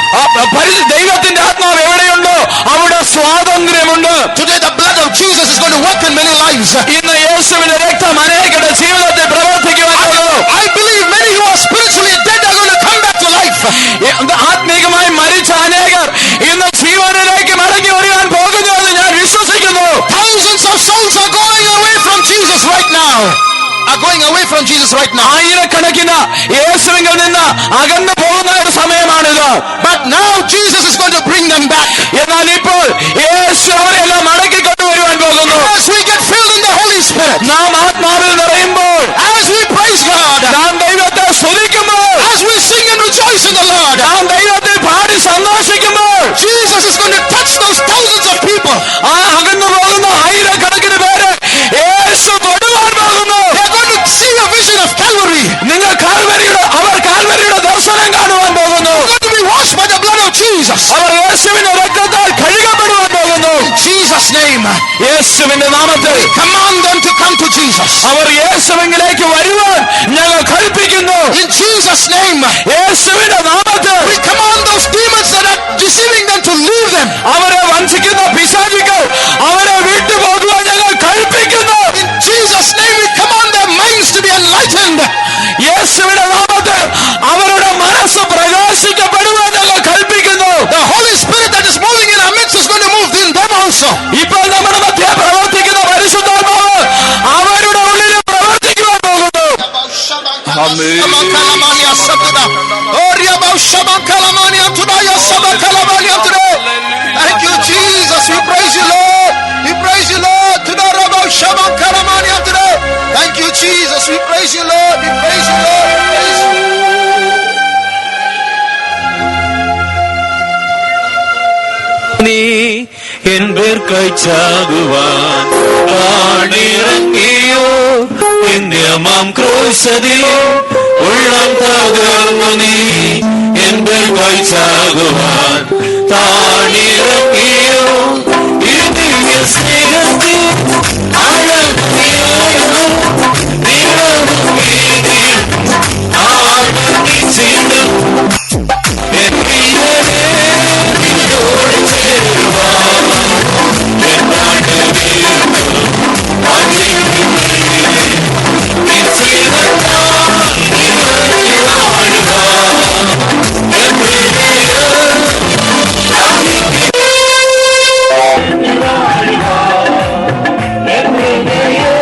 ദൈവത്തിന്റെ ആത്മാവ് എവിടെയുണ്ടോ അവിടെ സ്വാതന്ത്ര്യമുണ്ട്. Today the blood of Jesus is going to work in many lives. ഇന്ന് യേശുവിന്റെ രക്തം അനേകരുടെ ജീവിതത്തിൽ പ്രവർത്തിക്കുവാൻ പോകുന്നു. I believe many who are spiritually dead are going to come back to life. ആത്മീകമായി മരിച്ച അനേകർ ഇന്ന് ജീവനിലേക്ക് മടങ്ങി വരുവാൻ പോകുന്നു എന്ന് ഞാൻ വിശ്വസിക്കുന്നു. Thousands of souls are going away from Jesus right now. ആയിരക്കണക്കിന് യേശുവിൽ നിന്ന് അകന്നു പോകുന്ന ഒരു സമയമാണിത്. But now Jesus is going to bring them back. എന്നാൽ ഇപ്പോൾ യേശു അവരെല്ലാം മടക്കി കൊണ്ടുവരുവാൻ പോകുന്നു. As we get filled in the Holy Spirit, നാം ആത്മാവിൽ നിറയുമ്പോൾ, as we praise God, നാം ദൈവത്തെ സ്തുതിക്കുമ്പോൾ, as we sing and rejoice in the Lord, നാം ദൈവത്തെ പാടി സന്തോഷിക്കുമ്പോൾ, Jesus is going to touch those thousands of people. ആ അകന്നു പോകുന്ന ആയിരക്കണക്കിന് പേര് യേശു തൊടുവാൻ പോകുന്നു. They are going to see a vision of Calvary. അവർ കാൽവരിയുടെ ദർശനം കാണുവാൻ പോകുന്നു. They are going to be washed by the blood of Jesus. അവർ യേശുവിന്റെ രക്തത്താൽ കഴുകപ്പെടുവാൻ പോകുന്നു. In Jesus' name, യേശുവിന്റെ നാമത്തിൽ command them to come to Jesus. അവർ യേശുവിലേക്ക് വരുവാൻ ഞങ്ങൾ കൽപ്പിക്കുന്നു. In Jesus' name, യേശുവിന്റെ നാമത്തിൽ we command those demons that are deceiving them to leave them. അവരെ വഞ്ചിക്കുന്ന പിശാചുക്കൾ അവരെ വിട്ടുപോകുവാൻ ഞങ്ങൾ കൽപ്പിക്കുന്നു. In Jesus' name, we command their minds to be enlightened. യേശുവിന്റെ നാമത്തിൽ അവരുടെ മനസ്സ് പ്രകാശിക്കപ്പെടുവാൻ ഞങ്ങൾ കൽപ്പിക്കുന്നു. The Holy Spirit that is moving in our midst is going to move in them also. ഇപ്പോൾ നമ്മുടെ മധ്യേ പ്രവർത്തിക്കുന്ന പരിശുദ്ധാത്മാവ് അവരുടെ ഉള്ളിൽ പ്രവർത്തിക്കുവാൻ പോകുന്നു. Thank you, Jesus. We praise you, Lord. We praise you, Lord. Thank you, Jesus. We praise you, Lord. We praise you, Lord. We praise you. നീ എൻ പേർക്കായി ചാകുവാൻ ആണിറങ്ങിയോ നിന്യമാം ക്രൂശതിൽ ഉള്ളം തകർന്നു നീ എന്റെ കാഴ്ചാകുവാൻ താണിറങ്ങിയോ ഈ ദിവ്യ സ്നേഹത്തിൽ ആഴമേറിയോ നീളവും വീതിയും ആവർത്തിച്ചിടും എൻ പ്രിയനേ നിന്നോട് ചേരുവാൻ എന്നാണ് വീണ്ടും വാഞ്ചിക്കുന്നേ നിൻ സ്നേഹത്താൽ നിറഞ്ഞു വാഴുവാൻ എൻ ഹൃദയം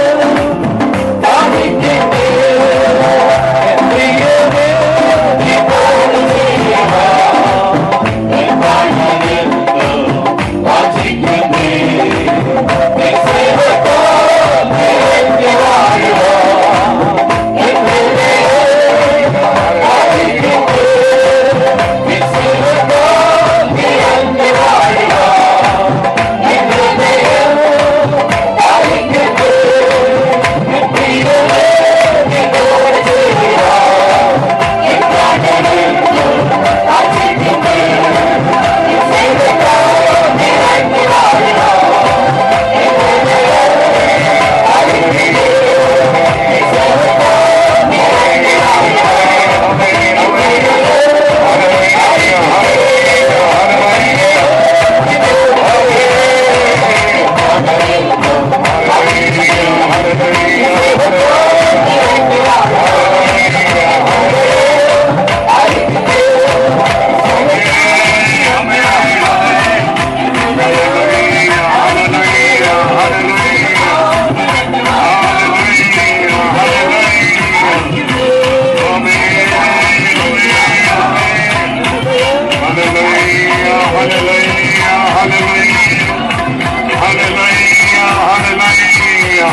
Hallelujah.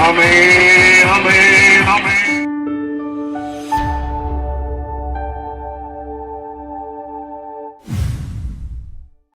Amen.